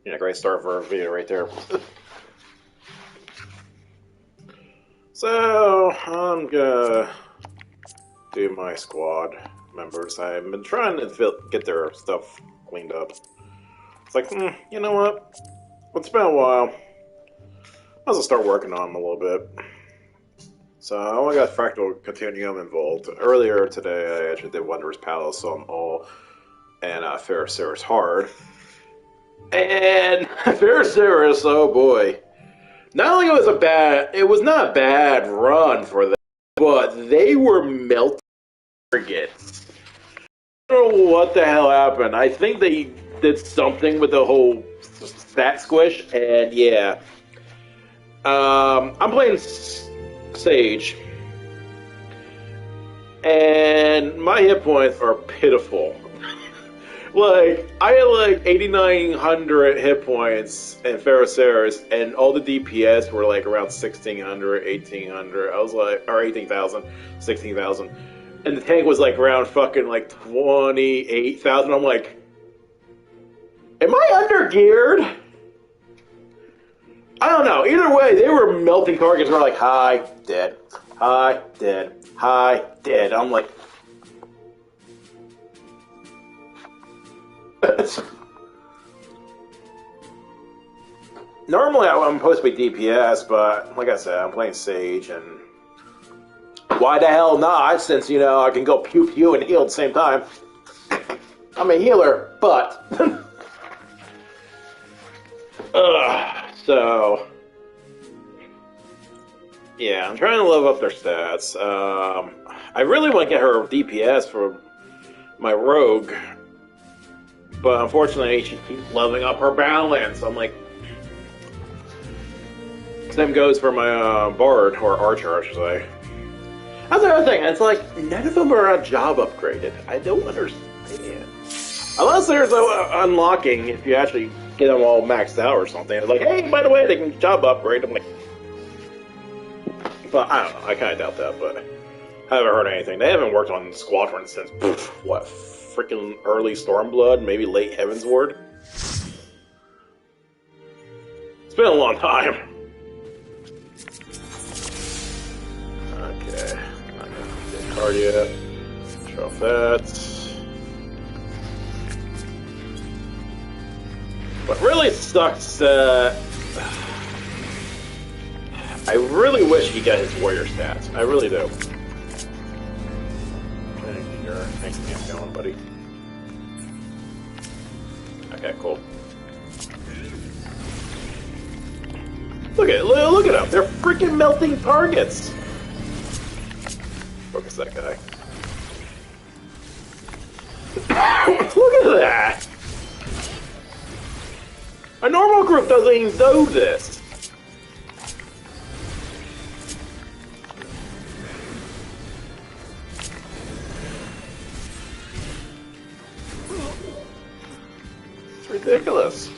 Yeah, great start for a video right there. So, I'm gonna do my squad members. I've been trying to get their stuff cleaned up. It's like, you know what? It's been a while. Might as well start working on them a little bit. So, I only got Fractal Continuum involved. Earlier today, I actually did Wondrous Palace, so I'm all and Ferroceras hard. And Ferroceras, oh boy. Not only it was not a bad run for them, but they were melting targets. I don't know what the hell happened. I think they did something with the whole stat squish, and yeah. I'm playing Sage, and my hit points are pitiful. Like, I had like 8,900 hit points in Ferroceras, and all the DPS were like around 1,600, 1,800. I was like, or 18,000, 16,000. And the tank was like around fucking like 28,000. I'm like, am I under geared? I don't know. Either way, they were melting targets. We're like, hi, dead. Hi, dead. Hi, dead. I'm like, normally I'm supposed to be DPS, but like I said, I'm playing Sage, and why the hell not? Since, you know, I can go pew pew and heal at the same time. I'm a healer, but so yeah, I'm trying to level up their stats. I really want to get her DPS for my rogue. But unfortunately, she keeps leveling up her balance. I'm like, same goes for my bard, or archer, I should say. That's the other thing. It's like, none of them are job upgraded. I don't understand. Unless there's unlocking, if you actually get them all maxed out or something. It's like, hey, by the way, they can job upgrade. I'm like, but I don't know. I kind of doubt that, but I haven't heard anything. They haven't worked on Squadrons since, what, freaking early Stormblood, maybe late Heavensward. It's been a long time. Okay, not gonna get card yet. Drop that. What really sucks that I really wish he got his warrior stats. I really do. Thanks for getting going, buddy. Okay, cool. Look at them. They're freaking melting targets. Focus that guy. Look at that. A normal group doesn't even know this. Ridiculous.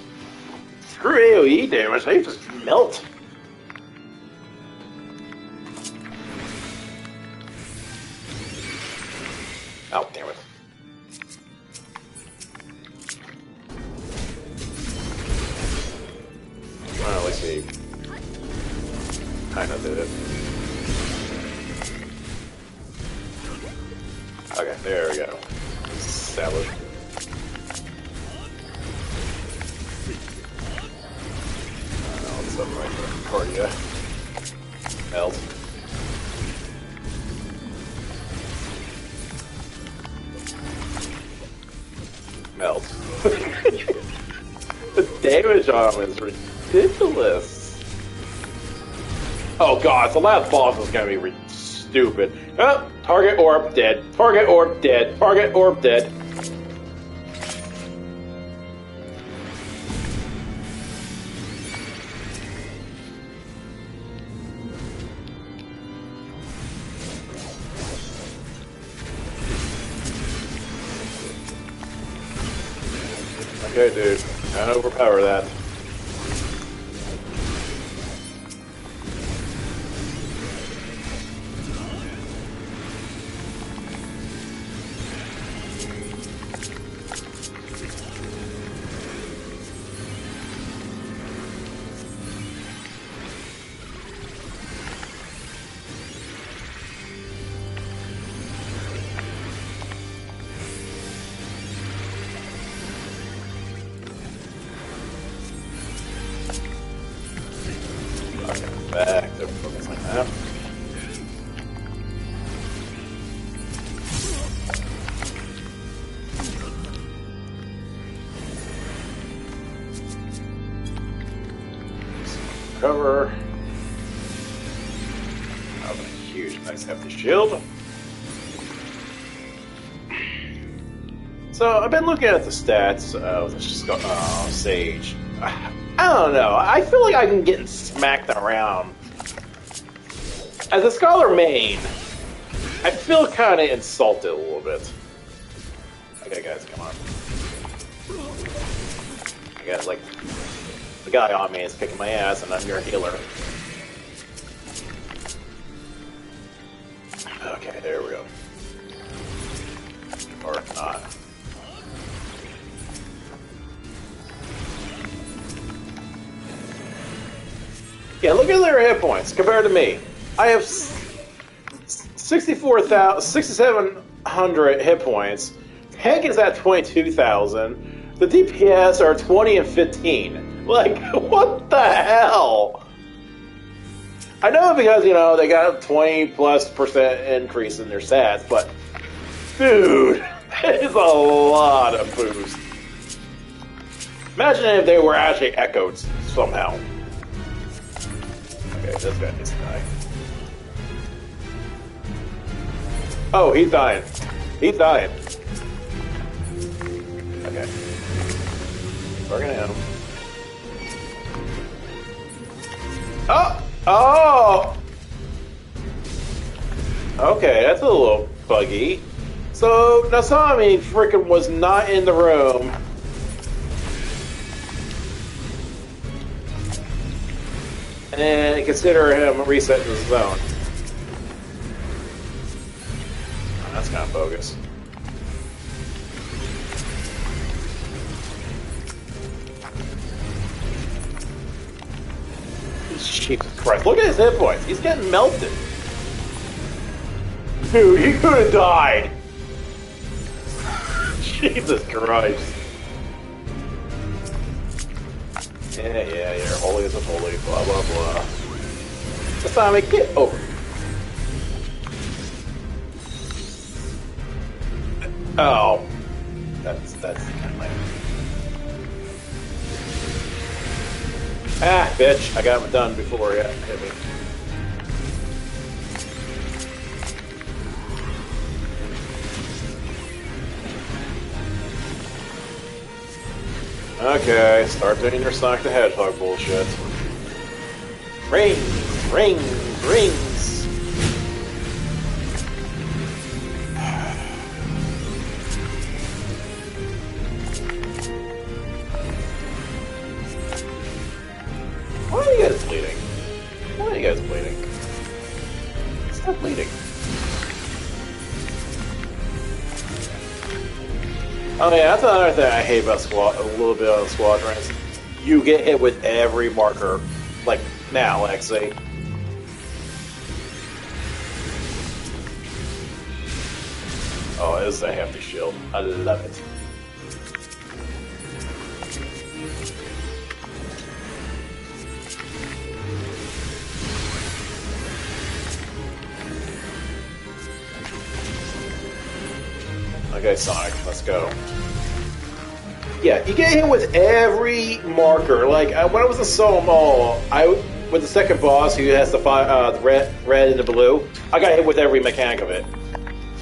Screw AoE damage, they just melt. Oh, damn it. Well, at least he kinda did it. Okay, there we go. Established. Something right there. Cardia. Melt. Melt. The damage on him is ridiculous. Oh god, the last boss is gonna be stupid. Oh, target orb dead. Target orb dead. Target orb dead. Okay, dude. Can't overpower that. cover. That was a huge, nice hefty shield. So I've been looking at the stats of the Sage. I don't know. I feel like I've been getting smacked around. As a Scholar main, I feel kind of insulted a little bit. Okay, guys, come on. I got like the guy on me is kicking my ass, and I'm your healer. Okay, there we go. Or not. Yeah, look at their hit points compared to me. I have 6,700 hit points. Hank is at 22,000. The DPS are 20 and 15. Like, what the hell? I know because, you know, they got a 20+% increase in their stats, but, dude, that is a lot of boost. Imagine if they were actually echoed somehow. Okay, this guy needs to die. Oh, he's dying. He's dying. Okay. We're gonna hit him. Oh! Oh! Okay, that's a little buggy. So, Nasami freaking was not in the room. And consider him resetting the zone. Oh, that's kind of bogus. Jesus Christ, look at his hit points. He's getting melted. Dude, he could have died. Jesus Christ. Yeah, you're holy as a holy, blah, blah, blah. Masami, get over here. Oh. That's kind of lame. Ah, bitch. I got him done before he hit me. Okay, start doing your Sonic the Hedgehog bullshit. Rings, rings, rings. Why are you guys bleeding? Why are you guys bleeding? Stop bleeding. Oh yeah, that's another thing I hate about a little bit on Squadrons. You get hit with every marker, like now, Lexi. Oh, it is a hefty shield. I love it. Okay, Sonic, let's go. Yeah, you get hit with every marker. Like, when I was in Solo Mall, with the second boss who has the red and the blue, I got hit with every mechanic of it.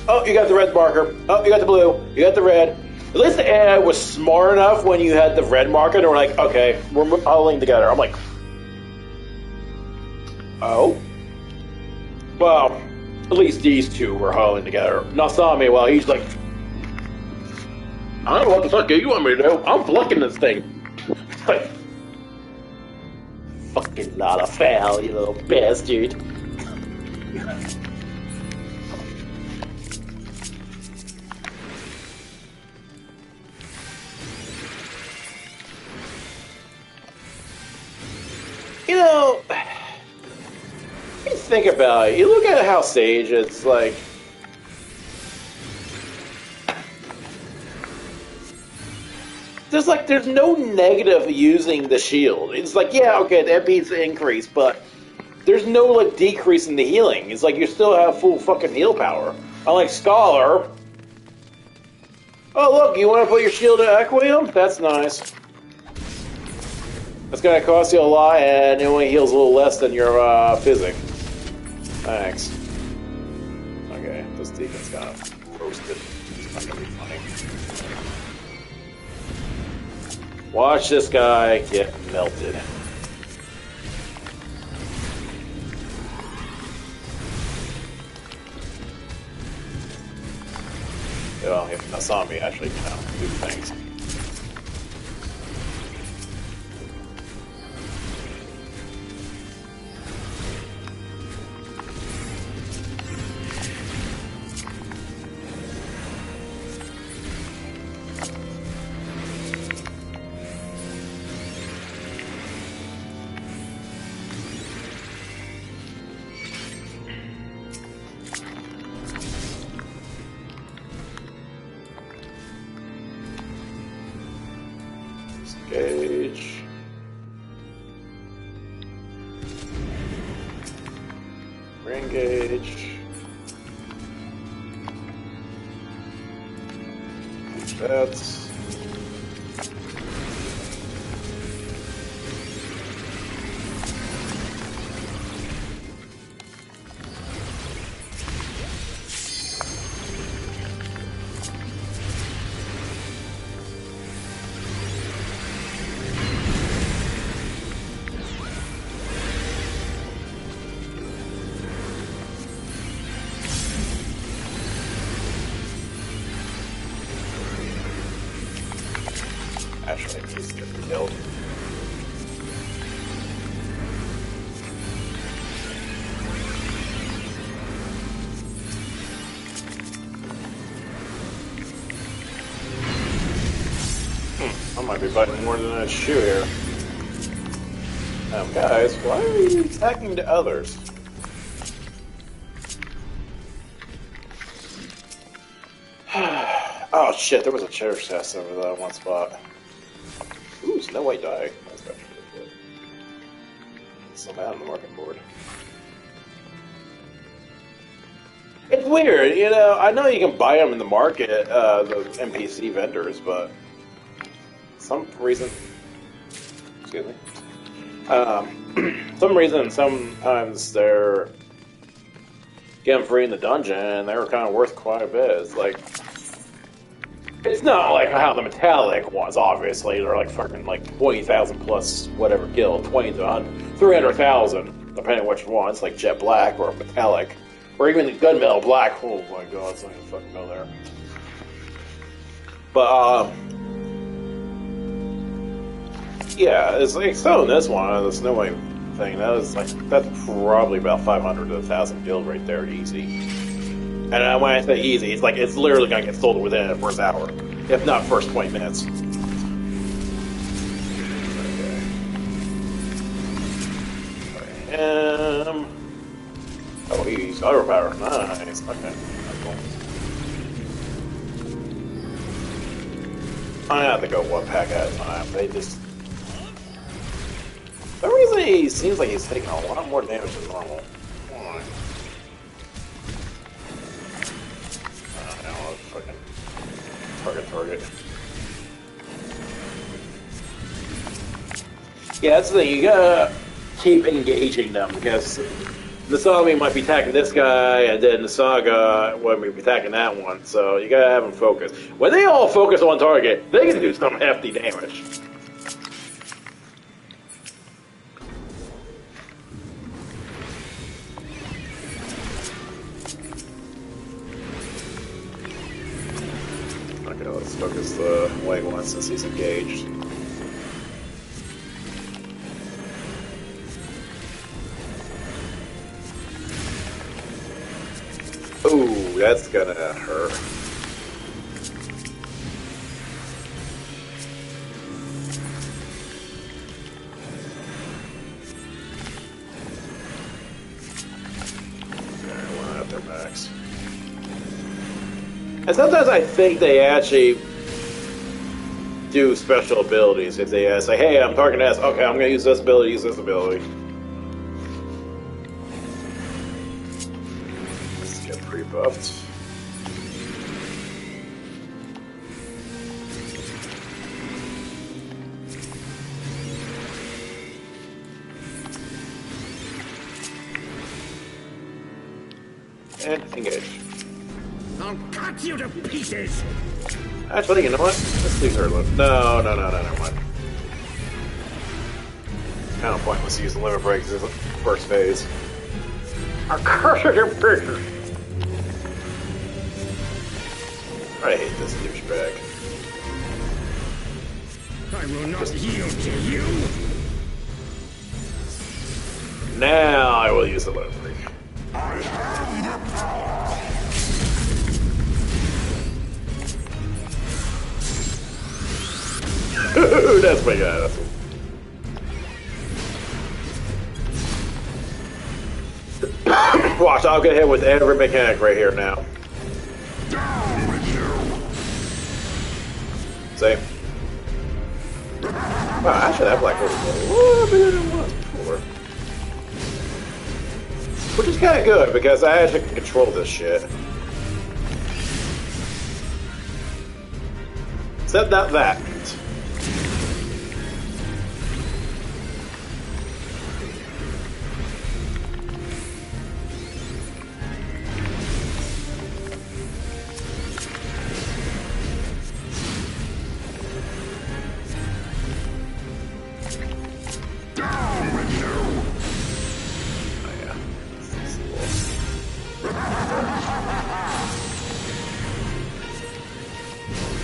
Oh, you got the red marker. Oh, you got the blue. You got the red. At least the AI was smart enough when you had the red marker, they were like, okay, we're huddling together. I'm like, oh? Well, at least these two were huddling together. Nasami, well, he's like, I don't know what the fuck you want me to do. I'm flicking this thing. Like, fucking not a foul, you little bastard. You know, you think about it. You look at how Sage is like. There's no negative using the shield. It's like, yeah, okay, the MP's increased, but there's no like decrease in the healing. It's like you still have full fucking heal power. Unlike Scholar. Oh look, you want to put your shield to Equium? That's nice. It's gonna cost you a lot, and it only heals a little less than your physic. Thanks. Okay, this deacon's kind of roasted. It's not gonna be funny. Watch this guy get melted. Well, if Nasami actually can do things. Engage. Re-engage. That's actually needs to get killed. I might be biting more than I should here. Guys, why are you attacking the others? Oh shit, there was a cherish test over that one spot. Ooh, Snow White die. That's actually pretty good. So bad on the market board. It's weird, you know, I know you can buy them in the market, the NPC vendors, but some reason, excuse me, some reason sometimes they're getting free in the dungeon and they're kind of worth quite a bit. It's like, it's not like how the metallic ones, obviously, they're like fucking like 20,000 plus whatever guild, 20 to 100, 300,000, depending on which one. It's like Jet Black or Metallic, or even the Gunmetal Black. Oh my god, it's not gonna fucking go there. But, yeah, it's like, so in this one, the Snow White thing, that's probably about 500 to 1,000 guild right there, easy. And when I say easy, it's like it's literally gonna get sold within the first hour, if not first 20 minutes. Okay. Oh, he's overpowered. Nice. Okay. Cool. I have to go one pack at a time. They just. For some reason, he seems like he's taking a lot more damage than normal. Fucking target. Yeah, that's the thing. You gotta keep engaging them because Nasami might be attacking this guy, and then the Saga might be attacking that one. So you gotta have them focus. When they all focus on target, they can do some hefty damage. Okay, let's focus the white one since he's engaged. Ooh, that's gonna hurt. Okay, one at their max. And sometimes I think they actually do special abilities. If they say, hey, I'm targeting S, okay, I'm gonna use this ability, use this ability. Buffed. And engage. I'll cut you to pieces! Actually, you know what? Let's leave her alone. No, never mind. Kind of pointless to use the limit breaks as the first phase. I'll crush your picture! I hate this douchebag. I will not yield to you! Now I will use the limit break. That's my guy. That's Watch, I'll get hit with every mechanic right here now. Down with you! Same. Wow, actually that black hole was a little bigger than it was before. Which is kind of good, because I actually can control this shit. Except not that.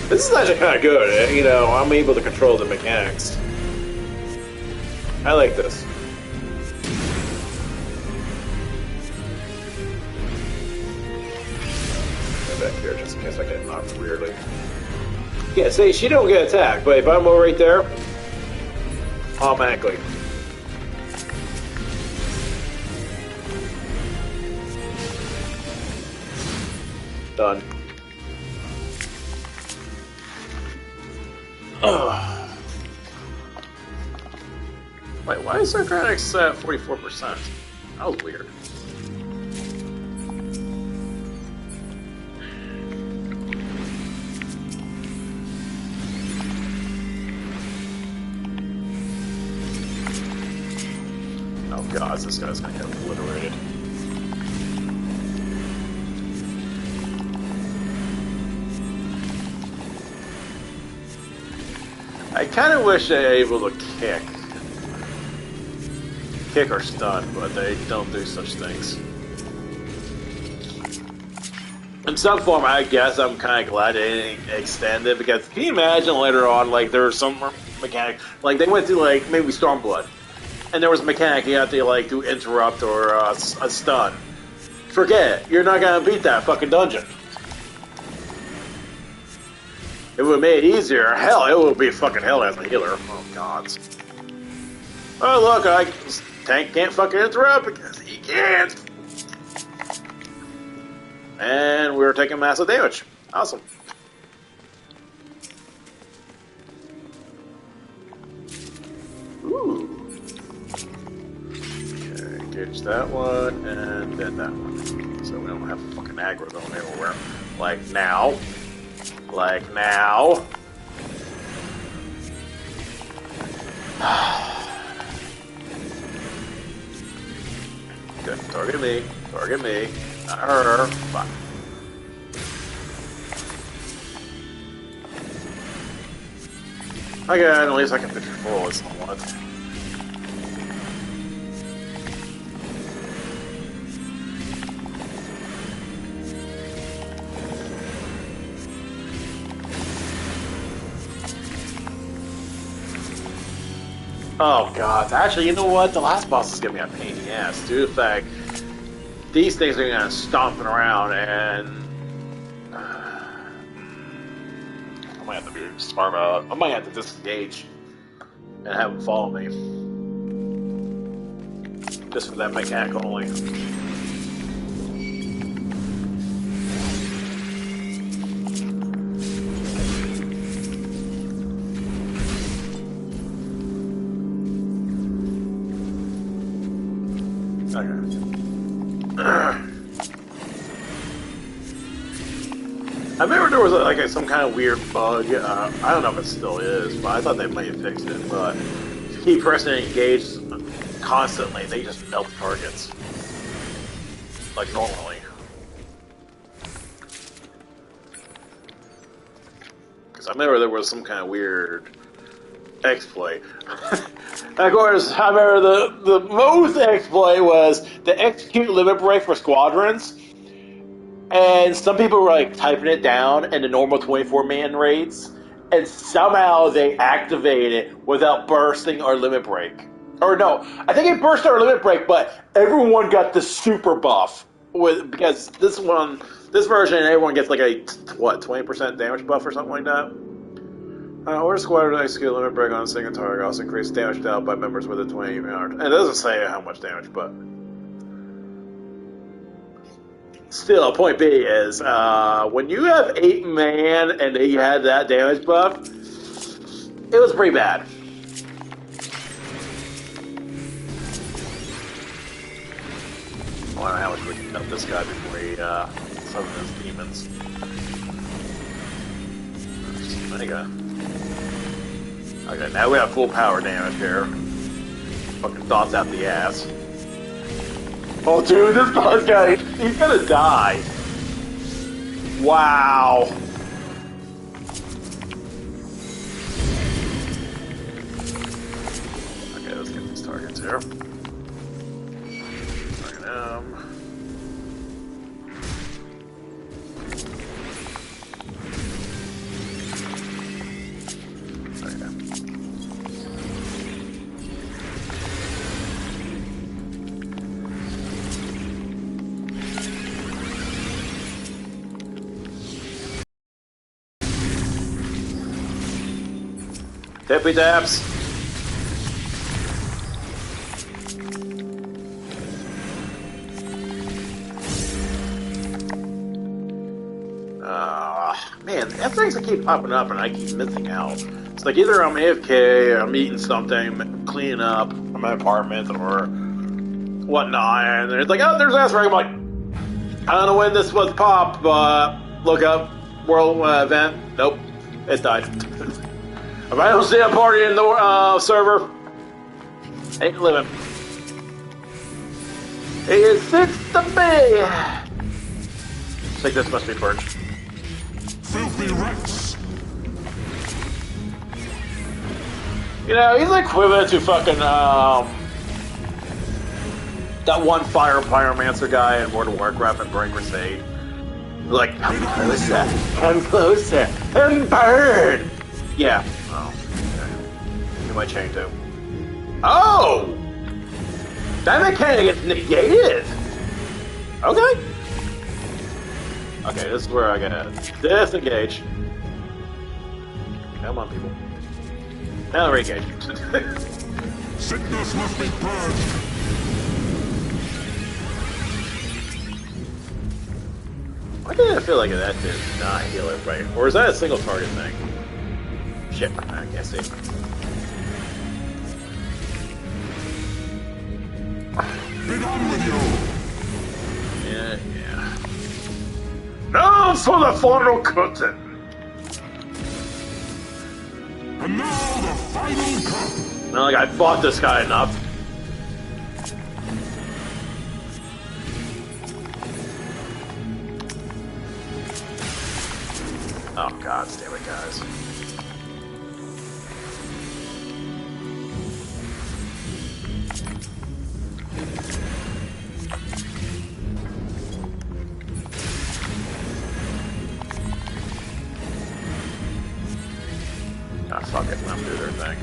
This is actually kind of good, you know, I'm able to control the mechanics. I like this. Go back here just in case I get knocked weirdly. Yeah, see, she don't get attacked, but if I'm over right there, automatically. Done. Wait, why is our graphics at 44%? That was weird. Oh god, this guy's gonna get obliterated. I kind of wish they were able to kick or stun, but they don't do such things. In some form, I guess I'm kind of glad they didn't extend it, because can you imagine later on, like, there was some mechanic, like, they went through, like, maybe Stormblood, and there was a mechanic you have to, like, do interrupt or a stun. Forget it. You're not gonna beat that fucking dungeon. It would have made it easier. Hell, it would be fucking hell as a healer. Oh, God. Oh, look, Tank can't fucking interrupt because he can't. And we're taking massive damage. Awesome. Ooh. Okay, engage that one, and then that one. So we don't have fucking aggro going everywhere. Like now. Like now. Good. Target me. Target me. Not her. Fuck. Okay, at least I can fix your full somewhat. Oh god, actually, you know what? The last boss is gonna be a pain in the ass, due to the fact these things are gonna stomping around, and I might have to be smart about it. I might have to disengage and have them follow me, just for that mechanic only. I remember there was some kind of weird bug. I don't know if it still is, but I thought they might have fixed it. But if you keep pressing engage constantly, they just melt targets like normally. I remember there was some kind of weird exploit. Of course, I remember the most exploit was the execute limit break for Squadrons, and some people were like typing it down in the normal 24-man raids, and somehow they activated it without bursting our limit break. Or no, I think it burst our limit break, but everyone got the super buff because this version, everyone gets like a 20% damage buff or something like that. Order squad to execute limit break on a single target, also increase damage dealt by members within 20 yards. And it doesn't say how much damage, but still, point B is when you have 8 man and you had that damage buff, it was pretty bad. I wonder how much we can help this guy before he summons his demons. There you go. Okay, now we have full power damage here. Fucking dots out the ass. Oh, dude, this guy, he's gonna die. Wow. Okay, let's get these targets here. Target him. Tippy taps. Man, that things keep popping up and I keep missing out. It's like either I'm AFK, I'm eating something, cleaning up my apartment or whatnot, and it's like, oh, there's asteroid. I'm like, I don't know when this was popped, but look up world event. Nope, it died. If I don't see a party in the server, ain't living. It is 6 to me. I think this must be Perch. Filthy rats! You know, he's equivalent to fucking, that one fire pyromancer guy in World of Warcraft and Burning Crusade. Like, I'm closer, and burn! Yeah. Oh, okay. You might change too. Oh! That mechanic gets negated! Okay. Okay, this is where I gotta disengage. Come on, people. Now re-engage. Sickness must be purged! Why did I feel like that did not heal everybody? Or is that a single target thing? Shit, I can't see. Be done with you! Yeah. Now for the final curtain! And now the final cut! Not like I fought this guy enough. Oh god damn it, guys. Ah, fuck it, let them do their thing.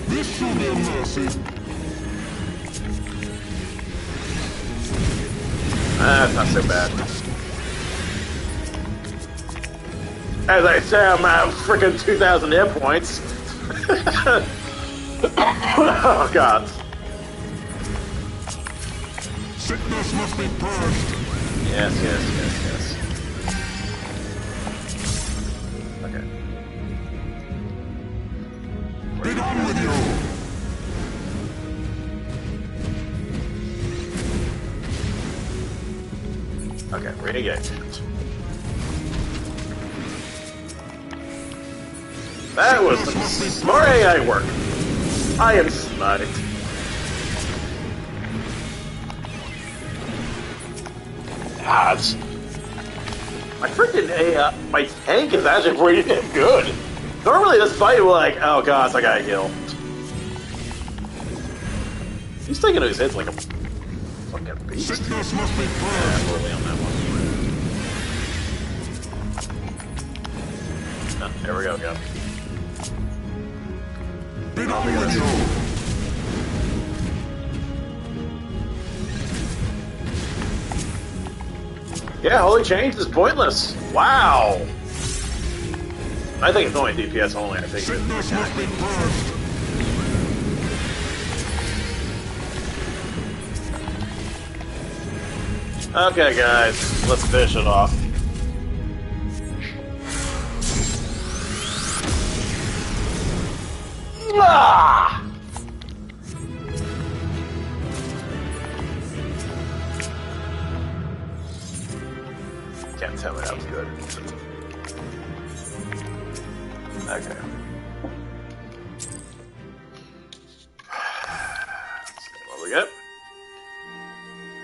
This shall be a mercy. That's not so bad. As I say, I'm at freaking 2,000 hit points. Oh god. Sickness must be purged. Yes. Okay. Be done with you! Okay, re-engage. That was some smart AI work. I am sniped. God. My freaking my tank is actually pretty damn good. Normally this fight we're like, oh gosh, I gotta heal. He's taking those hits like a fucking beast. Sickness must be purged. Totally on that one. Oh, there we go. Be done with you. Yeah, holy change is pointless. Wow. I think it's only DPS only. I think. Sickness must be purged. Okay, guys, let's finish it off. Ah! Can't tell me that was good. Okay. Let's see what we get.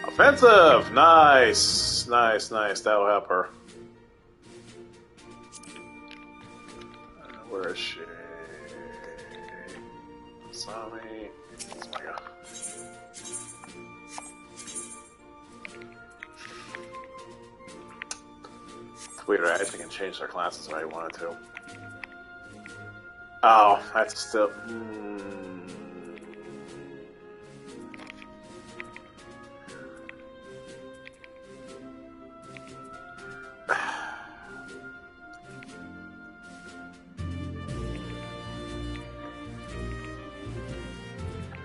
Offensive! Nice! Nice. That'll help her. Where is she? Sami. Oh my god. It's weird, I actually can change their classes if I wanted to. Oh, that's still...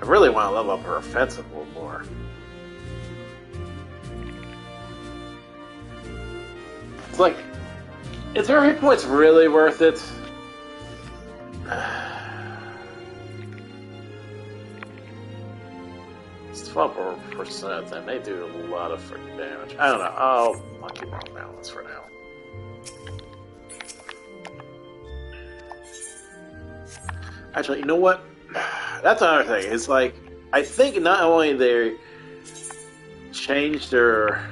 I really want to level up her offensive a little more. It's like, is her hit points really worth it? It's 12%, and they do a lot of freaking damage. I don't know. I'll keep her on balance for now. Actually, you know what? That's another thing. It's like, I think not only they changed their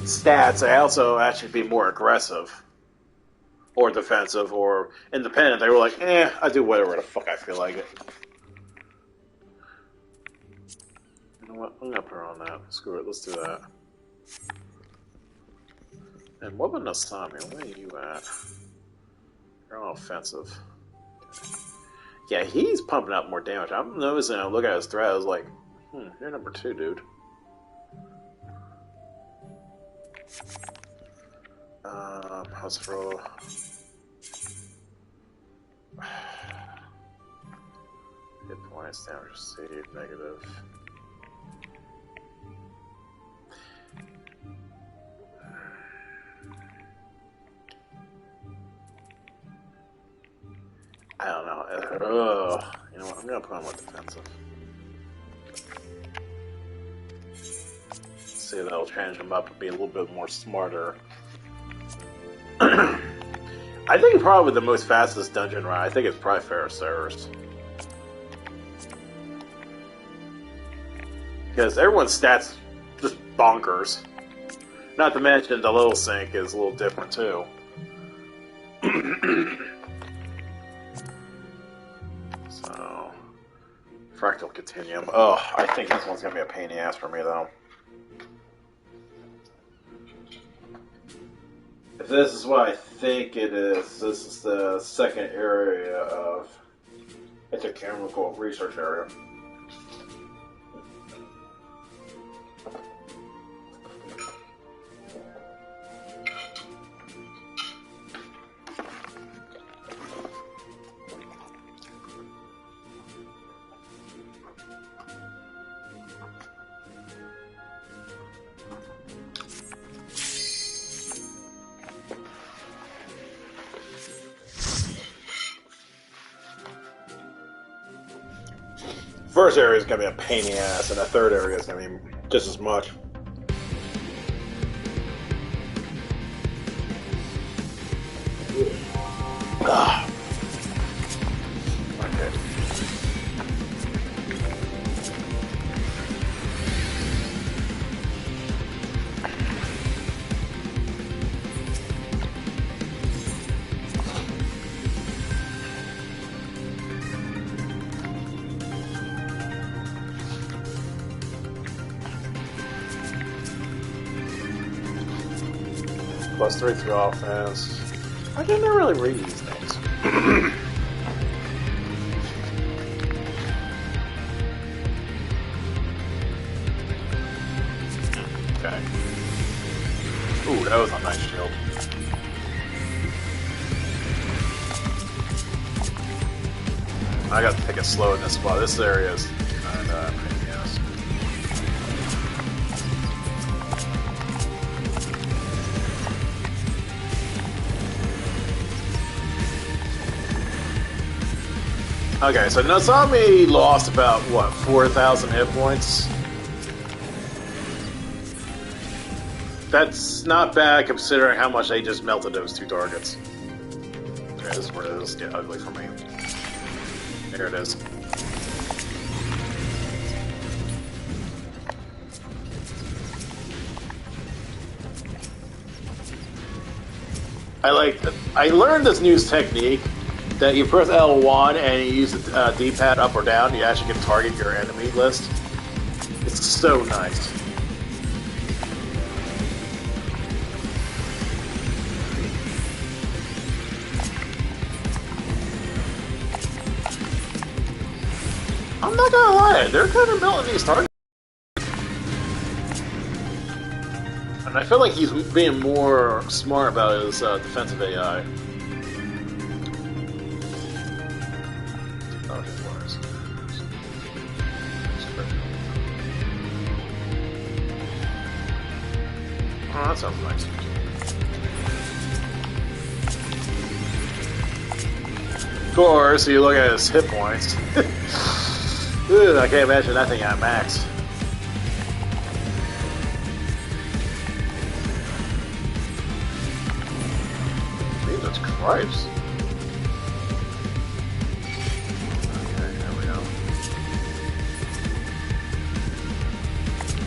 stats, they also actually be more aggressive or defensive or independent. They were like, I do whatever the fuck I feel like it. You know what? I'm gonna put her on that. Screw it. Let's do that. And what about Nasami? Where are you at? You're all offensive. Yeah, he's pumping out more damage. I'm noticing, I look at his threat, I was like, you're number 2, dude. House roll. Hit points, damage received, negative. I don't know. You know what? I'm gonna put on more defensive. See if that'll change him up and be a little bit more smarter. I think probably the most fastest dungeon run, I think it's probably Ferroceros. Because everyone's stats just bonkers. Not to mention the little sync is a little different too. So, Fractal Continuum. Oh, I think this one's gonna be a pain in the ass for me though. If this is what I think it is, this is the second area of... It's a chemical research area. First area is going to be a pain in the ass, and the third area is going to be just as much. +3 through offense. I didn't really read these things. Okay. Ooh, that was a nice shield. I got to take it slow in this spot. This area is kind of pain in the ass. Okay, so Nasami lost about, what, 4,000 hit points? That's not bad considering how much they just melted those two targets. Okay, this is where this get ugly for me. There it is. I learned this new technique that you press L1 and you use the D-pad up or down, you actually can target your enemy list. It's so nice. I'm not gonna lie, they're kind of melting these targets. And I feel like he's being more smart about his defensive AI. Oh, his wires. Oh, that sounds nice. Of course, you look at his hit points. Dude, I can't imagine that thing at max. Jesus Christ. Okay, there we go.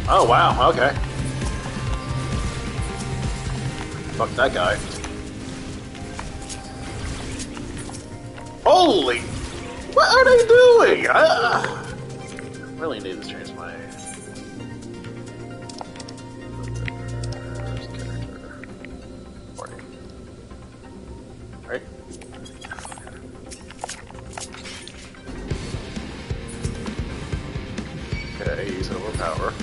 Oh, wow, okay. Fuck that guy. Holy! What are they doing? I really need to change my character. Party. Right? Okay, he's overpower.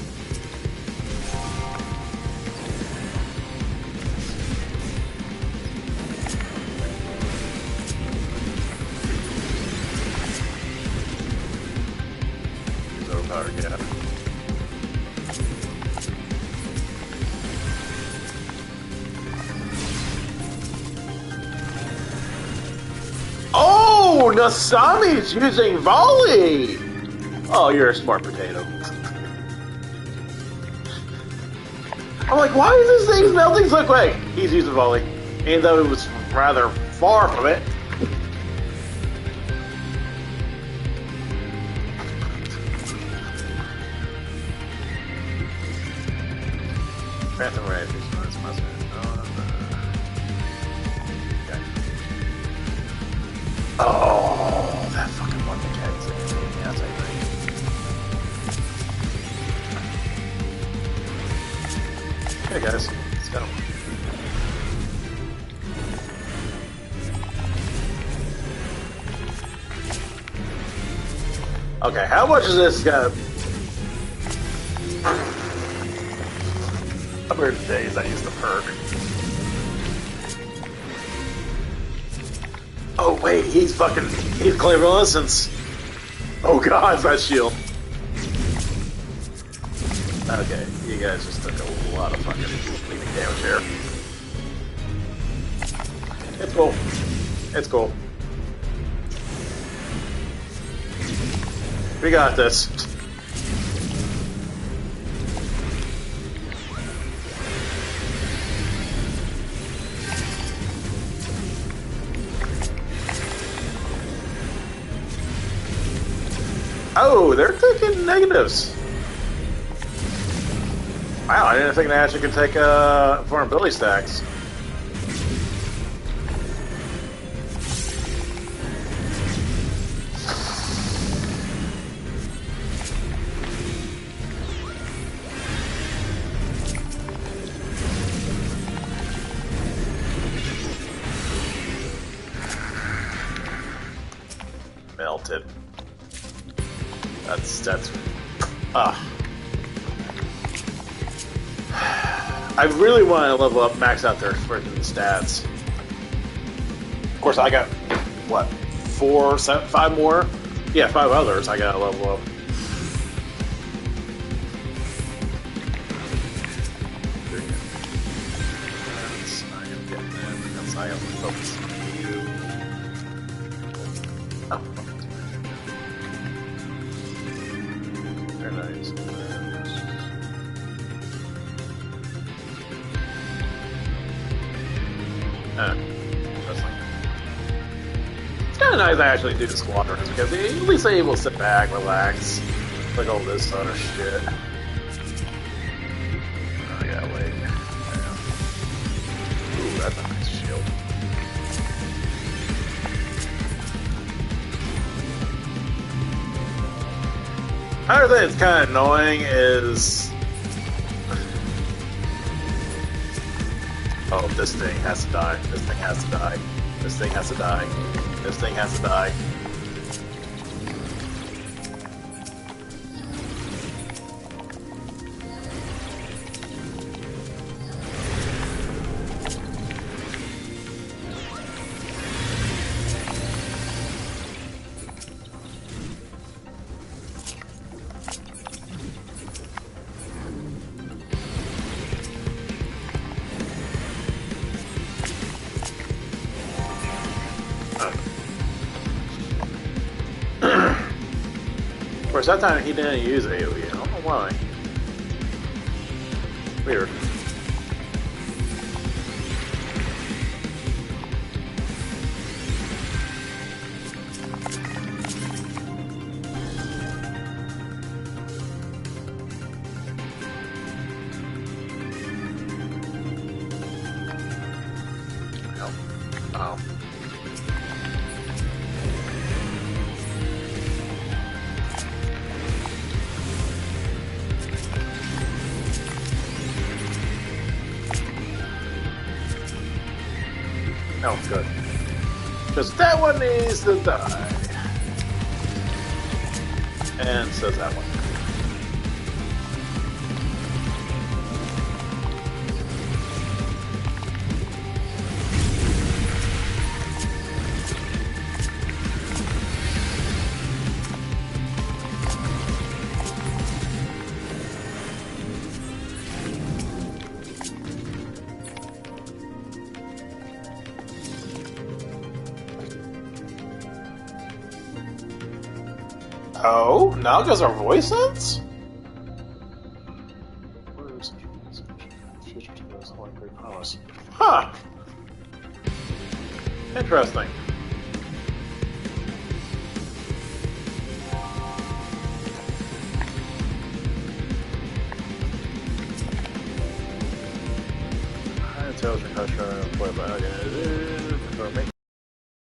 Yeah. Oh, Nasami's using volley. Oh, you're a smart potato. I'm like, why is this thing melting so quick? He's using volley, even though it was rather far from it. Phantom Ray, it's must be. Okay. Oh, that fucking one guy's a pain in the ass, I think. Hey guys, let's go. Okay, how much is this gonna... Number of days I used the perk. Oh wait, he's clairvoyance. Oh god, that shield. Okay, you guys just took a lot of fucking bleeding damage here. It's cool. It's cool. We got this. Oh, they're taking negatives. Wow, I didn't think they actually could take vulnerability stacks. melted. That's I really want to level up, max out their freaking stats. Of course, I got what, 5 more? Yeah, 5 others I gotta level up. I am getting that because I am focusing on you. Oh, very nice. It's kind of nice I actually do the Squadrons because at least I'm able to sit back, relax, like all this other shit. Oh, I gotta wait. Yeah. Ooh, that's a nice shield. Another thing that's kind of annoying is... Oh, this thing has to die. This thing has to die. This thing has to die. This thing has to die. Of course, that time he didn't use AoE. I don't know why. Weird. Oh. Oh, good. Because that one needs to die. And says that one. Oh, now it goes our voice sense? Huh. Interesting. Intelligent customer employed by make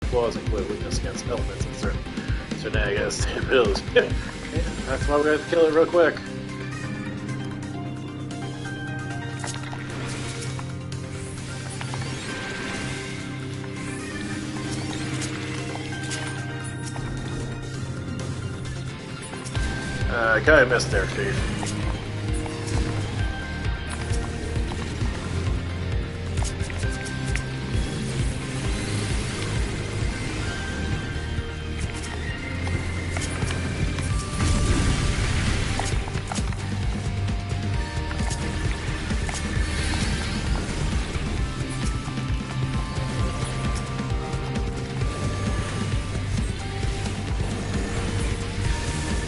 flaws include weakness against elements and certain against abilities. Yeah, that's why we're gonna have to kill it real quick. I kinda missed there, Chief.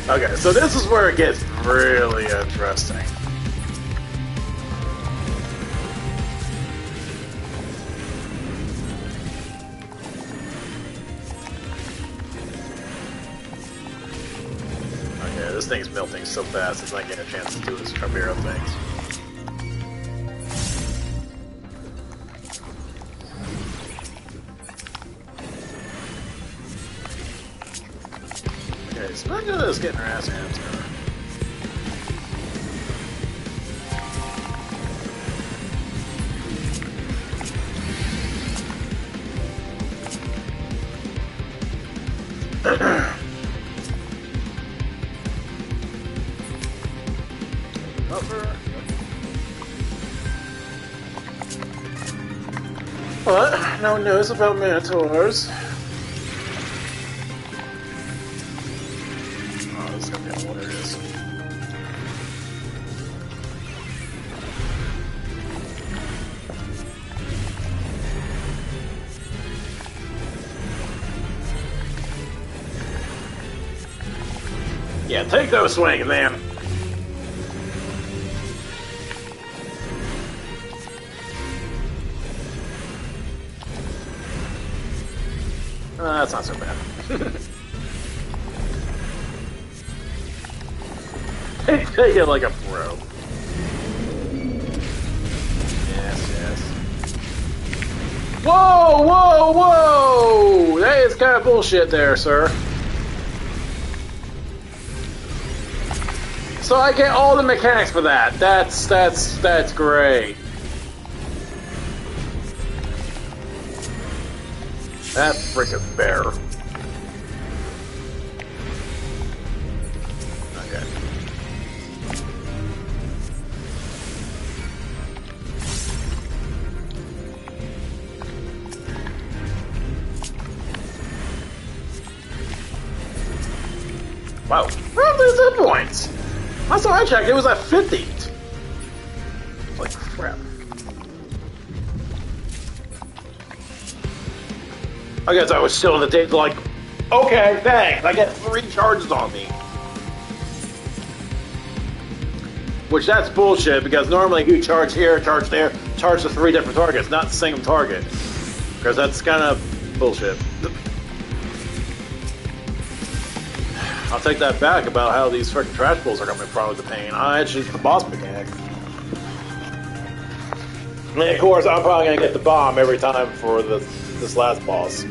Okay, so this is where it gets really interesting. Okay, this thing's melting so fast it's not getting a chance to do its Chimera things. Okay, so look at this getting her ass handed to her. What? No news about Minotaurs. Oh, this is gonna be hilarious. Yeah, take those swings, man. That's not so bad. Take it like a pro. Yes, yes. Whoa, whoa, whoa! That is kind of bullshit there, sir. So I get all the mechanics for that. That's great. That freaking bear. Okay. Wow. Well, there's hit points. Last time I checked, it was at 50. Like crap. I guess I was still in the day, like, okay, thanks, I get 3 charges on me. Which, that's bullshit, because normally you charge here, charge there, charge to 3 different targets, not the same target. Because that's kind of bullshit. I'll take that back about how these freaking trash pulls are going to be probably the pain. Actually, it's the boss mechanic. And of course, I'm probably going to get the bomb every time for this last boss.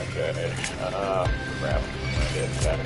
Okay. Crap. I did that.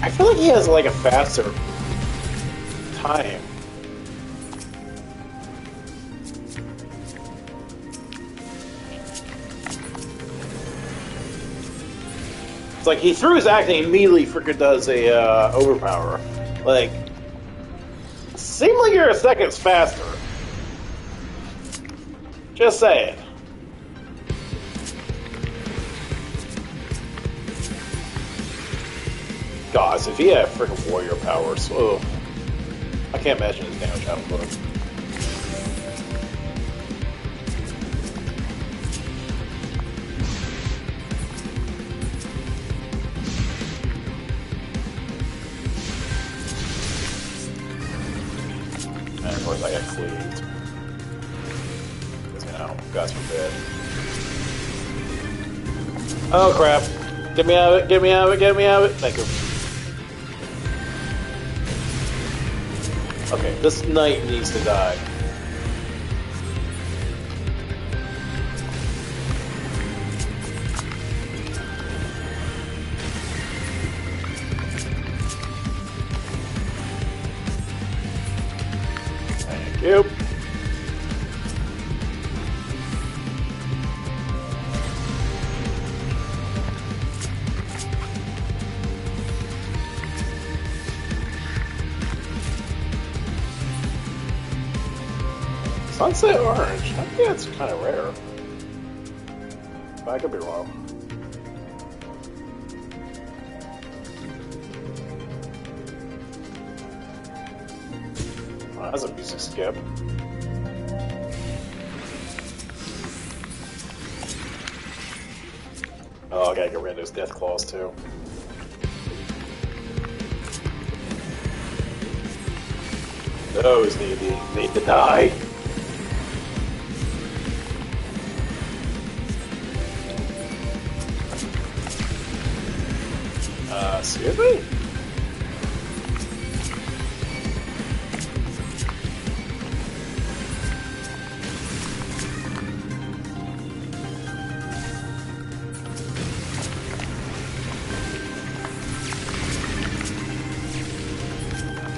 I feel like he has like a faster time. It's like he threw his acting immediately freaking does a overpower. Like, seemed like you're a second faster. Just saying. Gosh, if he had freaking warrior powers, oh, I can't imagine his damage output. And of course I got cleaved. Because, you know, God forbid. Oh crap. Get me out of it, get me out of it, get me out of it. Thank you. Okay, this knight needs to die. Thank you. Sunset orange. I think that's kind of rare. But I could be wrong. Oh, that's a music skip. Oh, I gotta get rid of those death claws too. Those need to die. Excuse me?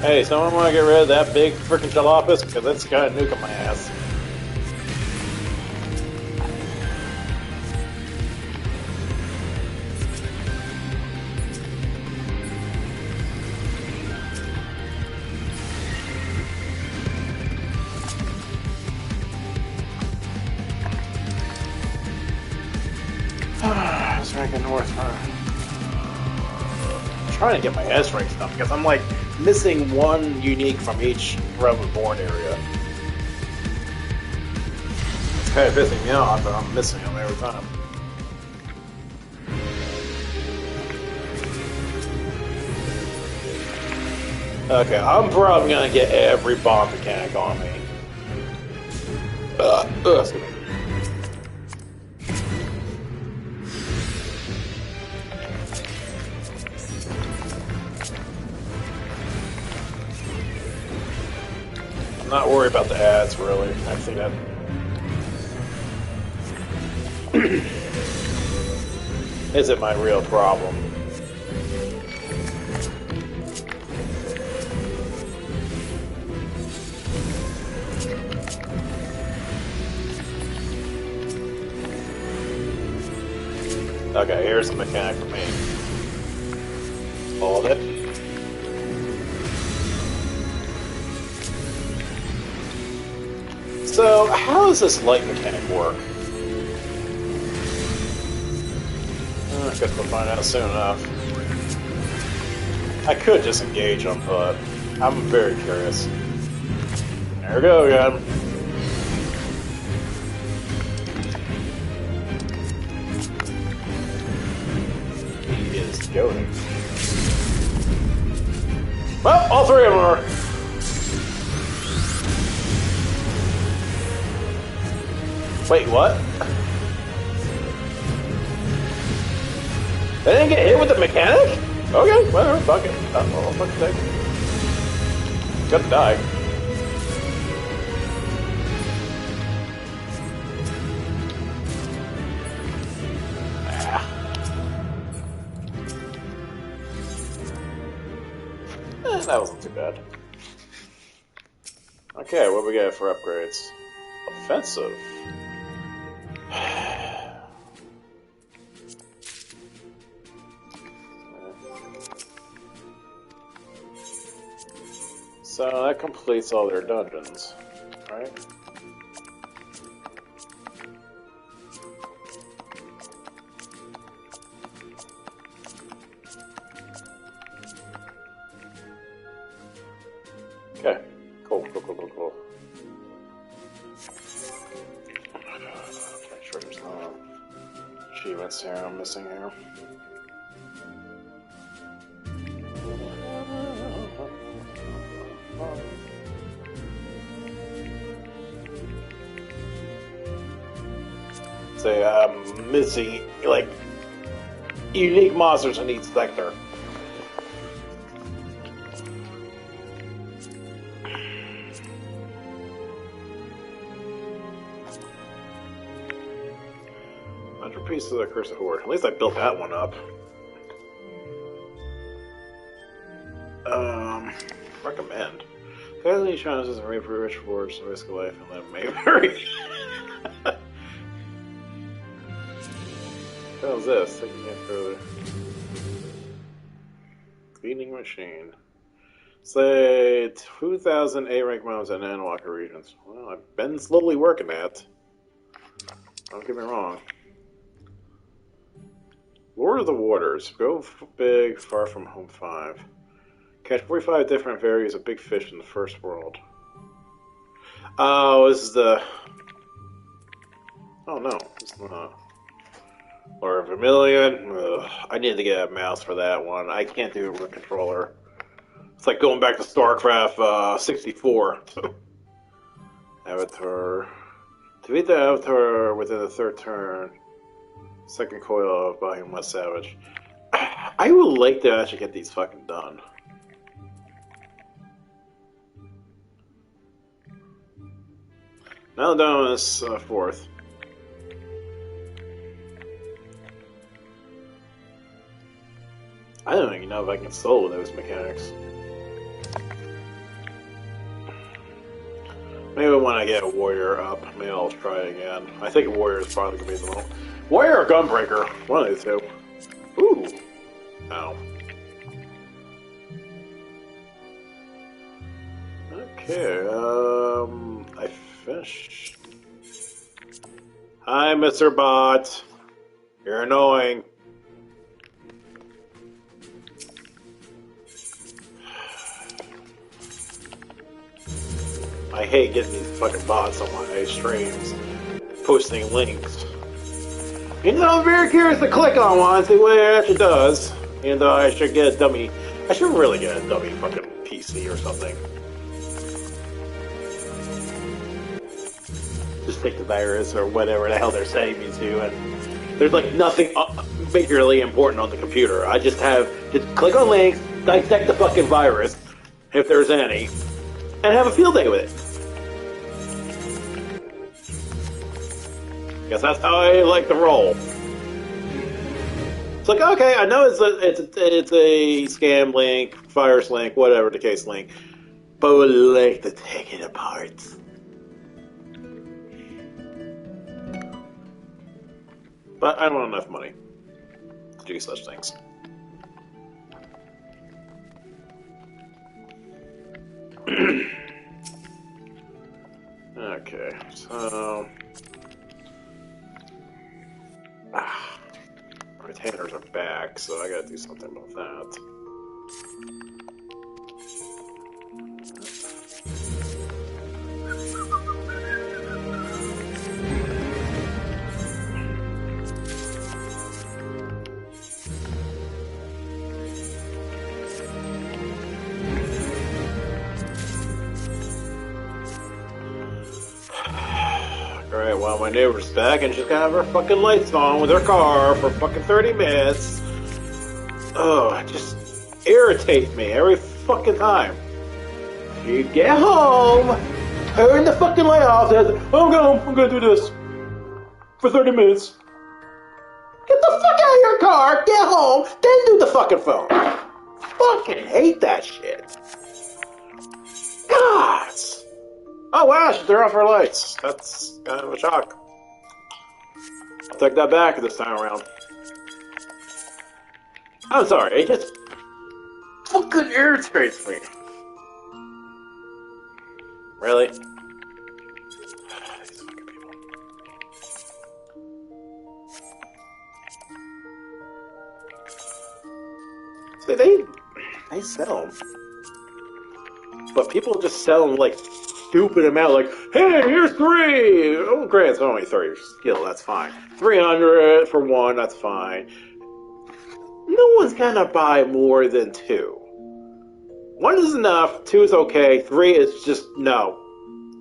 Hey, someone want to get rid of that big freaking jalopus? Because it's kind of nuking my ass. Let's rank in North. I'm trying to get my S rank stuff because I'm like missing one unique from each Realm Reborn area. It's kind of pissing me off, but I'm missing them every time. Okay, I'm probably gonna get every bomb mechanic on me. Excuse me. I'm not worried about the ads, really. I think that isn't my real problem. Okay, here's the mechanic for me. Hold it. So, how does this light mechanic work? I guess we'll find out soon enough. I could just engage them, but I'm very curious. There we go again. He is goading. Well, all three of them are. Wait, what? They didn't get hit with the mechanic? Okay, whatever, fuck it. I'll fucking take it. Gonna die. That wasn't too bad. Okay, what we got for upgrades? Offensive. So that completes all their dungeons, right? Okay, cool. Make sure there's no achievements here I'm missing here. Say I'm missing like unique monsters in each sector. Piece of the Cursed Horde. At least I built that one up. Recommend. Casually challenges and rape for rich rewards to risk a life and live Mayberry. What is this? Taking it further. Cleaning machine. Say 2,000 A rank mounts in Anwalker regions. Well, I've been slowly working that. Don't get me wrong. Lord of the Waters. Go big, far from home 5. Catch 45 different varieties of big fish in the first world. Oh, this is the... Oh no, it's not. Or Vermilion. Ugh, I need to get a mouse for that one. I can't do it with a controller. It's like going back to StarCraft 64. Avatar. Defeat the Avatar within the third turn. Second coil of Volume West Savage. I would like to actually get these fucking done. Now down on this fourth. I don't even know if I can solo those mechanics. Maybe when I get a warrior up, maybe I'll try it again. I think a warrior is probably gonna be the one. Warrior or gunbreaker, one of the two. Ooh. Ow. Okay, I finished. Hi, Mr. Bot. You're annoying. I hate getting these fucking bots on my streams, posting links. You know, I'm very curious to click on one, see what it actually does. And I should get a dummy. I should really get a dummy fucking PC or something. Just take the virus or whatever the hell they're saying me to, and there's like nothing majorly important on the computer. I just click on links, dissect the fucking virus, if there's any, and have a field day with it. Guess that's how I like to roll. It's like, okay, I know it's a scam link, virus link, whatever the case link, but I would like to take it apart. But I don't have enough money to do such things. Okay, so retainers are back, so I gotta do something about that. Alright, well, my neighbor's back and she's gonna have her fucking lights on with her car for fucking 30 minutes. Oh, it just irritates me every fucking time. You get home, turn the fucking light off, says, oh, I'm gonna do this for 30 minutes. Get the fuck out of your car, get home, then do the fucking phone. Fucking hate that shit. God. Oh wow, she turned off her lights. That's kind of a shock. I'll take that back this time around. I'm sorry, it just fucking irritates me. Really? These fucking people. See, they sell them. But people just sell them like stupid amount, like, hey, here's 3! Oh, great, it's only 30 skill, that's fine. 300 for 1, that's fine. No one's gonna buy more than 2. 1 is enough, 2 is okay, 3 is just, no.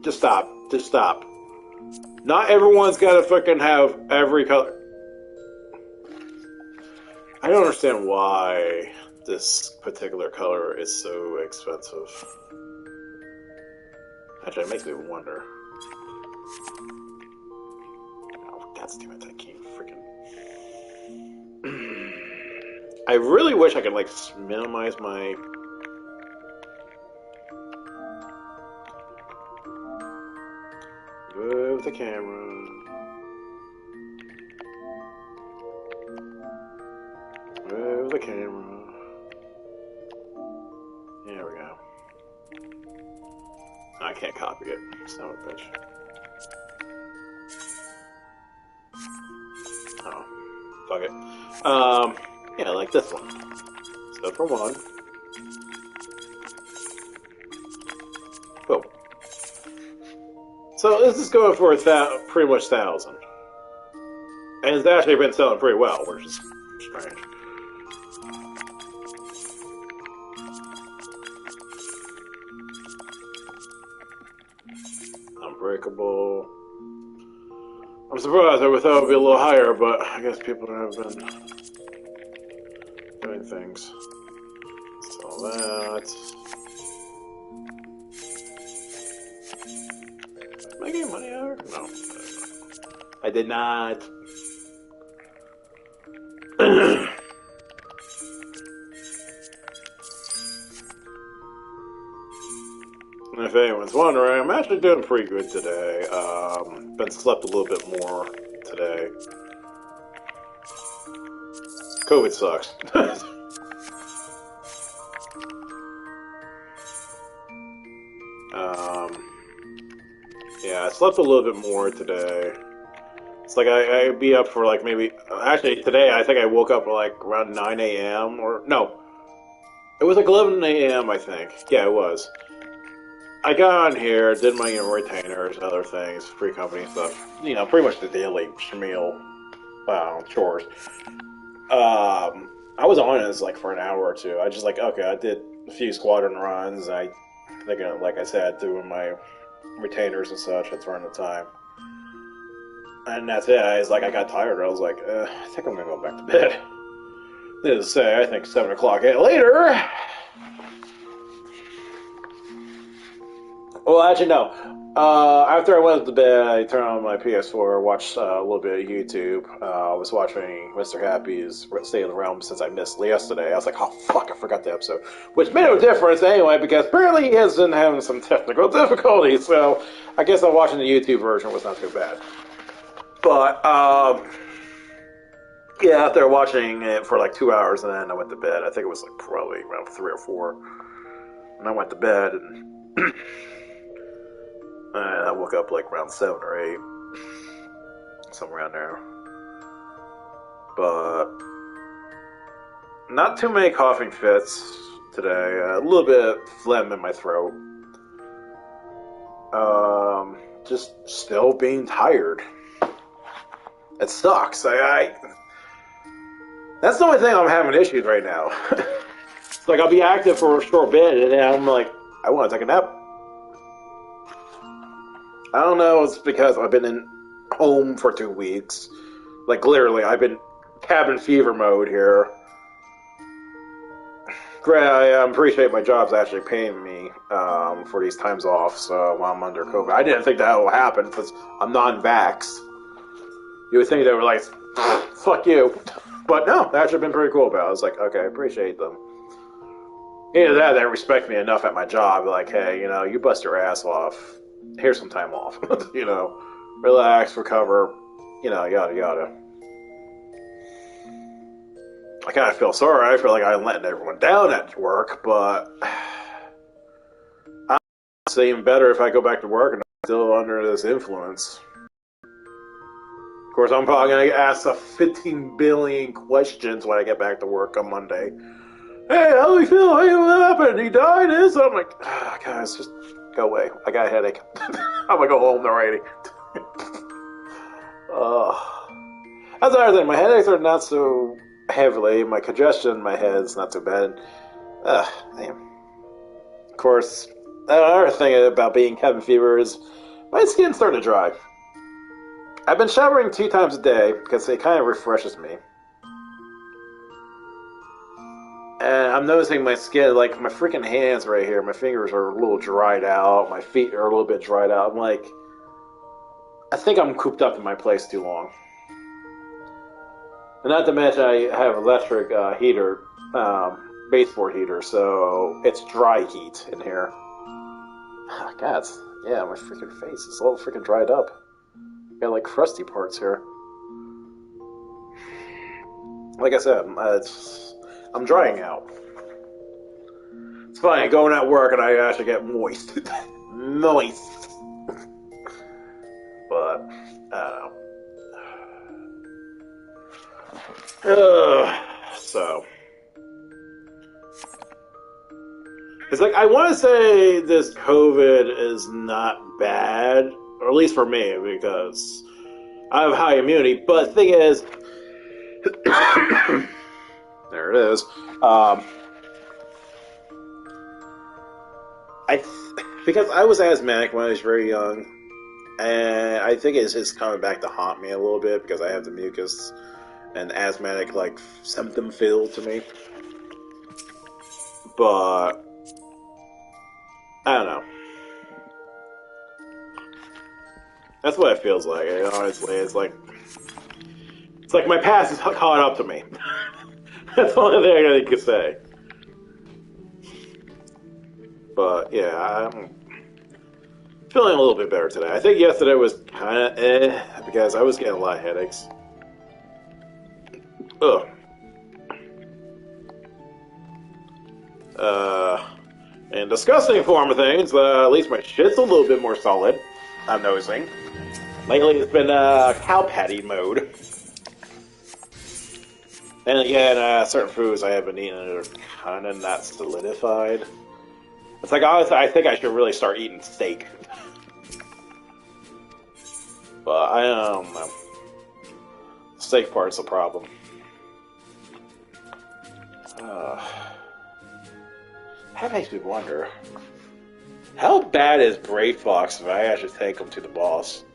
Just stop. Just stop. Not everyone's gotta fucking have every color. I don't understand why this particular color is so expensive. Actually, it makes me wonder. Oh, God damn it, I can't freaking... I really wish I could, like, minimize my... Move the camera. Move the camera. There we go. I can't copy it. Son of a bitch. Oh. Fuck it. Yeah, like this one. So for 1. Boom. So this is going for pretty much 1,000. And it's actually been selling pretty well, which is strange. Unbreakable. I'm surprised. I thought it would be a little higher, but I guess people have been doing things. Sell that. Am I getting money out of it? No. I did not. If anyone's wondering, I'm actually doing pretty good today. Been slept a little bit more today. COVID sucks. Yeah, I slept a little bit more today. It's like I'd be up for like maybe... Actually, today I think I woke up like around 9 a.m. or... No. It was like 11 a.m. I think. Yeah, it was. I got on here, did my retainers, other things, free company stuff. You know, pretty much the daily schmeal chores. I was on it like for an hour or two. I just like, okay, I did a few squadron runs. I think, like I said, doing my retainers and such. That's running the time. And that's it. I was like, I got tired. I was like, I think I'm gonna go back to bed. Needless to say, I think 7 o'clock later. Well, actually, no. After I went to bed, I turned on my PS4, watched a little bit of YouTube. I was watching Mr. Happy's State of the Realm since I missed yesterday. I was like, oh, fuck, I forgot the episode. Which made no difference anyway, because apparently he has been having some technical difficulties, so I guess I'm watching the YouTube version was not too bad. But, yeah, after watching it for like 2 hours, and then I went to bed. I think it was like probably around 3 or 4. And I went to bed, and... I woke up like around 7 or 8, somewhere around there. But not too many coughing fits today. A little bit of phlegm in my throat. Just still being tired. It sucks. That's the only thing I'm having issues right now. It's like I'll be active for a short bit, and then I'm like, I want to take a nap. I don't know, it's because I've been in home for 2 weeks. Like, literally, I've been cabin fever mode here. Great, I appreciate my job's actually paying me for these times off, so while I'm under COVID. I didn't think that would happen, because I'm non-vaxxed. You would think they were like, fuck you. But no, they've actually been pretty cool about it. I was like, okay, I appreciate them. Either that, they respect me enough at my job, like, hey, you know, you bust your ass off. Here's some time off. You know, relax, recover, you know, yada yada. I kind of feel sorry. I feel like I'm letting everyone down at work, but it's even better if I go back to work and I'm still under this influence. Of course, I'm probably going to get asked 15 billion questions when I get back to work on Monday. Hey, how do we feel? Hey, what happened? He died? I'm like, guys, just... go away. I got a headache. I'm gonna go home already. That's another thing. My headaches are not so heavily. My congestion in my head is not too bad. Damn. Of course, another thing about being cabin fever is my skin's starting to dry. I've been showering 2 times a day because it kind of refreshes me. And I'm noticing my skin, like my freaking hands right here, my fingers are a little dried out, my feet are a little bit dried out. I'm like, I think I'm cooped up in my place too long. And not to mention I have electric heater, baseboard heater, so it's dry heat in here. God, yeah, my freaking face is all freaking dried up. Got like crusty parts here. Like I said, I'm drying out. It's funny, going at work and I actually get moist. Moist. But, I don't know. So. It's like, I want to say this COVID is not bad, or at least for me, because I have high immunity, but the thing is, there it is. Because I was asthmatic when I was very young, and I think it's just coming back to haunt me a little bit because I have the mucus and asthmatic like symptom feel to me. but I don't know. That's what it feels like. Honestly, it's like my past is caught up to me. That's the only thing I can say. But yeah, I'm feeling a little bit better today. I think yesterday was kind of because I was getting a lot of headaches. Ugh. In disgusting form of things, at least my shit's a little bit more solid, I'm noticing. Lately it's been cow patty mode. And again, certain foods I have been eating are kind of not solidified. It's like, honestly, I think I should really start eating steak. But I don't know. Steak part's the problem. That makes me wonder, how bad is Brave Fox if I actually take him to the boss?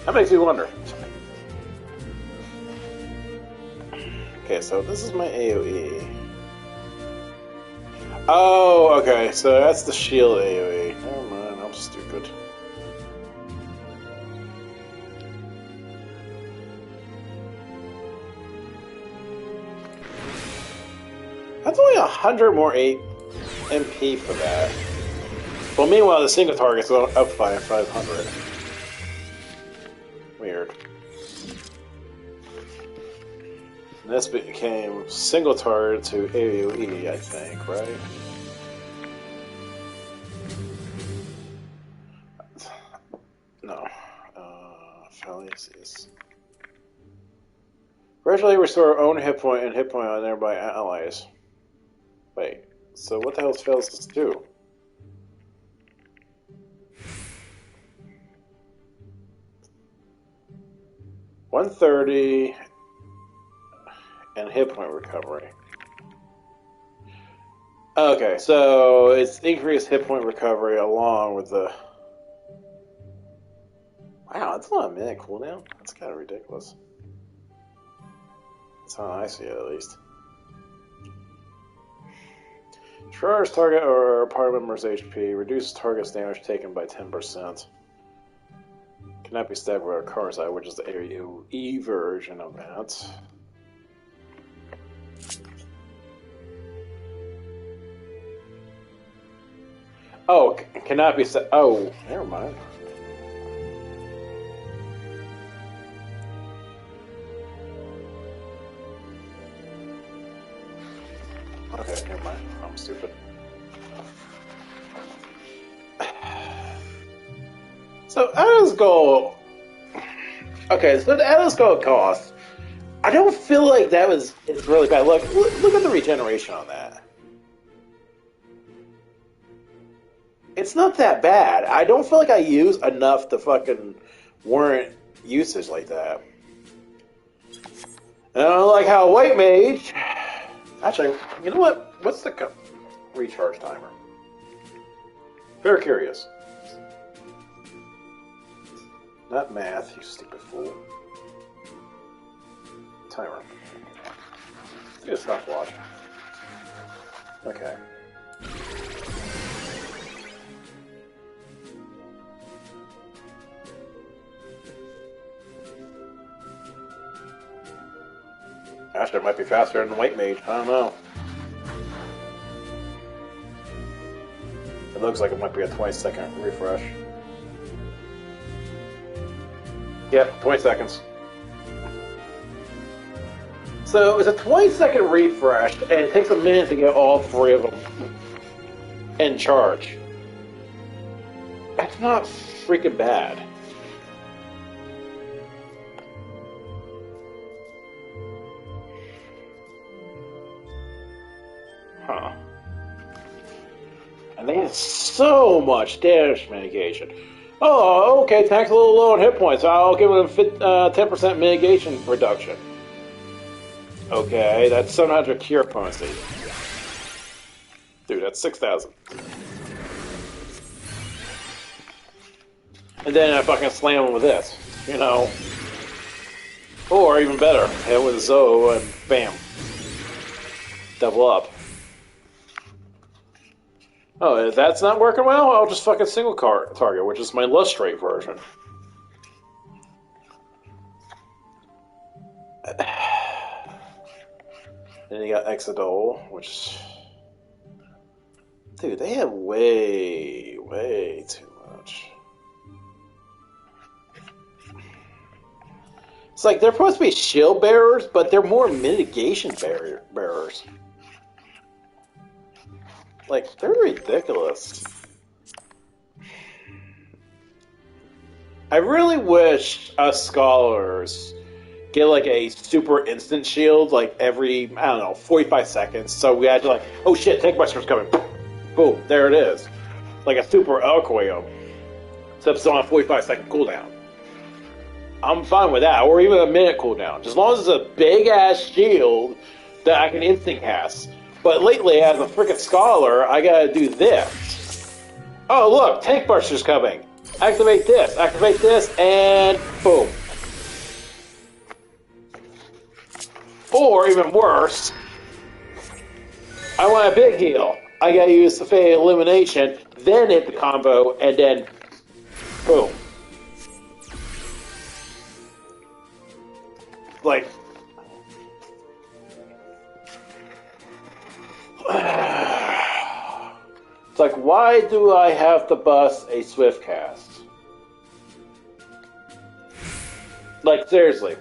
That makes me wonder. Okay, so this is my AoE. Oh, okay, so that's the shield AoE. Never mind, I'm stupid. That's only 100 more 8 MP for that. Well, meanwhile, the single target's up by 500. Weird. And this became single target to AoE, I think, right? No. Fallacies. Gradually restore own hit point and hit point on nearby allies. Wait, so what the hell fails this do? $130 and hit point recovery. Okay, so it's increased hit point recovery along with the... Wow, that's not a minute cooldown? That's kind of ridiculous. That's how I see it, at least. Charge target or part of member's HP. Reduces target's damage taken by 10%. Cannot be stabbed with a car side, which is the AoE version of that. Oh, cannot be stabbed. Oh, never mind. Okay, never mind. I'm stupid. So, Adam's goal. Okay, so the Adam's goal cost. I don't feel like that was it's really bad. Look at the regeneration on that. It's not that bad. I don't feel like I use enough to fucking warrant usage like that. And I don't like how White Mage. Actually, you know what? What's the recharge timer? Very curious. Not math, you stupid fool. Timer. Do a stopwatch. Okay. Actually, it might be faster than White Mage. I don't know. It looks like it might be a 20-second refresh. Yep, 20 seconds. So it's a 20-second refresh, and it takes a minute to get all three of them in charge. That's not freaking bad. Huh. And they have so much damage mitigation. Oh, okay, tank's a little low on hit points. I'll give it a 10% mitigation reduction. Okay, that's 700 cure potency. Dude, that's 6,000. and then I fucking slam him with this, you know? Or even better, hit with Zoe and bam. Double up. Oh, if that's not working well, I'll just fucking single target, which is my lustrate version. Then you got Exodol, which... Dude, they have way too much. It's like, they're supposed to be shield bearers, but they're more mitigation bearers. Like, they're ridiculous. I really wish us scholars get like a super instant shield like every, I don't know, 45 seconds. So we had to like, oh shit, tank buster's coming. Boom, there it is. Like a super Elquio. Except it's on a 45-second cooldown. I'm fine with that, or even a minute cooldown. Just as long as it's a big-ass shield that I can instant cast. But lately, as a freaking scholar, I gotta do this. Oh, look, tank buster's coming. Activate this, and boom. Or, even worse, I want a big heal. I gotta use the Fade Elimination, then hit the combo, and then boom. Like, it's like, why do I have to bust a swift cast? Like, seriously.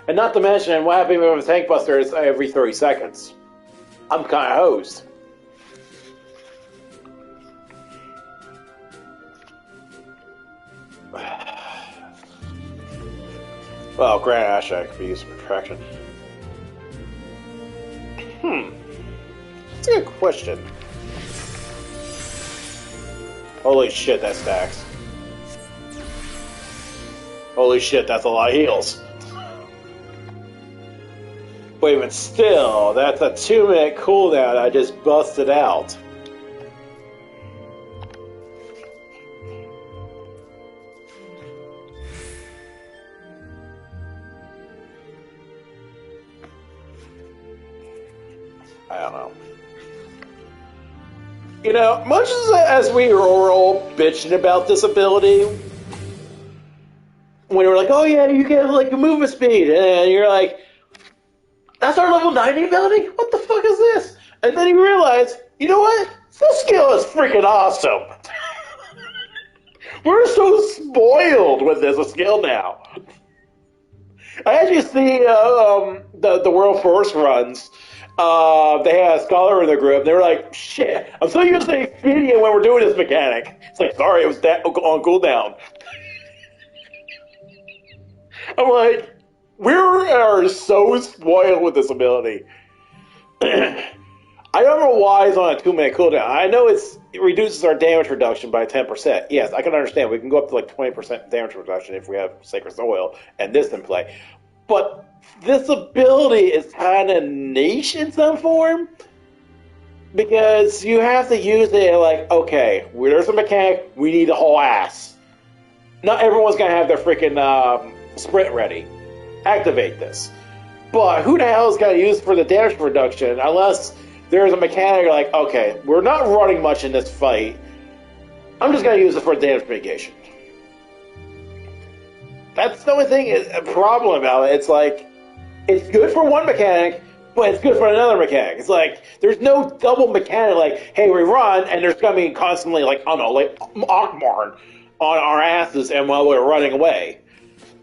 And not to mention, what happens with a tank buster is every 30 seconds. I'm kind of hosed. Well, Grand Ashak could be used for attraction. That's a good question. Holy shit, that stacks. Holy shit, that's a lot of heals. Wait, but still, that's a 2-minute cooldown I just busted out. I don't know. You know, much as we were all bitching about this ability, when we were like, oh yeah, you get like a movement speed, and you're like, that's our level 90 ability? What the fuck is this? And then you realize, you know what? This skill is freaking awesome. We're so spoiled with this skill now. I actually see the World Force runs. They had a scholar in their group. They were like, shit, I'm so used to Expedia when we're doing this mechanic. It's like, sorry, it was that on cooldown. I'm like, we are so spoiled with this ability. I don't know why it's on a 2-minute cooldown. I know it reduces our damage reduction by 10%. Yes, I can understand. We can go up to like 20% damage reduction if we have Sacred Soil and this in play. But this ability is kind of niche in some form. Because you have to use it like, okay, there's a mechanic, we need the whole ass. Not everyone's going to have their freaking sprint ready. Activate this. But who the hell is going to use it for the damage reduction unless there's a mechanic like, okay, we're not running much in this fight. I'm just going to use it for damage mitigation. That's the only thing is a problem about it. It's like, it's good for one mechanic, but it's good for another mechanic. It's like, there's no double mechanic like, hey, we run, and there's going to be constantly like, I don't know, like Akmarn on our asses and while we're running away.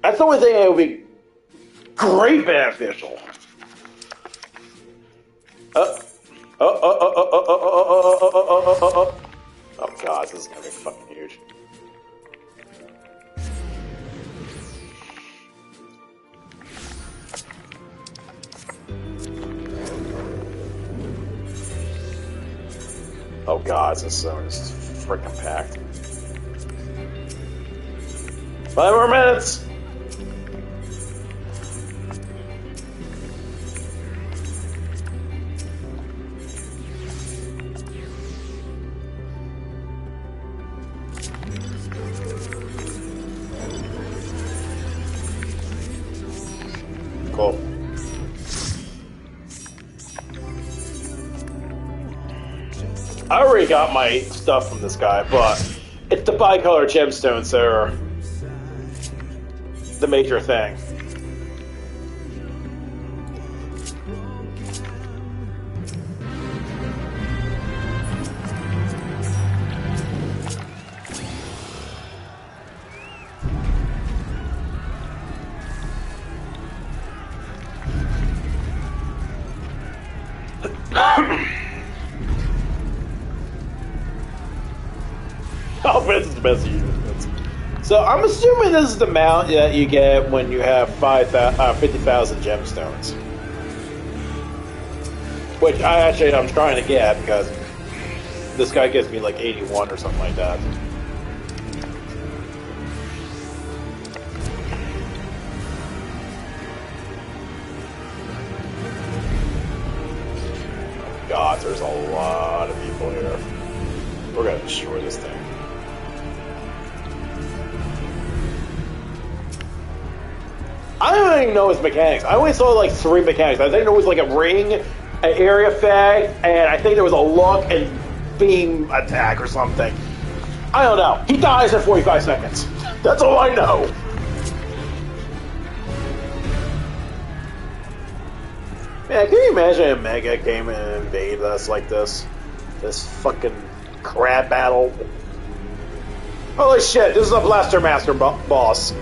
That's the only thing that would be great beneficial. Oh god, this is gonna be fucking huge. Oh god, this zone is freaking packed. 5 more minutes! Cool. I already got my stuff from this guy, but it's the bicolor gemstones that are the major thing. Oh, but this is the best you use. So I'm assuming this is the amount that you get when you have 50,000 gemstones. Which I'm trying to get because this guy gives me like 81 or something like that. God, there's a lot of people here. We're gonna destroy this thing. I don't even know his mechanics. I only saw like 3 mechanics. I think there was like a ring, an area effect, and I think there was a look and beam attack or something. I don't know. He dies in 45 seconds. That's all I know. Man, can you imagine if Mega came and invaded us like this? This fucking crab battle. Holy shit, this is a Blaster Master boss.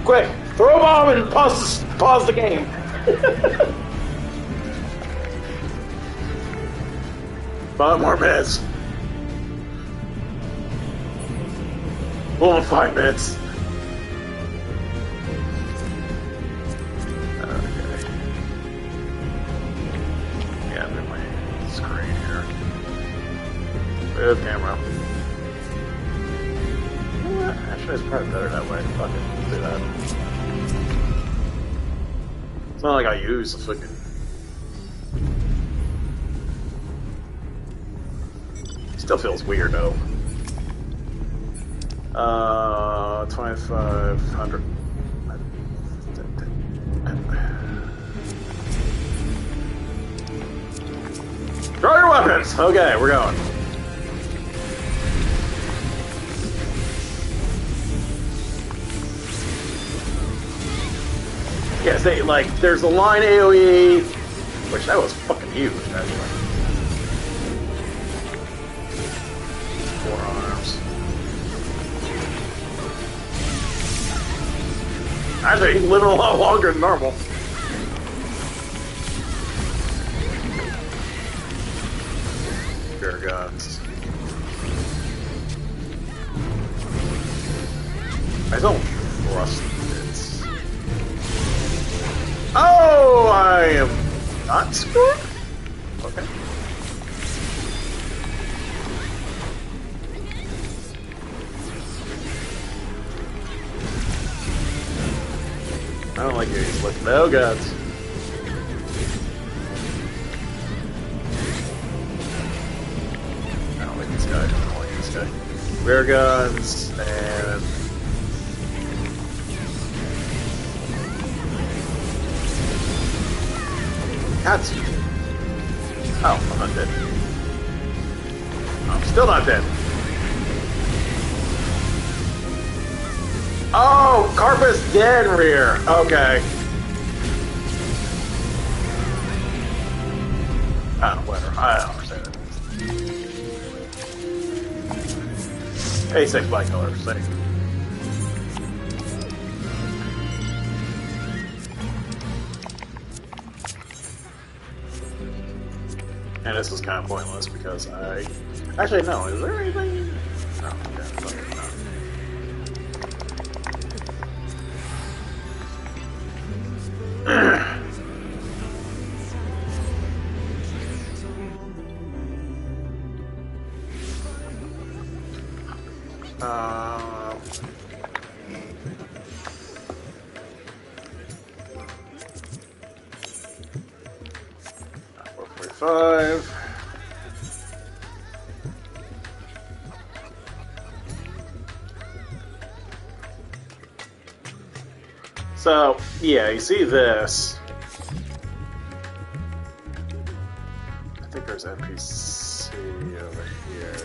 Quick, throw a bomb and pause the game. 5 more minutes. Only 5 minutes. Okay. Yeah, I'm in my screen here. Move camera. You know what? Actually, it's probably better that way. Fuck it. Do that. It's not like I use the fucking. Still feels weird though. 2,500. Draw your weapons! Okay, we're going. Yeah, say, like, there's a line AoE, which that was fucking huge, actually. 4 arms. Actually, he's living a lot longer than normal. Sure guns. I don't trust this. Oh, I am not screwed? Okay. I don't like these. Like, no guns. I don't like this guy. I don't like this guy. Rear guns and. Cats. Oh, I'm not dead. I'm still not dead. Oh, Carpus dead rear. Okay. Oh, whatever. I don't understand it. A6 bicolor, safe. And this is kind of pointless because I... Actually, no. Is there anything? No. Okay, no. 445. So, yeah, you see this. I think there's NPC over here.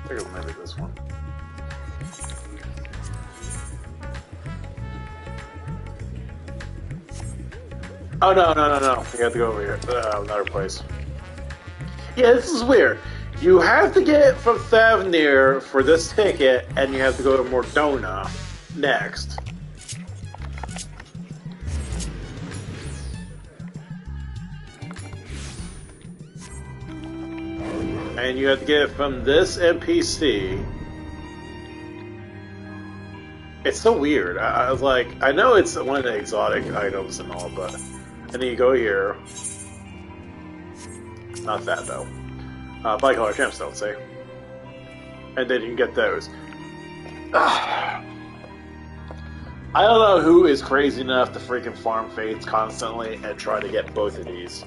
I think it might be this one. Oh, no. You have to go over here. Another place. Yeah, this is weird. You have to get from Thavnir for this ticket, and you have to go to Mordona next. And you have to get it from this NPC. It's so weird. I was like, I know it's one of the exotic items and all, but... And then you go here. Not that, though. Bicolor gemstones, say. And then you can get those. I don't know who is crazy enough to freaking farm fates constantly and try to get both of these.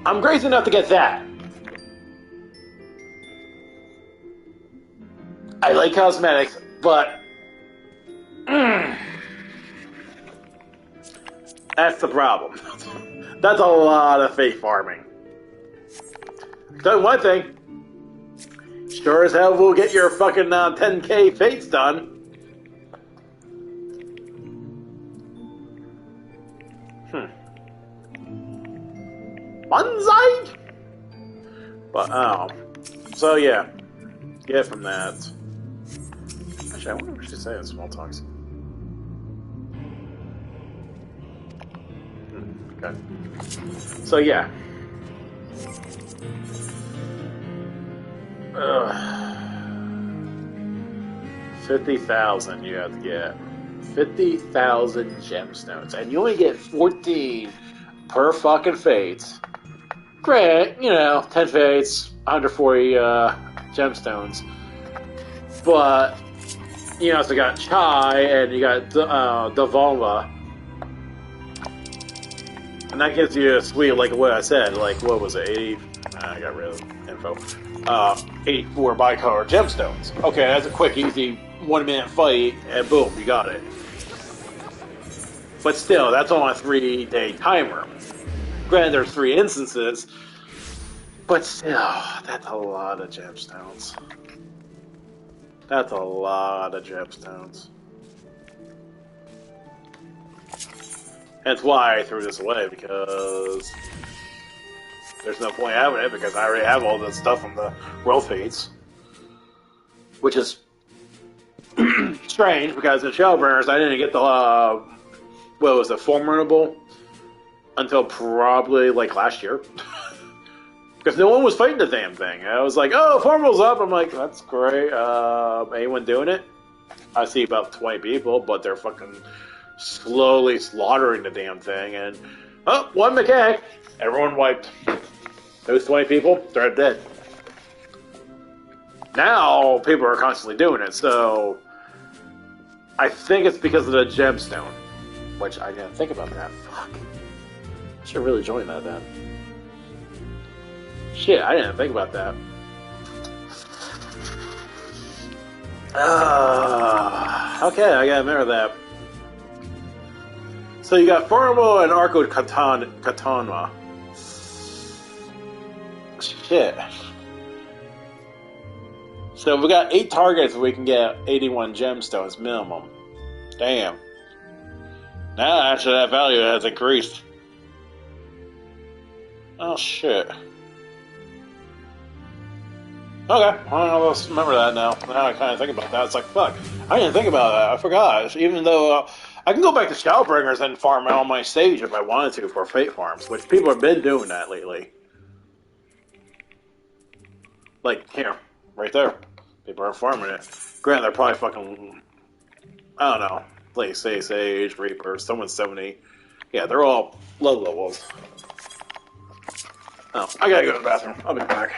I'm crazy enough to get that. I like cosmetics, but... That's the problem. That's a lot of fate farming. Done one thing. Sure as hell will get your fucking 10k fates done. Banzai! But, so yeah. Get from that. Actually, I wonder what she say in small talks. Okay. So yeah. 50,000 you have to get. 50,000 gemstones. And you only get 14 per fucking fate. Great, 10 fates, 140 gemstones. But, you also got Chai and you got Davalva. And that gives you a sweet, like what I said, like, what was it, 80? I got rid of info. 84 bicolor gemstones. Okay, that's a quick, easy 1 minute fight, and boom, you got it. But still, that's on a 3-day timer. Granted, there's 3 instances, but still, that's a lot of gemstones. That's a lot of gemstones. That's why I threw this away, because there's no point having it, because I already have all this stuff from the World Fates. Which is strange, because in Shadowbringers I didn't get the, what was it, Formidable, until probably, like, last year. Because no one was fighting the damn thing. I was like, oh, Formidable's up! I'm like, that's great. Anyone doing it? I see about 20 people, but they're fucking slowly slaughtering the damn thing, and oh, one mechanic, everyone wiped. Those 20 people, they're dead. Now people are constantly doing it, so I think it's because of the gemstone, which I didn't think about that. Fuck, I should really join that then. Shit, I didn't think about that. Okay, I gotta remember that. So you got Formidable and Arco Katana. Shit. So we got 8 targets, we can get 81 gemstones minimum. Damn. Now actually that value has increased. Oh shit. Okay, well, let's remember that now. Now I kind of think about that. It's like, fuck, I didn't think about that. I forgot. Even though I can go back to Shadowbringers and farm out on my stage if I wanted to for fate farms, which people have been doing that lately. Like, here, right there. People are farming it. Granted, they're probably fucking, I don't know, like, say, Sage, Reaper, someone's 70. Yeah, they're all low levels. Oh, I gotta go to the bathroom. I'll be back.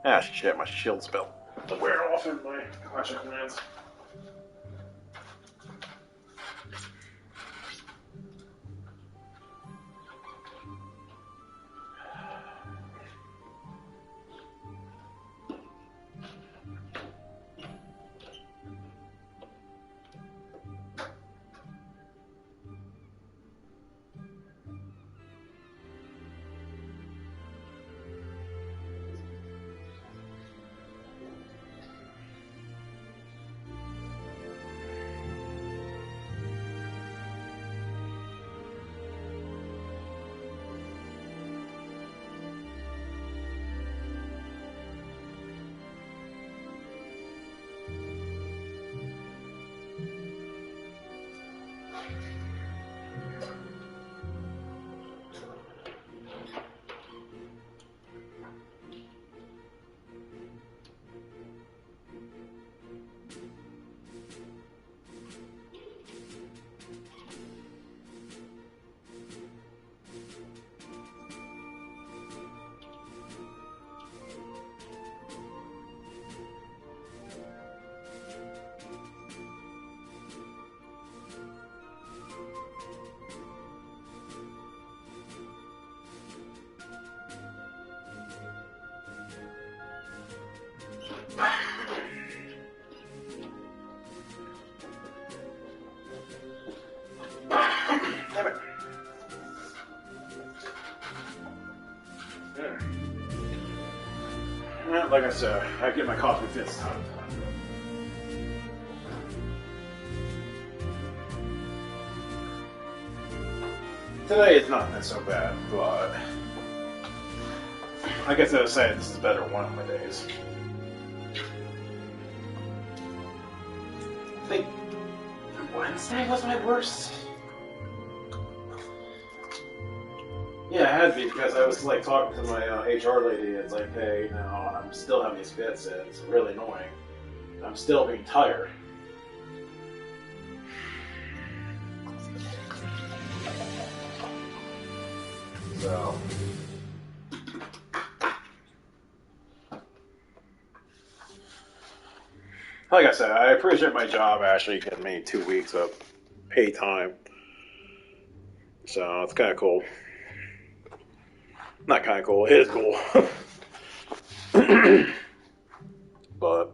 Ah, shit, my shield spell. To wear off in my Clash of Clans. Damn it. Yeah, like I said, I get my coffee fits time. Today it's not been so bad, but I guess I was saying this is better one of my days. I think Wednesday was my worst. Yeah, I had to be because I was like talking to my HR lady. It's like, hey, you know, I'm still having these fits, and it's really annoying. I'm still being tired. So, like I said, I appreciate my job actually getting me 2 weeks of pay time. So it's kind of cool. Not kind of cool. It is cool. But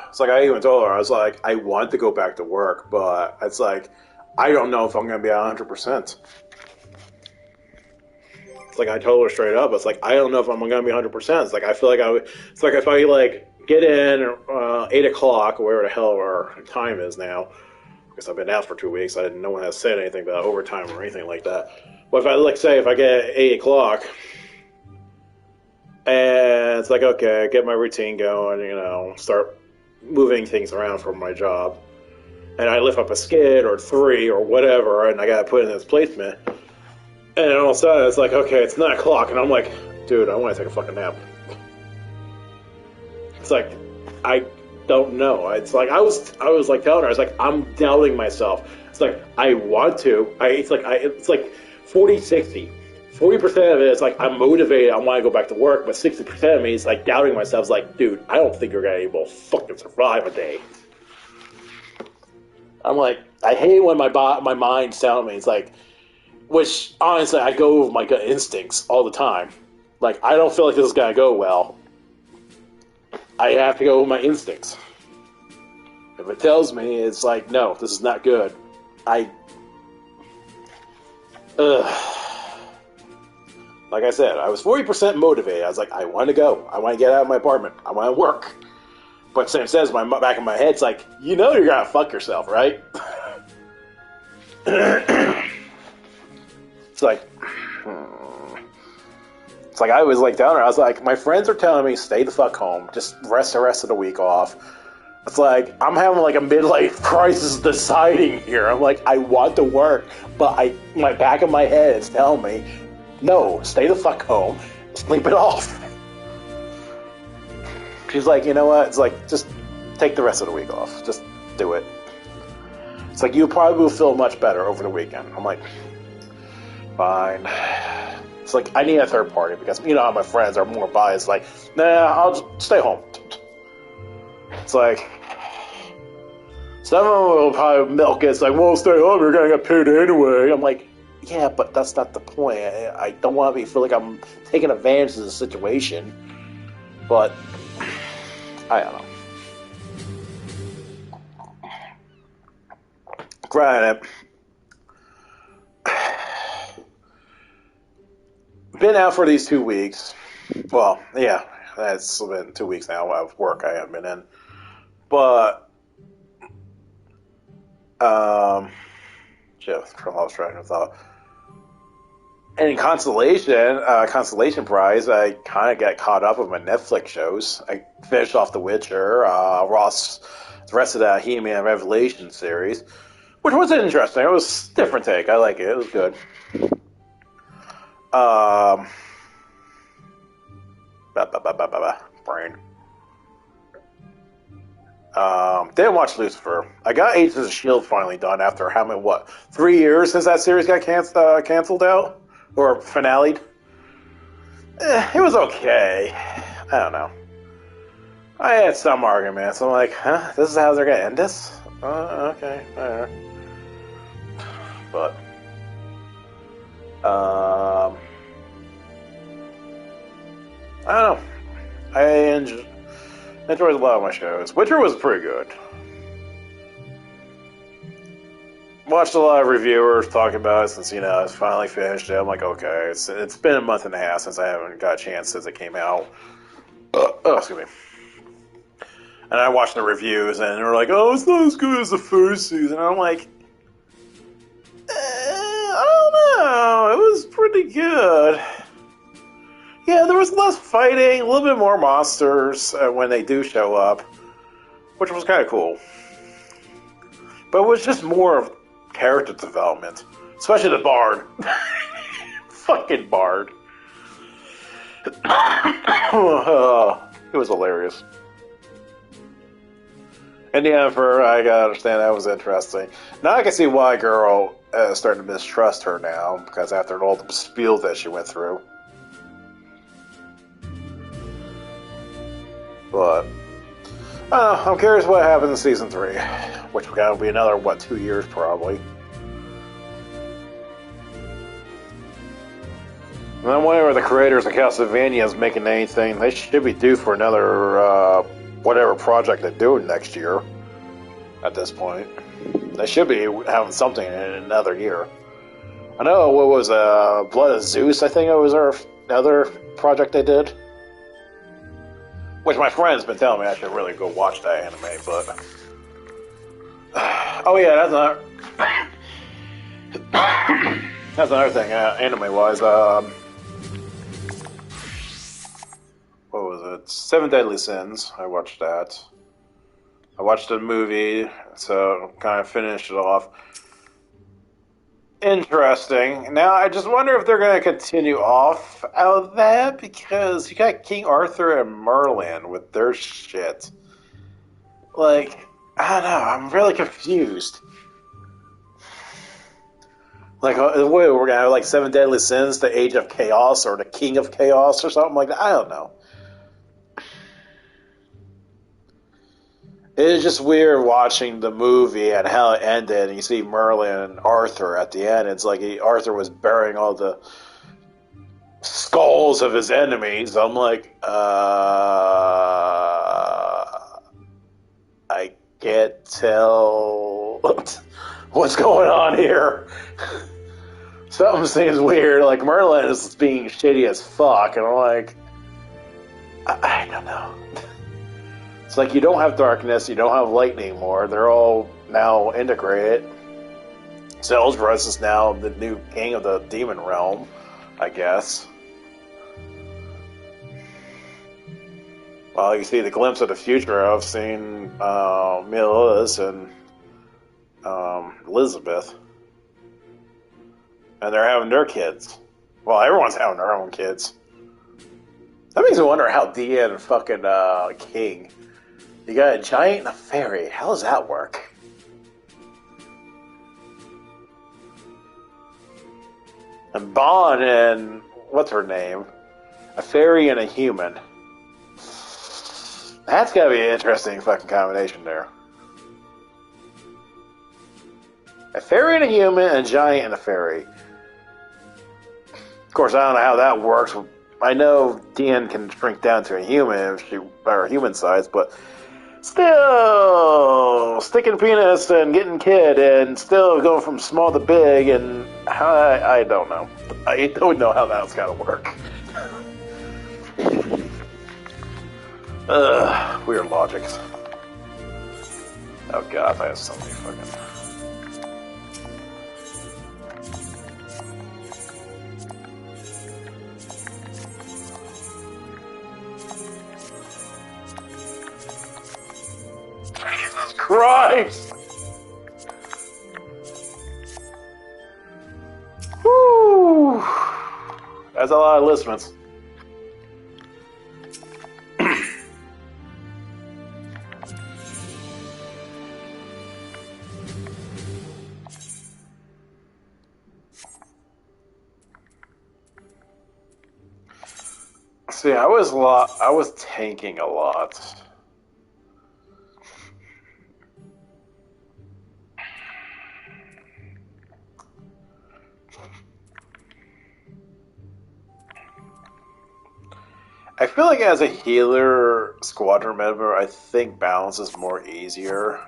it's like I even told her, I was like, I want to go back to work, but it's like, I don't know if I'm going to be at 100%. It's like I told her straight up. It's like I don't know if I'm going to be 100%. It's like I feel like it's like if I like get in 8 o'clock or whatever the hell our time is now, because I've been out for 2 weeks. No one has said anything about overtime or anything like that. But if I like say if I get 8 o'clock, and it's like okay, get my routine going, you know, start moving things around for my job, and I lift up a skid or 3 or whatever, and I got to put in this placement. And all of a sudden, it's like, okay, it's 9 o'clock, and I'm like, dude, I want to take a fucking nap. It's like, I don't know. It's like I was like telling her, I was like, I'm doubting myself. It's like I want to. It's like 40-60. 40% of it is like I'm motivated. I want to go back to work, but 60% of me is like doubting myself. It's like, dude, I don't think you're gonna be able to fucking survive a day. I'm like, I hate when my mind's telling me. It's like. Which, honestly, I go with my gut instincts all the time. Like, I don't feel like this is going to go well. I have to go with my instincts. If it tells me, it's like, no, this is not good. Like I said, I was 40% motivated. I was like, I want to go. I want to get out of my apartment. I want to work. But Sam says, my back of my head's like, you know you're going to fuck yourself, right? It's like I was like down there. I was like, my friends are telling me stay the fuck home, just rest the rest of the week off. It's like I'm having like a midlife crisis deciding here. I'm like, I want to work, but my back of my head is telling me, no, stay the fuck home, sleep it off. She's like, you know what? It's like just take the rest of the week off, just do it. It's like you probably will feel much better over the weekend. I'm like. Fine. It's like I need a third party because you know how my friends are more biased. Like, nah, I'll just stay home. It's like some of them will probably milk it. It's like, well, stay home. You're gonna get paid anyway. I'm like, yeah, but that's not the point. I don't want to feel like I'm taking advantage of the situation. But I don't know. Granted. Been out for these 2 weeks. Well, yeah, it's been 2 weeks now of work I haven't been in. But, shit, I lost track of thought. And in consolation prize, I kind of got caught up with my Netflix shows. I finished off The Witcher, the rest of that He-Man Revelation series, which was interesting. It was a different take. I like it. It was good. Brain. Didn't watch Lucifer. I got Agents of S.H.I.E.L.D. finally done after 3 years since that series got canceled out? Or finale'd? It was okay. I don't know. I had some arguments. I'm like, huh? This is how they're gonna end this? Okay. Alright. But, I don't know. I enjoyed a lot of my shows. Witcher was pretty good. Watched a lot of reviewers talking about it since, it's finally finished. I'm like, okay, it's been a month and a half since I haven't got a chance since it came out. Excuse me. And I watched the reviews, and they were like, oh, it's not as good as the first season. And I'm like, I don't know. It was pretty good. Yeah, there was less fighting, a little bit more monsters when they do show up, which was kind of cool. But it was just more of character development, especially the Bard. Fucking Bard. It was hilarious. And the Emperor, I gotta understand, that was interesting. Now I can see why a girl is starting to mistrust her now, because after all the spiel that she went through. But I'm curious what happens in season 3, which will be another 2 years probably. And I'm wondering if the creators of Castlevania is making anything. They should be due for another whatever project they're doing next year. At this point, they should be having something in another year. I know what was Blood of Zeus. I think it was another project they did. Which my friend's been telling me I should really go watch that anime, but... oh yeah, that's another thing, anime-wise. What was it? 7 Deadly Sins. I watched that. I watched the movie, so kind of finished it off. Interesting. Now, I just wonder if they're going to continue off out of that, because you got King Arthur and Merlin with their shit. Like, I don't know, I'm really confused. Like, we're going to have like 7 Deadly Sins, the Age of Chaos, or the King of Chaos, or something like that. I don't know. It is just weird watching the movie and how it ended, and you see Merlin and Arthur at the end. It's like Arthur was burying all the skulls of his enemies. I'm like, I can't tell what's going on here. Something seems weird. Like, Merlin is being shitty as fuck, and I'm like, I don't know. It's like you don't have darkness, you don't have light anymore. They're all now integrated. Selsbrus is now the new king of the demon realm, I guess. Well, you see the glimpse of the future of seeing Milos and Elizabeth. And they're having their kids. Well, everyone's having their own kids. That makes me wonder how Dia and fucking King... You got a giant and a fairy. How does that work? And Bond and... what's her name? A fairy and a human. That's gotta be an interesting fucking combination there. A fairy and a human, and a giant and a fairy. Of course, I don't know how that works. I know Dian can shrink down to a human if she... or human size, but... still sticking penis and getting kid and still going from small to big, and I don't know. I don't know how that's gotta work. Weird logics. Oh god, I have so many fucking... Jesus Christ! Woo! That's a lot of listeners. See, I was tanking a lot. I feel like as a healer, Squadron member, I think balance is more easier.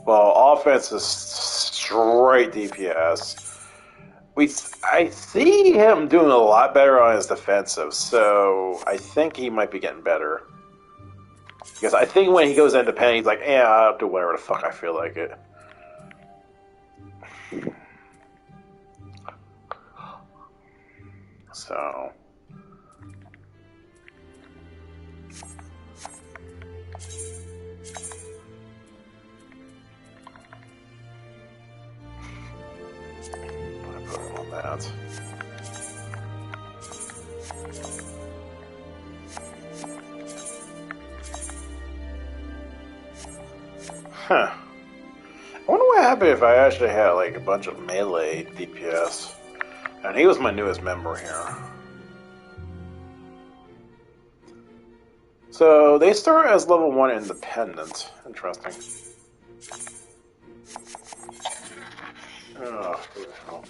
Well, offense is straight DPS. I see him doing a lot better on his defensive, so I think he might be getting better. Because I think when he goes independent, he's like, I'll do whatever the fuck I feel like it. So... put him on that. Huh. I wonder what happened if I actually had like a bunch of melee DPS. And he was my newest member here. So they start as level 1 independent. Interesting. Oh, who the hell?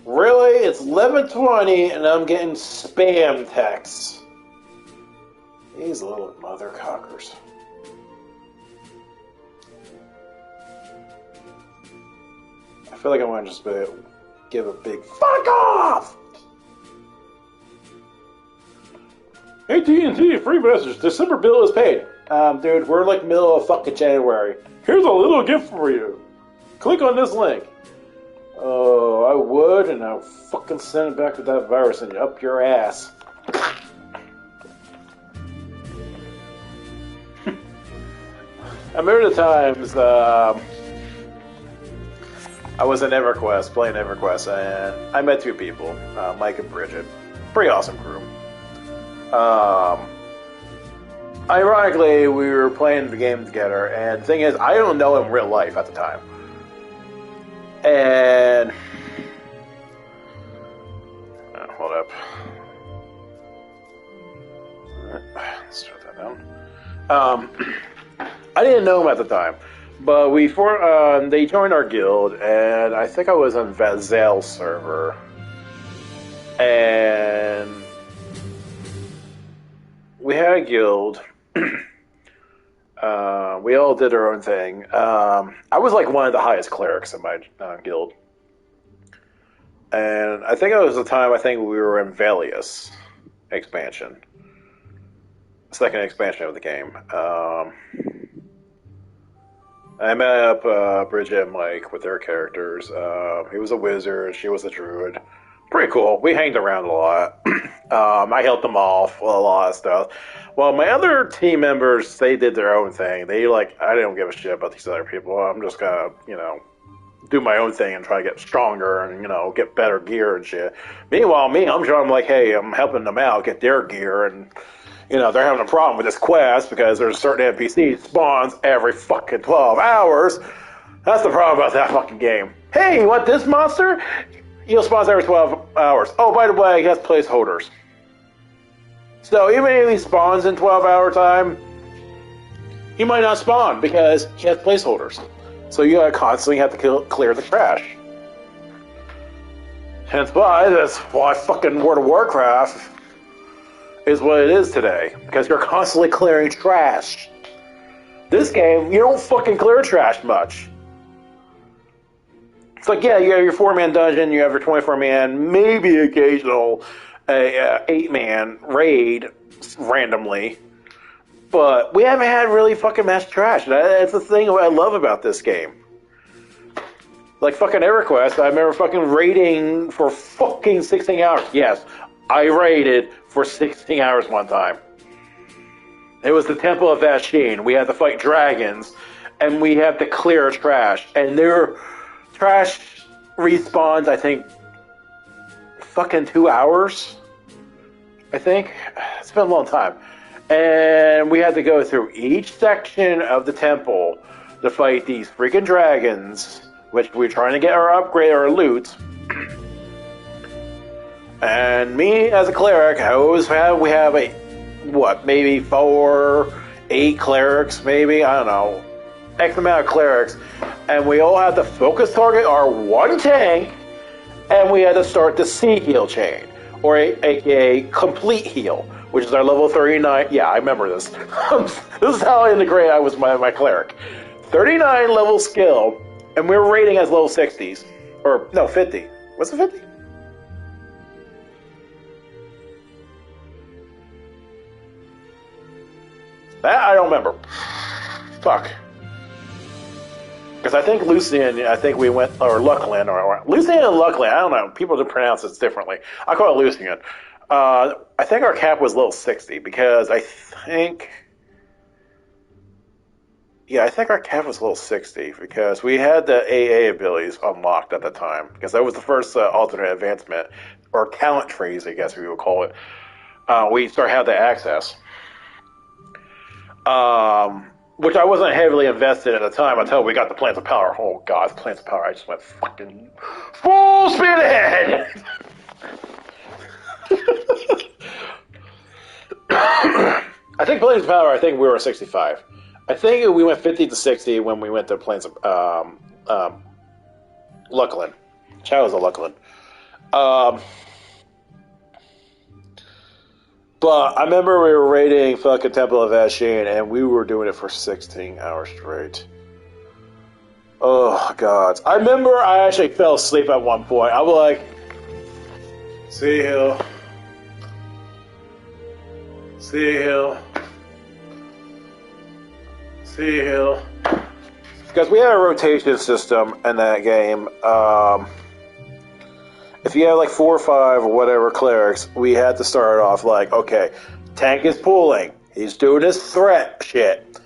Really? It's 11:20 and I'm getting spam texts. These little mother cockers. I feel like I want to just give a big fuck off! AT&T, free message. December bill is paid. Dude, we're like middle of fucking January. Here's a little gift for you. Click on this link. Oh, I would, and I'll fucking send it back with that virus and up your ass. I remember the times, I was in EverQuest, playing EverQuest, and I met two people, Mike and Bridget. Pretty awesome crew. Ironically, we were playing the game together, and the thing is, I don't know him in real life at the time. And... hold up. Let's shut that down. I didn't know him at the time. But they joined our guild, and I think I was on Vazel's server. And we had a guild. We all did our own thing. I was like one of the highest clerics in my guild. And I think it was the time we were in Valius expansion. Second expansion of the game. I met up Bridget and Mike with their characters. He was a wizard, she was a druid. Pretty cool. We hanged around a lot. I helped them off with a lot of stuff. Well, my other team members, they did their own thing. I don't give a shit about these other people. I'm just gonna, do my own thing and try to get stronger and, get better gear and shit. Meanwhile, I'm like, hey, I'm helping them out, get their gear, and... they're having a problem with this quest because there's a certain NPC spawns every fucking 12 hours. That's the problem about that fucking game. Hey, you want this monster? He'll spawn every 12 hours. Oh, by the way, he has placeholders. So even if he spawns in 12-hour time, he might not spawn because he has placeholders. So you gotta constantly have to clear the trash. Hence why fucking World of Warcraft is what it is today, because you're constantly clearing trash. This game, you don't fucking clear trash much. It's like, yeah, you have your 4-man dungeon, you have your 24-man, maybe occasional 8-man raid randomly, but we haven't had really fucking mass trash. That's the thing I love about this game. Like fucking EverQuest, I remember fucking raiding for fucking 16 hours. Yes, I raided for 16 hours one time. It was the Temple of Vasheen. We had to fight dragons, and we had to clear trash. And their trash respawns, I think, fucking 2 hours. I think. It's been a long time. And we had to go through each section of the temple to fight these freaking dragons, which we're trying to get our upgrade, our loot. And me as a cleric, we have maybe 4, 8 clerics, maybe, I don't know, X amount of clerics, and we all had to focus target our one tank, and we had to start the C heal chain, or aka complete heal, which is our level 39. Yeah, I remember this. This is how integrated I was my cleric. 39 level skill, and we were rating as level 60s. Or, no, 50. Was it 50? That I don't remember. Fuck. Because I think Lucian, I think we went, or Lucklin, or Lucian and Lucklin, I don't know. People do pronounce it differently. I call it Lucian. I think our cap was level 60 because I think our cap was level 60 because we had the AA abilities unlocked at the time because that was the first alternate advancement or talent trees, I guess we would call it. We started having the access. Which I wasn't heavily invested at the time until we got the Plans of Power. Oh god, Plans of Power, I just went fucking full speed ahead! I think Plans of Power, I think we were 65. I think we went 50 to 60 when we went to Plans of Lucklin. Shadows of Lucklin. But I remember we were raiding fucking Temple of Ashen, and we were doing it for 16 hours straight. Oh, God. I remember I actually fell asleep at one point. I was like, Sea Hill. Sea Hill. Sea Hill. Because we had a rotation system in that game. If you have like 4 or 5 or whatever clerics, we had to start off like, okay, tank is pulling. He's doing his threat shit.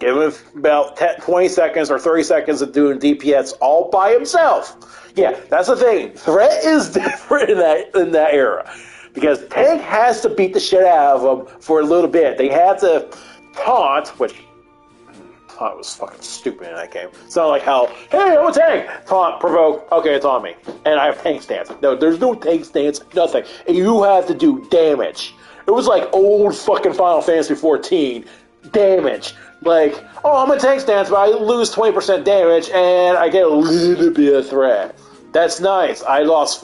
Give him about 20 seconds or 30 seconds of doing DPS all by himself. Yeah, that's the thing. Threat is different in that era. Because tank has to beat the shit out of them for a little bit. They had to taunt, which I was fucking stupid in that game. It's not like how, hey, I'm a tank! Taunt, provoke, okay, it's on me. And I have tank stance. No, there's no tank stance, nothing. And you have to do damage. It was like old fucking Final Fantasy 14 damage. Like, oh, I'm a tank stance, but I lose 20% damage and I get a little bit of threat. That's nice. I lost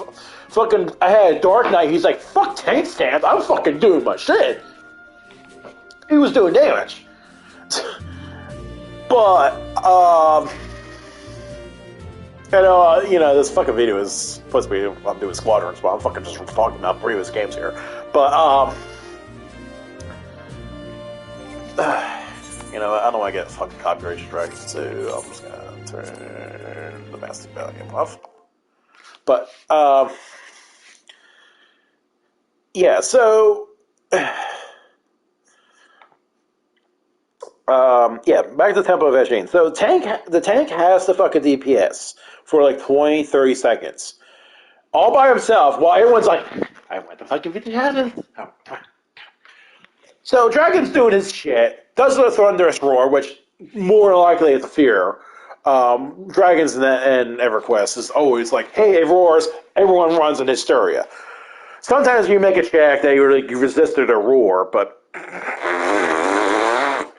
I had a Dark Knight, he's like, fuck tank stance, I'm fucking doing my shit. He was doing damage. But, this fucking video is supposed to be, I'm doing Squadrons, but I'm fucking just talking about previous games here. But, I don't want to get fucking copyright strikes, so I'm just gonna turn the master volume off. But, yeah, so... back to Temple of Ashen. So the tank has the fucking DPS for like 20, 30 seconds. All by himself, while everyone's like, I want to fucking get the So Dragon's doing his shit, does the thunderous roar, which more likely is a fear. Dragons and EverQuest is always like, hey, it roars, everyone runs in hysteria. Sometimes you make a check that you resisted a roar, but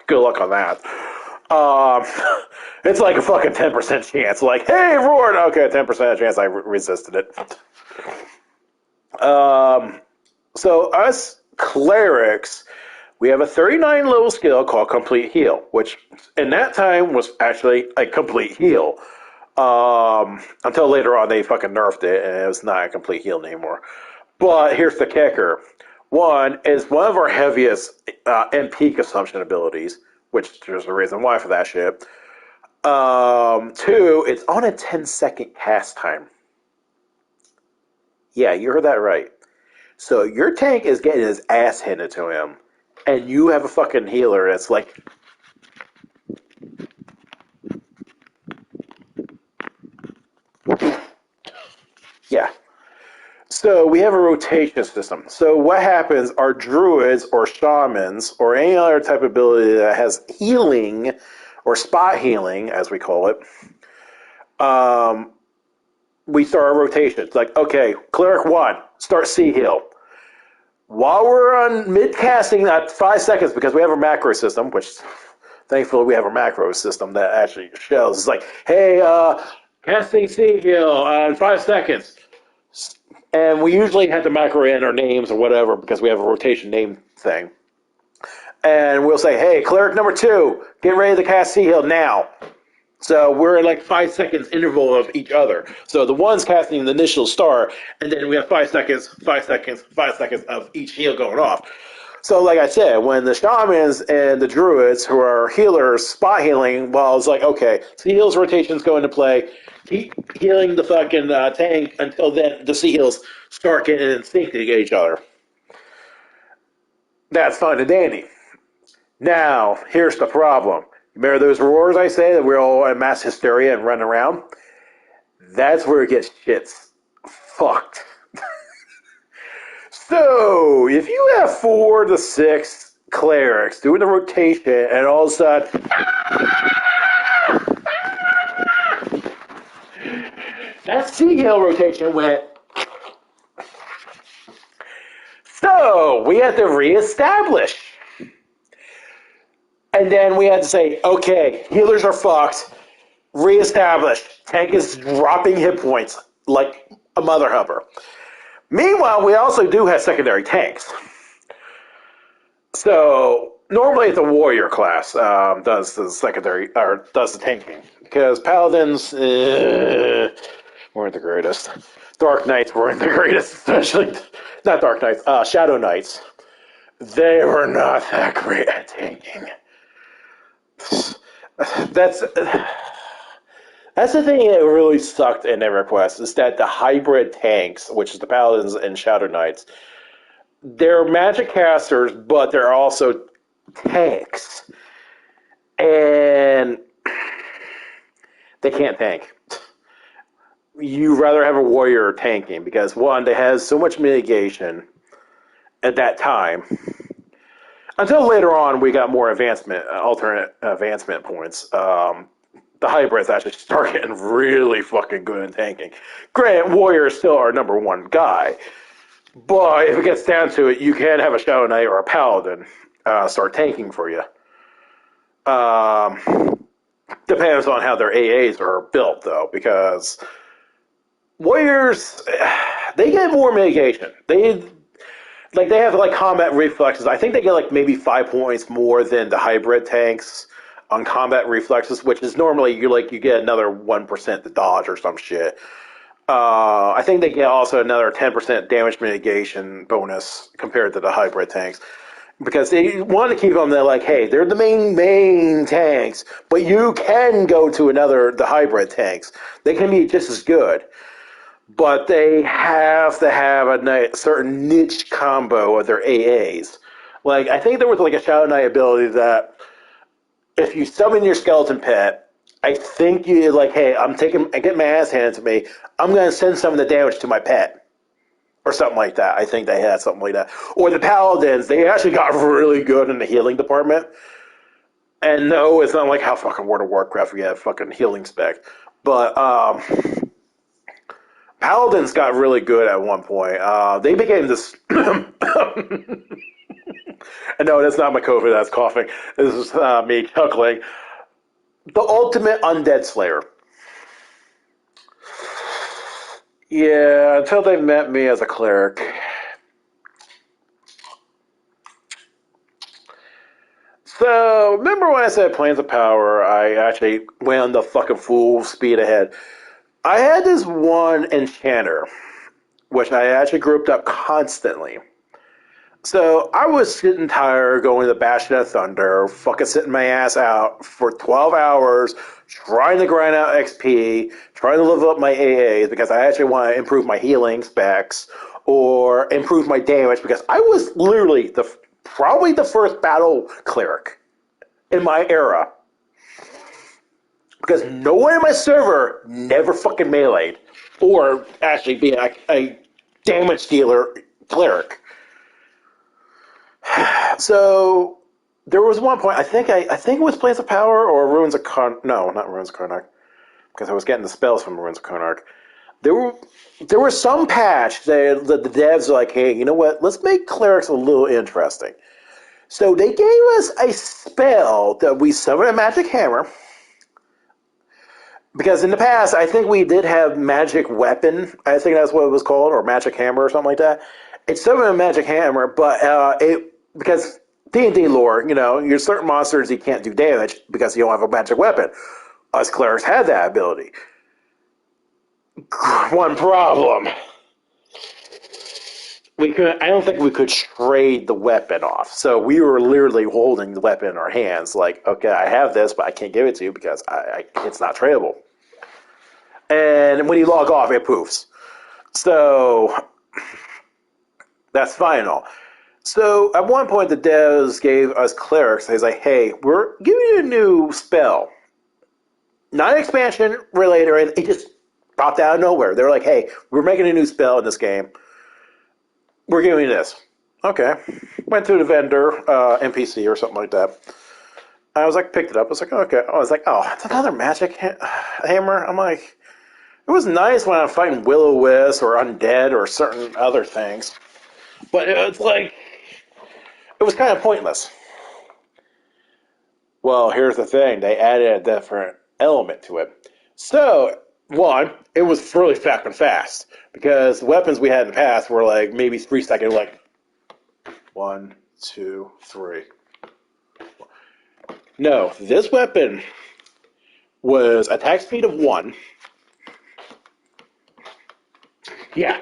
good luck on that. It's like a fucking 10% chance. Like, hey, it roared. Okay, 10% chance I resisted it. So us clerics, we have a 39 level skill called Complete Heal, which in that time was actually a complete heal. Until later on they fucking nerfed it and it was not a complete heal anymore. But here's the kicker. One is one of our heaviest MP consumption abilities, which there's a reason why for that shit. 2, it's on a 10-second cast time. Yeah, you heard that right. So your tank is getting his ass handed to him, and you have a fucking healer that's like... Yeah. So we have a rotation system. So what happens are druids or shamans or any other type of ability that has healing or spot healing, as we call it, we start a rotation. It's like, okay, cleric 1, start C heal. While we're on mid-casting at 5 seconds, because we have a macro system, which thankfully we have a macro system that actually shows. It's like, hey, casting C heal in 5 seconds. And we usually have to macro in our names or whatever because we have a rotation name thing. And we'll say, hey, cleric number 2, get ready to cast Sea Heal now. So we're in like 5 seconds interval of each other. So the one's casting the initial star, and then we have 5 seconds, 5 seconds, 5 seconds of each heal going off. So like I said, when the shamans and the druids, who are healers, spot healing, well, it's like, okay, sea heals rotations go into play. Keep healing the fucking tank until then the sea heals start getting in sync to each other. That's fine and dandy. Now, here's the problem. Remember those roars I say that we're all in mass hysteria and running around? That's where it gets shit's fucked. So, if you have 4 to 6 clerics doing the rotation and all of a sudden... that sea heal rotation went... So, we had to reestablish. And then we had to say, okay, healers are fucked. Reestablish. Tank is dropping hit points like a mother hubber. Meanwhile, we also do have secondary tanks. So normally the warrior class does the secondary or does the tanking because paladins weren't the greatest. Dark Knights weren't the greatest, especially not Dark Knights. Shadow Knights. They were not that great at tanking. That's the thing that really sucked in EverQuest is that the hybrid tanks, which is the Paladins and Shadow Knights, they're magic casters, but they're also tanks. And they can't tank. You rather have a warrior tanking because, one, they have so much mitigation at that time. Until later on, we got more alternate advancement points. The hybrids actually start getting really fucking good in tanking. Granted, warriors still are number 1 guy, but if it gets down to it, you can have a Shadow Knight or a Paladin start tanking for you. Depends on how their AAs are built, though, because warriors, they get more mitigation. They have like combat reflexes. I think they get like maybe 5 points more than the hybrid tanks on combat reflexes, which is normally you get another 1% to dodge or some shit. I think they get also another 10% damage mitigation bonus compared to the hybrid tanks. Because they want to keep them, they're like, hey, they're the main tanks, but you can go to the hybrid tanks. They can be just as good. But they have to have a certain niche combo of their AAs. Like, I think there was like a Shadow Knight ability that if you summon your skeleton pet, I think you're like, hey, I get my ass handed to me, I'm going to send some of the damage to my pet. Or something like that. I think they had something like that. Or the Paladins, they actually got really good in the healing department. And no, it's not like how fucking World of Warcraft we have fucking healing spec. But, Paladins got really good at one point. They became this... No, that's not my COVID, that's coughing. This is me chuckling. The ultimate undead slayer. Yeah, until they met me as a cleric. So, remember when I said Planes of Power, I actually went on the fucking full speed ahead. I had this one enchanter, which I actually grouped up constantly. So, I was getting tired going to Bastion of Thunder, fucking sitting my ass out for 12 hours, trying to grind out XP, trying to level up my AAs, because I actually want to improve my healing specs, or improve my damage, because I was literally probably the first battle cleric in my era. Because no one in my server never fucking meleeed, or actually be a damage dealer cleric. So there was one point. I think it was Plains of Power or Ruins of Karnak. No, not Ruins of Karnak, because I was getting the spells from Ruins of Karnak. There were some patch that the devs were like, hey, you know what? Let's make clerics a little interesting. So they gave us a spell that we summon a magic hammer. Because in the past, I think we did have magic weapon. I think that's what it was called, or magic hammer or something like that. It's summoned a magic hammer, but because D&D lore, you're certain monsters you can't do damage because you don't have a magic weapon. Us clerics had that ability. One problem. I don't think we could trade the weapon off. So we were literally holding the weapon in our hands, like, okay, I have this, but I can't give it to you because it's not tradable. And when you log off, it poofs. So that's fine and all. So at one point, the devs gave us clerics. He's like, hey, we're giving you a new spell. Not an expansion related or anything. It just popped out of nowhere. They were like, hey, we're making a new spell in this game. We're giving you this. Okay. Went to the vendor, NPC or something like that. I was like, picked it up. I was like, okay. I was like, oh, it's another magic hammer. I'm like, it was nice when I'm fighting will-o-wisp or undead or certain other things. But it's like, it was kind of pointless. Well, here's the thing. They added a different element to it. So, one, it was really fucking fast. Because the weapons we had in the past were like maybe 3 seconds, like 1, 2, 3. No, this weapon was attack speed of 1. Yeah,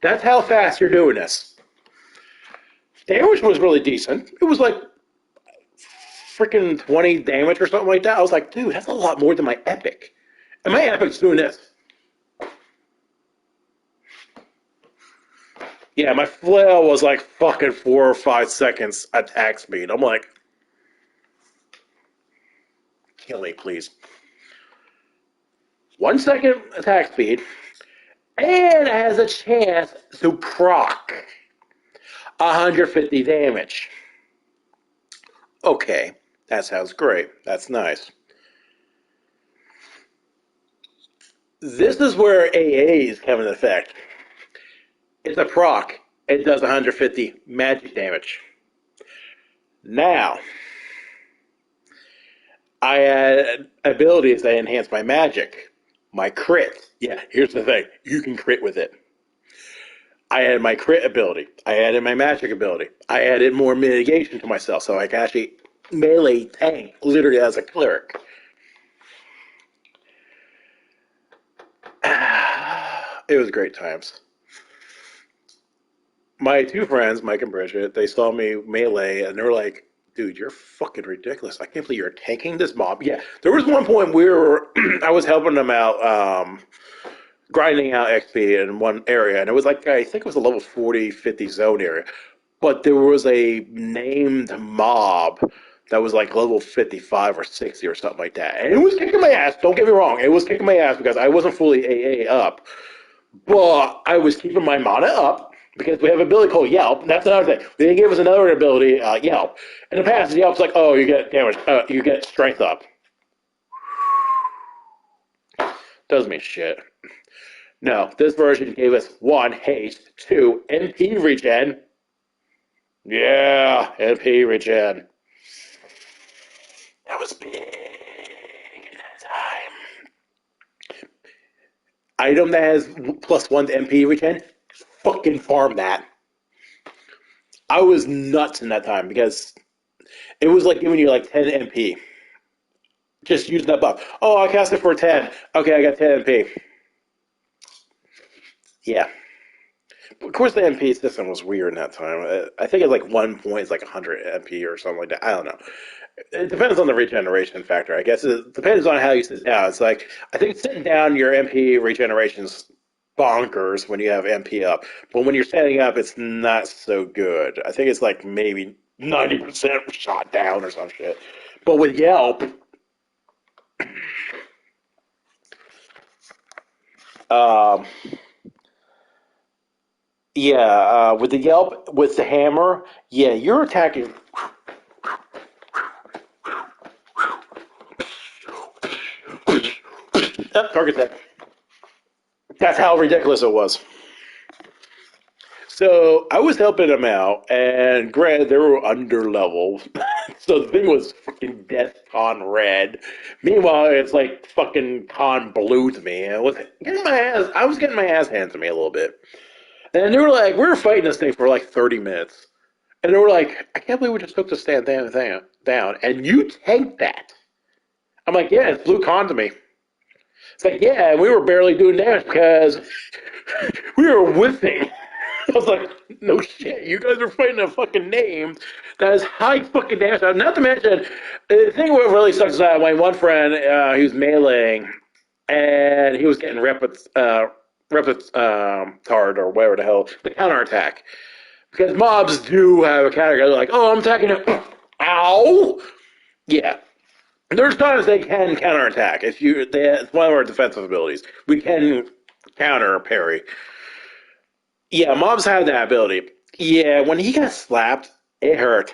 that's how fast you're doing this. Damage was really decent. It was like freaking 20 damage or something like that. I was like, dude, that's a lot more than my epic. And my epic's doing this. Yeah, my flail was like fucking 4 or 5 seconds attack speed. I'm like, kill me, please. 1 second attack speed, and it has a chance to proc 150 damage. Okay, that sounds great. That's nice. This is where AAs come into effect. It's a proc. It does 150 magic damage. Now, I add abilities that enhance my magic. My crit. Yeah, here's the thing. You can crit with it. I added my crit ability. I added my magic ability. I added more mitigation to myself so I can actually melee tank literally as a cleric. It was great times. My 2 friends, Mike and Bridget, they saw me melee and they were like, dude, you're fucking ridiculous. I can't believe you're tanking this mob. Yeah, there was one point where I was helping them out, grinding out XP in one area, and it was like, I think it was a level 40, 50 zone area. But there was a named mob that was like level 55 or 60 or something like that. And it was kicking my ass. Don't get me wrong. It was kicking my ass because I wasn't fully AA up. But I was keeping my mana up because we have an ability called Yelp. That's another thing. They gave us another ability, Yelp. In the past, Yelp's like, oh, you get damage, you get strength up. Doesn't mean shit. No, this version gave us 1, haste, 2, MP regen. Yeah, MP regen. That was big at that time. Item that has +1 to MP regen, fucking farm that. I was nuts in that time because it was like giving you like 10 MP. Just using that buff. Oh, I cast it for 10. Okay, I got 10 MP. Yeah. Of course, the MP system was weird in that time. I think at like 1 point it's like 100 MP or something like that. I don't know. It depends on the regeneration factor. I guess it depends on how you sit down. It's like, I think sitting down, your MP regeneration's bonkers when you have MP up. But when you're standing up, it's not so good. I think it's like maybe 90% shot down or some shit. But with Yelp, um, yeah, with the Yelp, with the hammer, yeah, you're attacking. Target that. That's how ridiculous it was. So I was helping them out, and granted, they were under level, so the thing was fucking death con red. Meanwhile, it's like fucking con blue to me. I was getting my ass handed to me a little bit, and they were like, we were fighting this thing for like 30 minutes. And they were like, I can't believe we just took the stand down, and you tanked that. I'm like, yeah, it flew con to me. It's like, yeah, and we were barely doing damage because we were whiffing. I was like, no shit, you guys are fighting a fucking name that is high fucking damage. Not to mention, the thing what really sucks is that my one friend, he was meleeing, and he was getting tard or whatever the hell, the counterattack. Because mobs do have a counter. They're like, oh, I'm attacking him. Ow! Yeah. There's times they can counterattack. It's one of our defensive abilities. We can counter parry. Yeah, mobs have that ability. Yeah, when he got slapped, it hurt.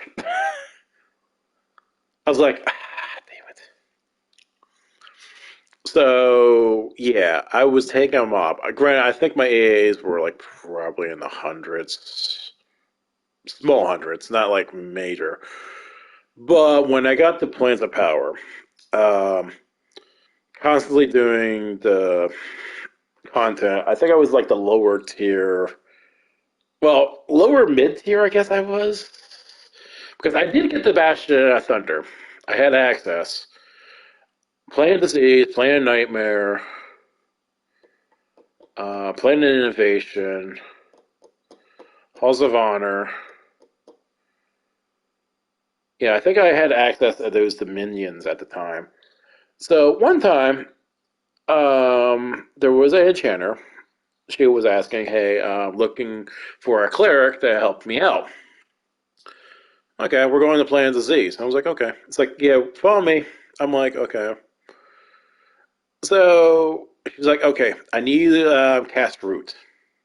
I was like, damn it. So, yeah, I was taking him up. Granted, I think my AAs were like probably in the hundreds, small hundreds, not like major. But when I got the Planes of Power, um, constantly doing the content, I think I was like the lower tier. Well, lower mid tier, I guess I was. Because I did get the Bastion of Thunder. I had access. Playing Disease, playing Nightmare, playing Innovation, Halls of Honor. Yeah, I think I had access to those Dominions at the time. So one time, there was a enchanter. She was asking, hey, looking for a cleric to help me out. Okay, we're going to Plan Disease. I was like, okay. It's like, yeah, follow me. I'm like, okay. So she's like, okay, I need to cast Root.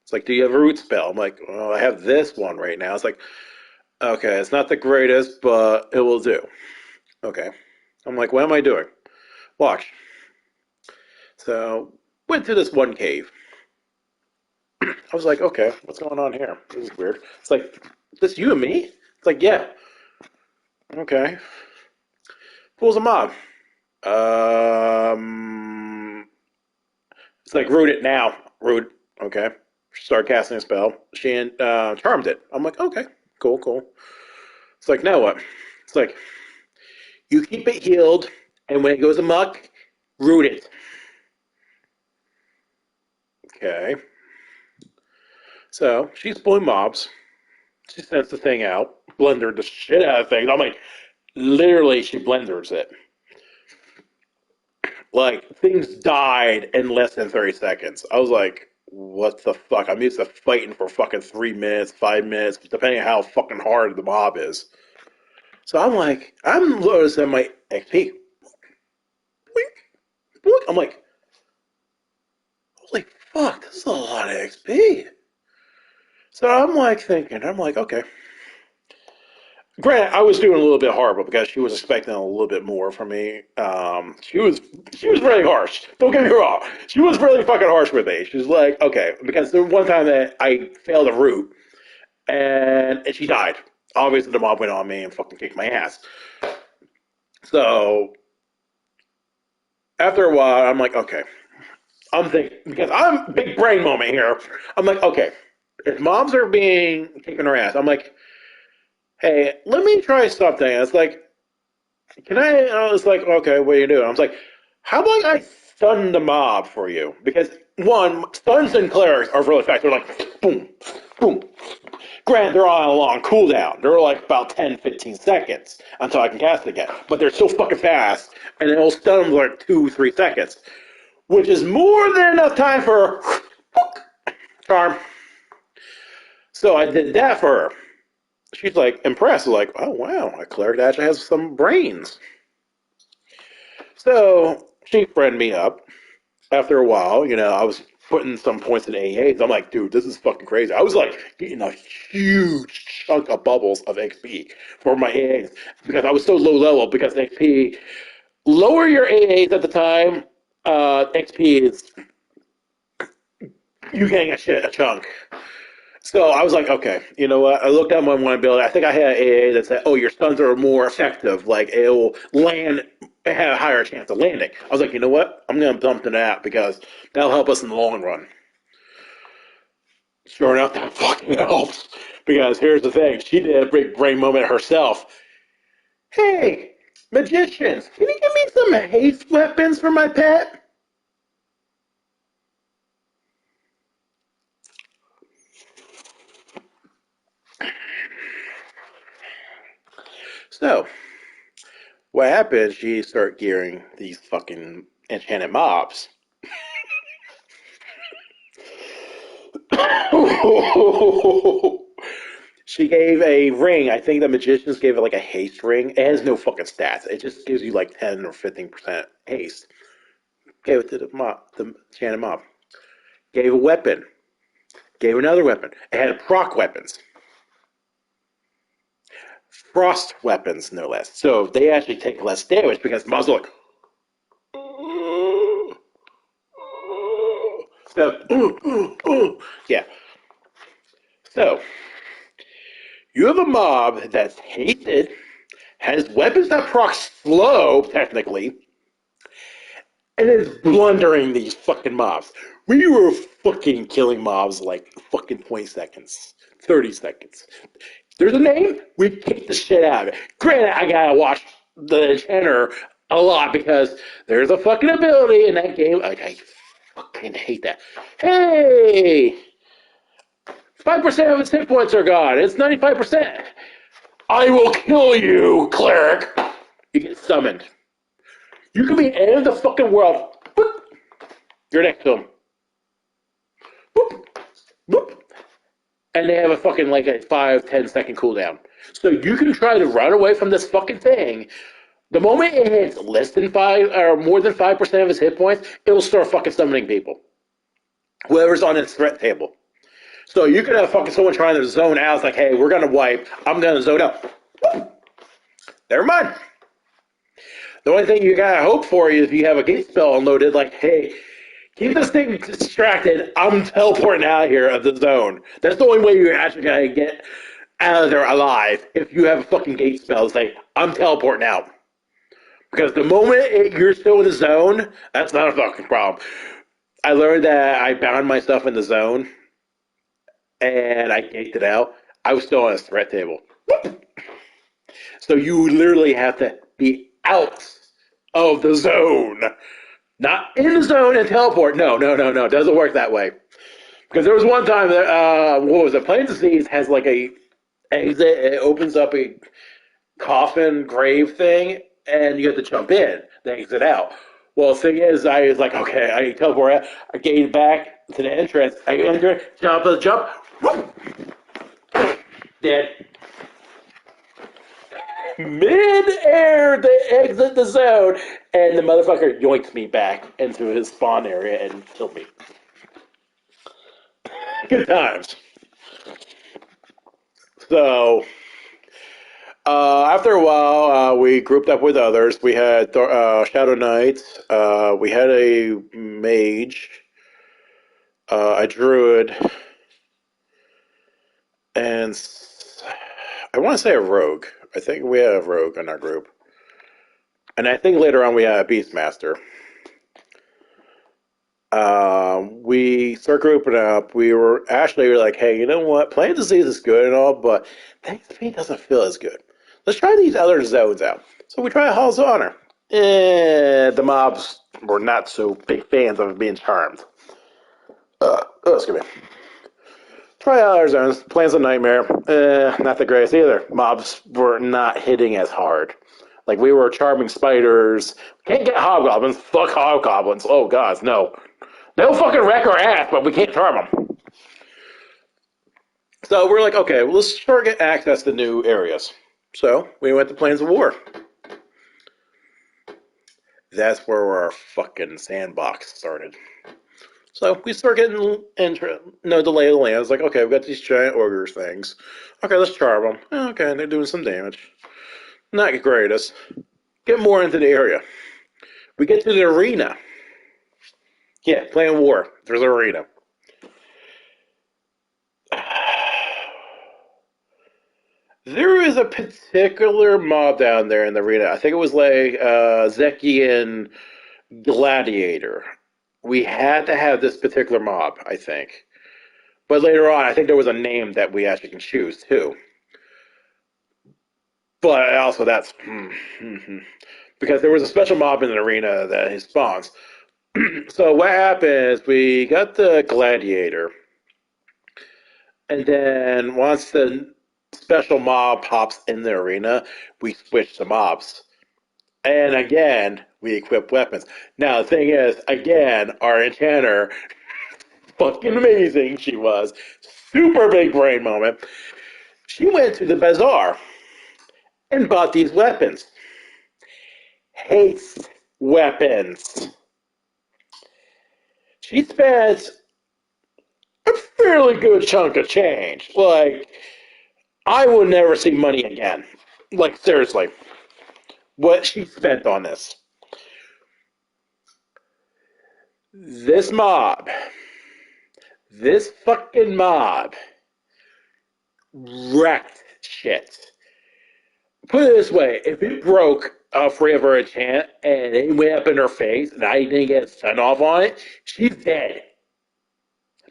It's like, do you have a Root spell? I'm like, well, I have this one right now. It's like, okay, it's not the greatest, but it will do. Okay. I'm like, what am I doing? Watch. So went to this one cave. I was like, okay, what's going on here? This is weird. It's like, this you and me? It's like, yeah. Okay. Pulls a mob. It's like root it now. Root. Okay. Start casting a spell. She charmed it. I'm like, okay, cool, cool. It's like, now what? It's like, you keep it healed, and when it goes amok, root it. Okay. So she's pulling mobs. She sends the thing out, blendered the shit out of things. I'm like, literally, she blenders it. Like, things died in less than 30 seconds. I was like, what the fuck? I'm used to fighting for fucking 3 minutes, 5 minutes, depending on how fucking hard the mob is. So I'm like, I'm noticing my XP. I'm like, holy fuck, this is a lot of XP. So I'm like thinking, I'm like, okay. Granted, I was doing a little bit horrible because she was expecting a little bit more from me. She was really harsh. Don't get me wrong. She was really fucking harsh with me. She was like, okay, because the one time that I failed a route and she died. Obviously, the mob went on me and fucking kicked my ass. So after a while, I'm like, okay. I'm thinking because I'm big brain moment here. I'm like, okay, if mobs are being kicking her ass, I'm like, hey, let me try something. It's like, can I was like, okay, what are you doing? I was like, how about I stun the mob for you? Because one, stuns and clerics are really fast. They're like, boom, boom. Granted, they're on a long cooldown. They're like about 10, 15 seconds until I can cast it again. But they're so fucking fast, and it'll stun them like 2, 3 seconds, which is more than enough time for charm. So I did that for her. She's like impressed, like, oh wow, a cleric actually has some brains. So she friended me up. After a while, I was putting some points in AAs. I'm like, dude, this is fucking crazy. I was like getting a huge chunk of bubbles of XP for my AAs because I was so low level because XP, lower your AAs at the time, XP is, you getting a chunk. So I was like, okay, you know what? I looked at my one ability. I think I had an AA that said, oh, your stuns are more effective. Like, it'll land, it had a higher chance of landing. I was like, you know what? I'm going to dump to that because that'll help us in the long run. Sure enough, that fucking helps. Because here's the thing, she did a big brain moment herself. Hey, magicians, can you give me some haste weapons for my pet? So, what happened, she started gearing these fucking enchanted mobs. She gave a ring. I think the magicians gave it like a haste ring. It has no fucking stats. It just gives you like 10 or 15% haste. Gave it to the mob, the enchanted mob. Gave a weapon. Gave another weapon. It had proc weapons. Frost weapons, no less. So they actually take less damage because mobs are like. So, yeah. So, you have a mob that's hasted, has weapons that proc slow, technically, and is blundering these fucking mobs. We were fucking killing mobs like fucking 20 seconds, 30 seconds. There's a name, we kick the shit out of it. Granted, I gotta watch the enchanter a lot because there's a fucking ability in that game. I fucking hate that. Hey! 5% of its hit points are gone. It's 95%. I will kill you, cleric. You get summoned. You can be end of the fucking world. Boop. You're next to him. Boop. Boop. And they have a fucking like a 5-10 second cooldown. So you can try to run away from this fucking thing. The moment it hits less than 5 or more than 5% of its hit points, it'll start fucking summoning people. Whoever's on its threat table. So you could have fucking someone trying to zone out. It's like, hey, we're gonna wipe. I'm gonna zone out. Never mind. The only thing you gotta hope for is if you have a gate spell unloaded, like, hey, keep this thing distracted. I'm teleporting out of here of the zone. That's the only way you're actually gonna get out of there alive. If you have a fucking gate spell, it's like, I'm teleporting out. Because the moment you're still in the zone, that's not a fucking problem. I learned that I bound myself in the zone and I gated out. I was still on a threat table. So you literally have to be out of the zone. Not in the zone and teleport. No, no, no, no. It doesn't work that way. Because there was one time that, what was it? Plains of Seas has like a exit. It opens up a coffin grave thing, and you have to jump in, then exit out. Well, the thing is, I was like, okay, I teleport out. I gated back to the entrance. I enter, jump, whoop, dead. Mid-air, they exit the zone, and the motherfucker yoinked me back into his spawn area and killed me. Good times. So, after a while, we grouped up with others. We had Shadow Knight. We had a mage, a druid, and I want to say a rogue. I think we had a rogue in our group. And I think later on we had a beastmaster. We started grouping up. We were like, hey, you know what? Playing Disease is good and all, but XP doesn't feel as good. Let's try these other zones out. So we tried Hall's Honor. The mobs were not so big fans of being charmed. Excuse me. Try other zones. Plans of Nightmare. Not the greatest either. Mobs were not hitting as hard. Like, we were charming spiders. Can't get hobgoblins. Fuck hobgoblins. Oh, God, no. They'll fucking wreck our ass, but we can't charm them. So we're like, okay, well, let's try to get access to new areas. So we went to Plains of War. That's where our fucking sandbox started. So we start getting the lay of the land. It's like, okay, we've got these giant ogres things. Okay, let's charm them. Okay, they're doing some damage. Not the greatest. Get more into the area. We get to the arena. Yeah, playing war. There's an arena. There is a particular mob down there in the arena. I think it was like Zekian Gladiator. We had to have this particular mob, I think. But later on, I think there was a name that we actually can choose too. But also, that's because there was a special mob in the arena that he spawns. So what happens? We got the gladiator, and then once the special mob pops in the arena, we switch the mobs. And again, we equip weapons. Now, the thing is, again, our enchanter, fucking amazing she was, super big brain moment. She went to the bazaar and bought these weapons. Haste weapons. She spent a fairly good chunk of change. Like, I will never see money again. Like, seriously. What she spent on this. This mob. This fucking mob wrecked shit. Put it this way, if it broke free of her enchant and it went up in her face and I didn't get a send off on it, she's dead.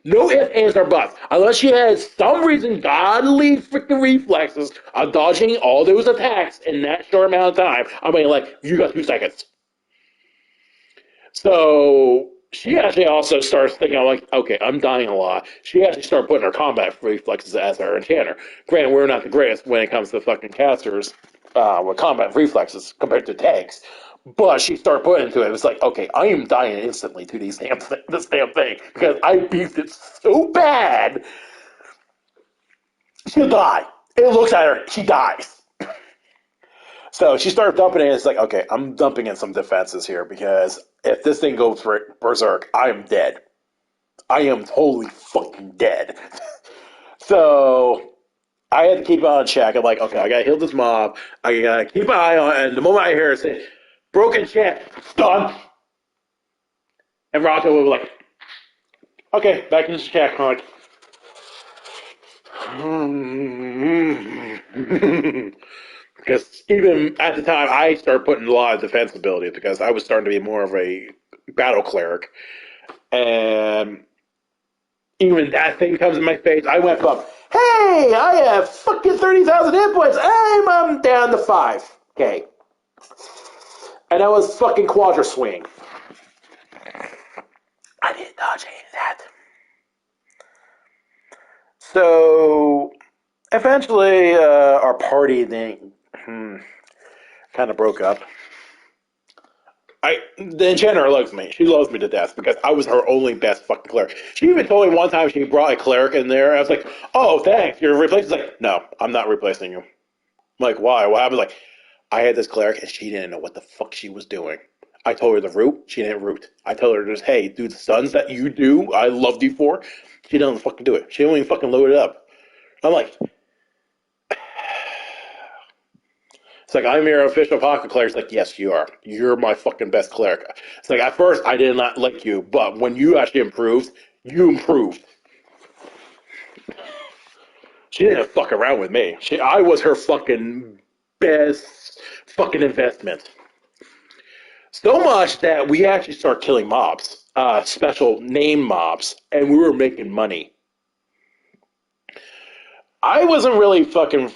No ifs, ands, or buts. Unless she has some reason, godly freaking reflexes of dodging all those attacks in that short amount of time. I mean, like, you got 2 seconds. So she actually also starts thinking, like, okay, I'm dying a lot. She actually started putting her combat reflexes as her enchanter. Granted, we're not the greatest when it comes to fucking casters with combat reflexes compared to tanks. But she started putting into it. It was like, okay, I am dying instantly to this damn thing because I beefed it so bad. She'll die. It looks at her, she dies. So she started dumping it, and it's like, okay, I'm dumping in some defenses here because if this thing goes berserk, I am dead. I am totally fucking dead. So I had to keep it on check. I'm like, okay, I gotta heal this mob. I gotta keep an eye on it. And the moment I hear it say, broken chant, done. And Rocco was like, okay, back into chat, like, because even at the time, I started putting a lot of defense ability because I was starting to be more of a battle cleric. And even that thing comes in my face. I went from, hey, I have fucking 30,000 hit points. I'm down to 5. Okay. And that was fucking quadra swing. I didn't dodge any of that. So eventually, our party thing kind of broke up. The enchanter loves me. She loves me to death because I was her only best fucking cleric. She even told me one time she brought a cleric in there. I was like, "Oh, thanks, you're replacing." She's like, "No, I'm not replacing you." I'm like, "Why?" What happened? Like, I had this cleric and she didn't know what the fuck she was doing. I told her to root. She didn't root. I told her just, "Hey, do the stuns that you do. I loved you for." She didn't fucking do it. She didn't even fucking load it up. I'm like, it's like, I'm your official pocket cleric. It's like, yes, you are. You're my fucking best cleric. It's like, at first, I did not like you, but when you actually improved, you improved. She didn't fuck around with me. I was her fucking best fucking investment. So much that we actually started killing mobs, special name mobs, and we were making money. I wasn't really fucking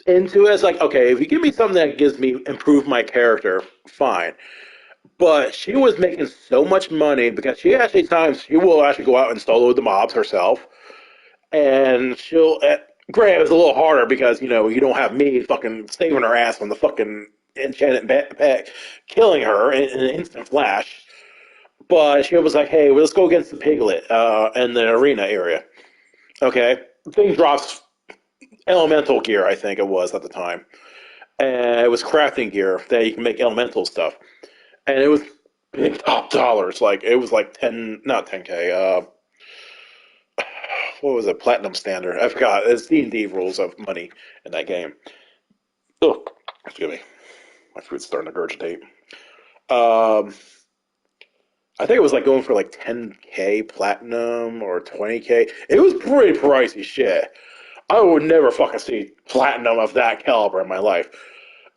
into it. It's like, okay, if you give me something that gives me improve my character, fine. But she was making so much money because she actually times she will actually go out and solo the mobs herself, and she'll. Granted, it was a little harder because you don't have me fucking saving her ass from the fucking enchanted backpack, killing her in an instant flash. But she was like, "Hey, well, let's go against the piglet in the arena area." Okay, the thing drops elemental gear, I think it was at the time, and it was crafting gear that you can make elemental stuff. And it was big top dollars. Like it was like 10, not 10K. What was it? Platinum standard. I forgot. It's D&D rules of money in that game. Oh, excuse me. My food's starting to regurgitate. Um, I think it was like going for like 10K platinum or 20K. It was pretty pricey shit. I would never fucking see platinum of that caliber in my life.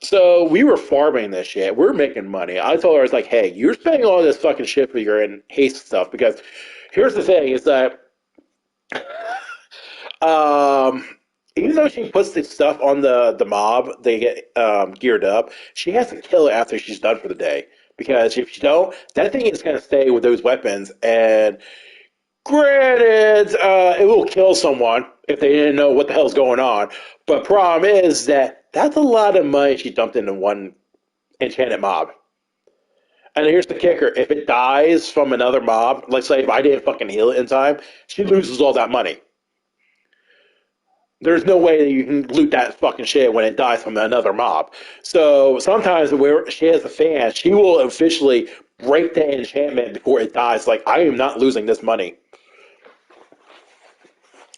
So we were farming this shit. We are making money. I told her, I was like, hey, you're spending all this fucking shit for your haste stuff because here's the thing is that Um, even though she puts the stuff on the mob, they get geared up. She has to kill it after she's done for the day because if you don't, that thing is going to stay with those weapons. And granted, it will kill someone if they didn't know what the hell's going on. But problem is that that's a lot of money she dumped into one enchanted mob. And here's the kicker: if it dies from another mob, let's say if I didn't fucking heal it in time, she loses all that money. There's no way that you can loot that fucking shit when it dies from another mob. So sometimes where she has a fan, she will officially break the enchantment before it dies. Like, I am not losing this money.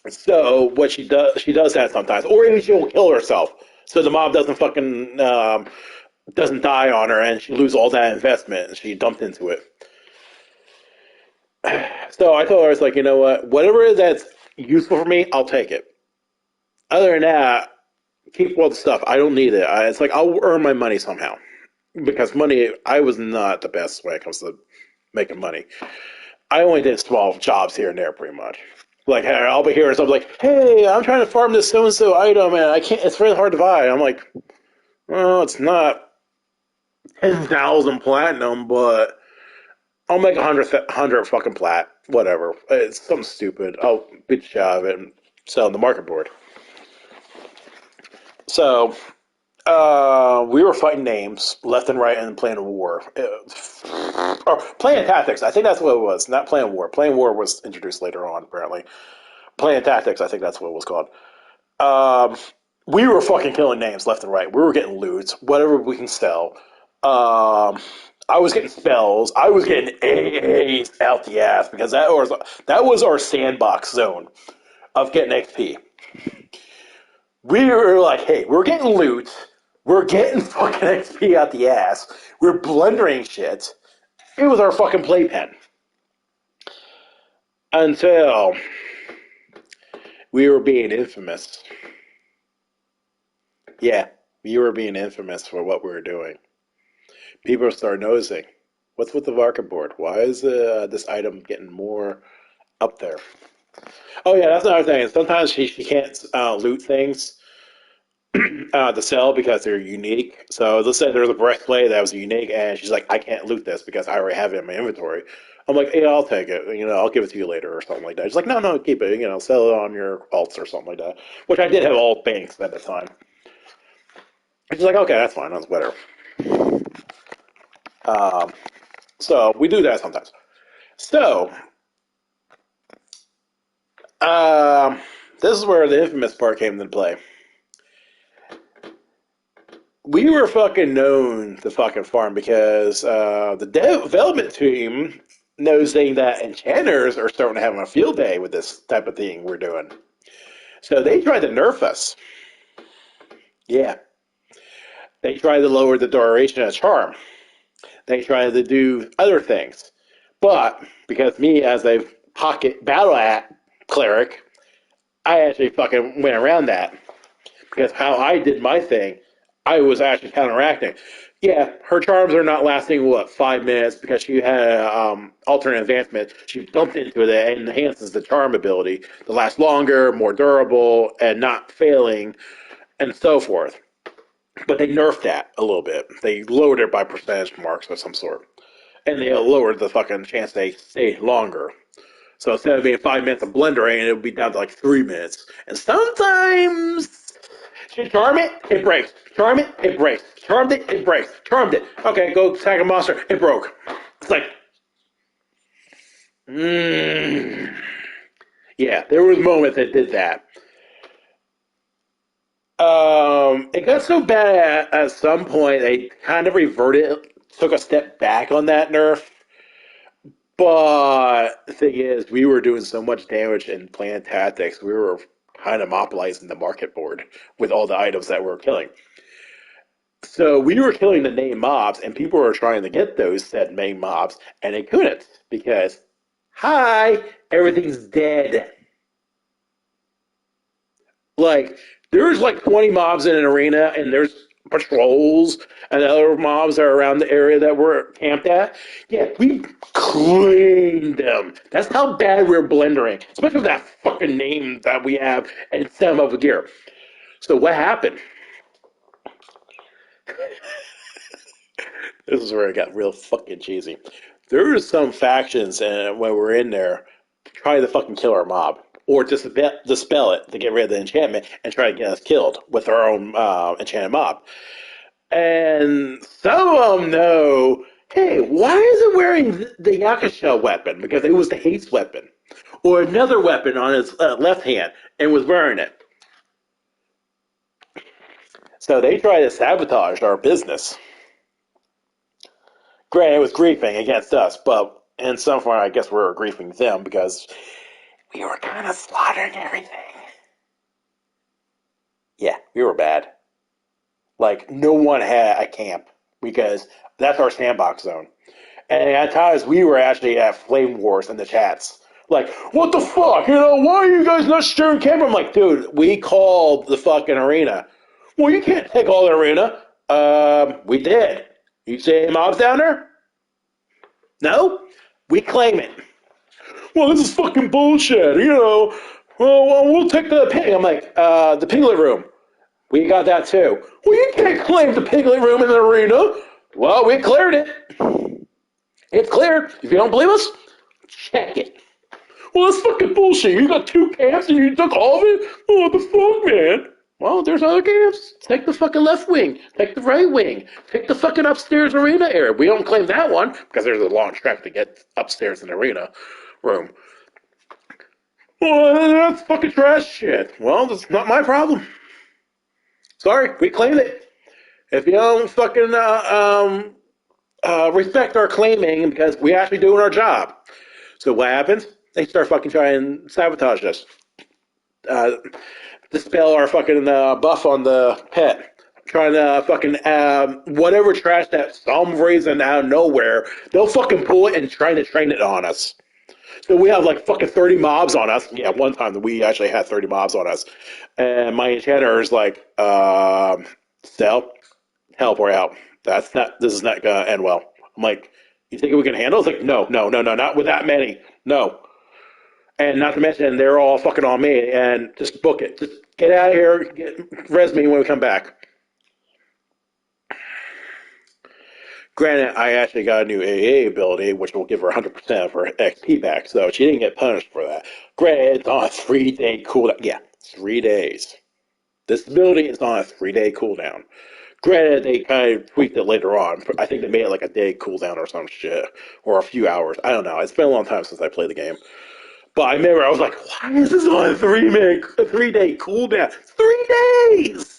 So what she does that sometimes, or even she'll kill herself, so the mob doesn't fucking doesn't die on her, and she loses all that investment she dumped into it. So I told her, I was like, you know what, whatever that's useful for me, I'll take it. Other than that, keep all the stuff. I don't need it. It's like I'll earn my money somehow because money. I was not the best when it comes to making money. I only did small jobs here and there, pretty much. Like I'll be hearing something like, "Hey, I'm trying to farm this so and so item, and I can't. It's really hard to buy." I'm like, "Well, it's not 10,000 platinum, but I'll make 100 fucking plat. Whatever. It's something stupid. I'll beat the shit out of it and sell on the market board." So we were fighting names left and right and playing a war. Or playing tactics. I think that's what it was. Not playing war. Playing war was introduced later on, apparently. Playing tactics, I think that's what it was called. Um, we were fucking killing names left and right. We were getting loot, whatever we can sell. I was getting spells. I was getting AAs out the ass because that was our sandbox zone of getting XP. We were like, hey, we're getting loot. We're getting fucking XP out the ass. We're blundering shit. It was our fucking playpen. Until we were being infamous. Yeah, we were being infamous for what we were doing. People started noticing. What's with the market board? Why is this item getting more up there? Oh yeah, that's another thing. Sometimes she can't loot things to sell because they're unique. So let's say there's a breastplate that was unique, and she's like, I can't loot this because I already have it in my inventory. I'm like, yeah, I'll take it. You know, I'll give it to you later or something like that. She's like, no, no, keep it. You know, sell it on your alts or something like that. Which I did have alt banks at the time. And she's like, okay, that's fine. That's better. Um, so we do that sometimes. So um, this is where the infamous part came into play. We were fucking known to fucking farm because the development team knows that enchanters are starting to have a field day with this type of thing we're doing. So they tried to nerf us. Yeah. They tried to lower the duration of charm. They tried to do other things. But because me as a pocket battle cleric, I actually fucking went around that. Because how I did my thing, I was actually counteracting. Yeah, her charms are not lasting, what, 5 minutes because she had alternate advancement. She dumped into it and enhances the charm ability to last longer, more durable, and not failing, and so forth. But they nerfed that a little bit. They lowered it by percentage marks of some sort. And they lowered the fucking chance they stay longer. So instead of being 5 minutes of blendering, it would be down to like 3 minutes. And sometimes she charm it, it breaks. Charm it, it breaks. Charmed it, it breaks. Charmed it. Okay, go attack a monster, it broke. It's like, yeah, there was moments that did that. It got so bad at some point they kind of reverted, took a step back on that nerf. But the thing is, we were doing so much damage in playing tactics, we were kind of monopolizing the market board with all the items that we were killing. So we were killing the main mobs, and people were trying to get those said main mobs, and they couldn't because, hi, everything's dead. Like, there's like 20 mobs in an arena, and there's patrols and other mobs that are around the area that we're camped at. Yeah, we cleaned them. That's how bad we're blendering, especially with that fucking name that we have and some of the gear. So what happened? This is where it got real fucking cheesy. There were some factions, and when we're in there, trying to fucking kill our mob or dispel it to get rid of the enchantment and try to get us killed with our own enchanted mob. And some of them know, hey, why is it wearing the Yakusha weapon? Because it was the haste weapon. Or another weapon on his left hand and was wearing it. So they try to sabotage our business. Granted, it was griefing against us, but in some form, I guess we were griefing them because we were kind of slaughtering everything. Yeah, we were bad. Like, no one had a camp because that's our sandbox zone. And at times, we were actually at flame wars in the chats. Like, what the fuck? You know, why are you guys not sharing camp? I'm like, dude, we called the fucking arena. Well, you can't take all the arena. We did. You see any mobs down there? No? We claim it. Well, this is fucking bullshit, you know. Well, we'll take the pig. I'm like, the piglet room. We got that too. Well, you can't claim the piglet room in the arena. Well, we cleared it. It's cleared. If you don't believe us, check it. Well, that's fucking bullshit. You got two camps and you took all of it? Oh, what the fuck, man? Well, there's other camps. Take the fucking left wing. Take the right wing. Take the fucking upstairs arena area. We don't claim that one because there's a long trek to get upstairs in the arena room. Well, that's fucking trash shit. Well, that's not my problem. Sorry, we claimed it. If you don't fucking respect our claiming because we actually doing our job. So what happens? They start fucking trying and sabotage us. Dispel our fucking buff on the pet. Trying to fucking whatever trash that some reason out of nowhere, they'll fucking pull it and trying to train it on us. So we have like fucking 30 mobs on us. Yeah, one time we actually had 30 mobs on us. And my enchanter is like, Sal, teleport out. This is not gonna end well. I'm like, you think we can handle it? It's like, no, not with that many. No. And not to mention, they're all fucking on me. And just book it. Just get out of here. Res me when we come back. Granted, I actually got a new AA ability, which will give her 100% of her XP back, so she didn't get punished for that. Granted, it's on a 3-day cooldown. Yeah, 3 days. This ability is on a 3-day cooldown. Granted, they kind of tweaked it later on. I think they made it like a day cooldown or some shit, or a few hours. I don't know. It's been a long time since I played the game. But I remember I was like, why is this on a 3-day cooldown? 3 days!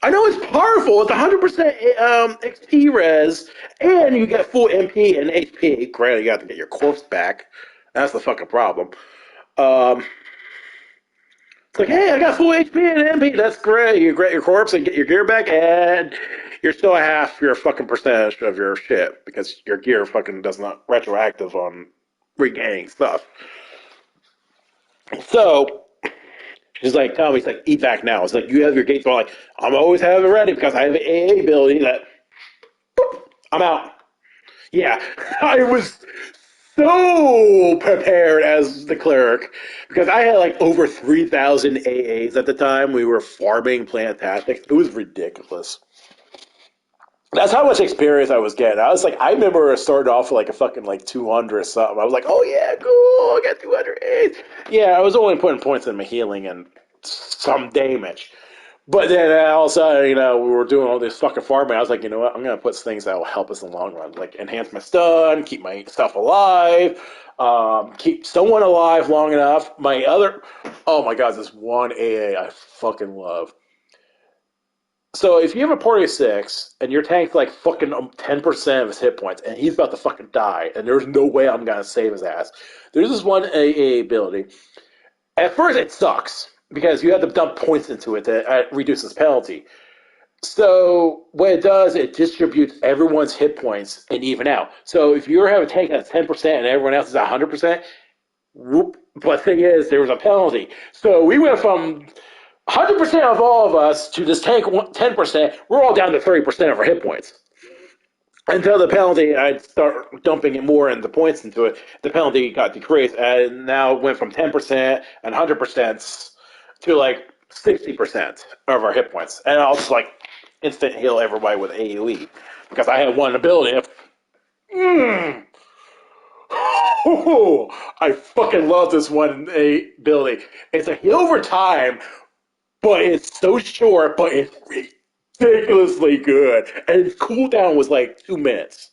I know it's powerful. It's 100% XP res, and you get full MP and HP. Granted, you have to get your corpse back. That's the fucking problem. It's like, hey, I got full HP and MP. That's great. You get your corpse and get your gear back, and you're still half your fucking percentage of your shit because your gear fucking does not retroactive on regaining stuff. So she's like, tell me, he's like, eat back now. It's like, you have your gates on. Like, I'm always having it ready because I have an AA ability that, boop, I'm out. Yeah, I was so prepared as the cleric because I had like over 3,000 AAs at the time. We were farming plant tactics. It was ridiculous. That's how much experience I was getting. I was like, I remember starting off with like a fucking like 200 or something. I was like, oh yeah, cool, I got 200 A's. Yeah, I was only putting points in my healing and some damage. But then all of a sudden, you know, we were doing all this fucking farming. I was like, you know what, I'm going to put things that will help us in the long run. Like enhance my stun, keep my stuff alive, keep someone alive long enough. Oh my god, this one AA I fucking love. So if you have a party of 6 and your tank's like fucking 10% of his hit points and he's about to fucking die and there's no way I'm gonna save his ass, there's this one AA ability. At first it sucks because you have to dump points into it to reduce its penalty. So what it does, it distributes everyone's hit points and even out. So if you have a tank that's 10% and everyone else is 100%, whoop. But the thing is, there was a penalty. So we went from 100% of all of us to just tank 10%, we're all down to 30% of our hit points. Until the penalty, I'd start dumping it more and the points into it. The penalty got decreased, and now it went from 10% and 100% to like 60% of our hit points. And I'll just like instant heal everybody with AoE because I have one ability. I fucking love this one ability. It's a heal over time, but it's so short, but it's ridiculously good. And its cooldown was like 2 minutes.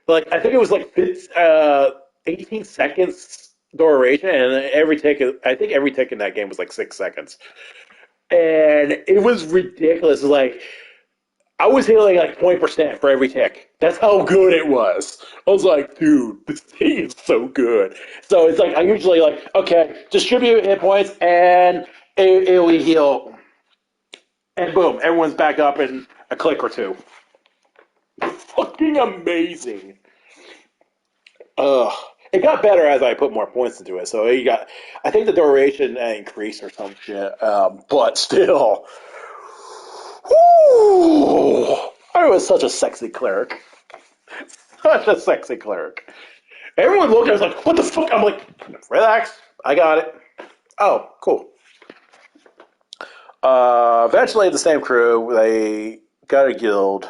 Like I think it was like 18 seconds duration, and every tick, I think every tick in that game was like 6 seconds, and it was ridiculous. Like I was healing like 20% for every tick. That's how good it was. I was like, dude, this thing is so good. So it's like I usually like, okay, distribute hit points and AoE heal, and boom, everyone's back up in a click or two. Fucking amazing. Ugh. It got better as I put more points into it. So you got, I think the duration increased or some shit. But still, whoo, I was such a sexy cleric. Such a sexy cleric. Everyone looked at me like, what the fuck? I'm like, relax, I got it. Oh, cool. Eventually, the same crew, they got a guild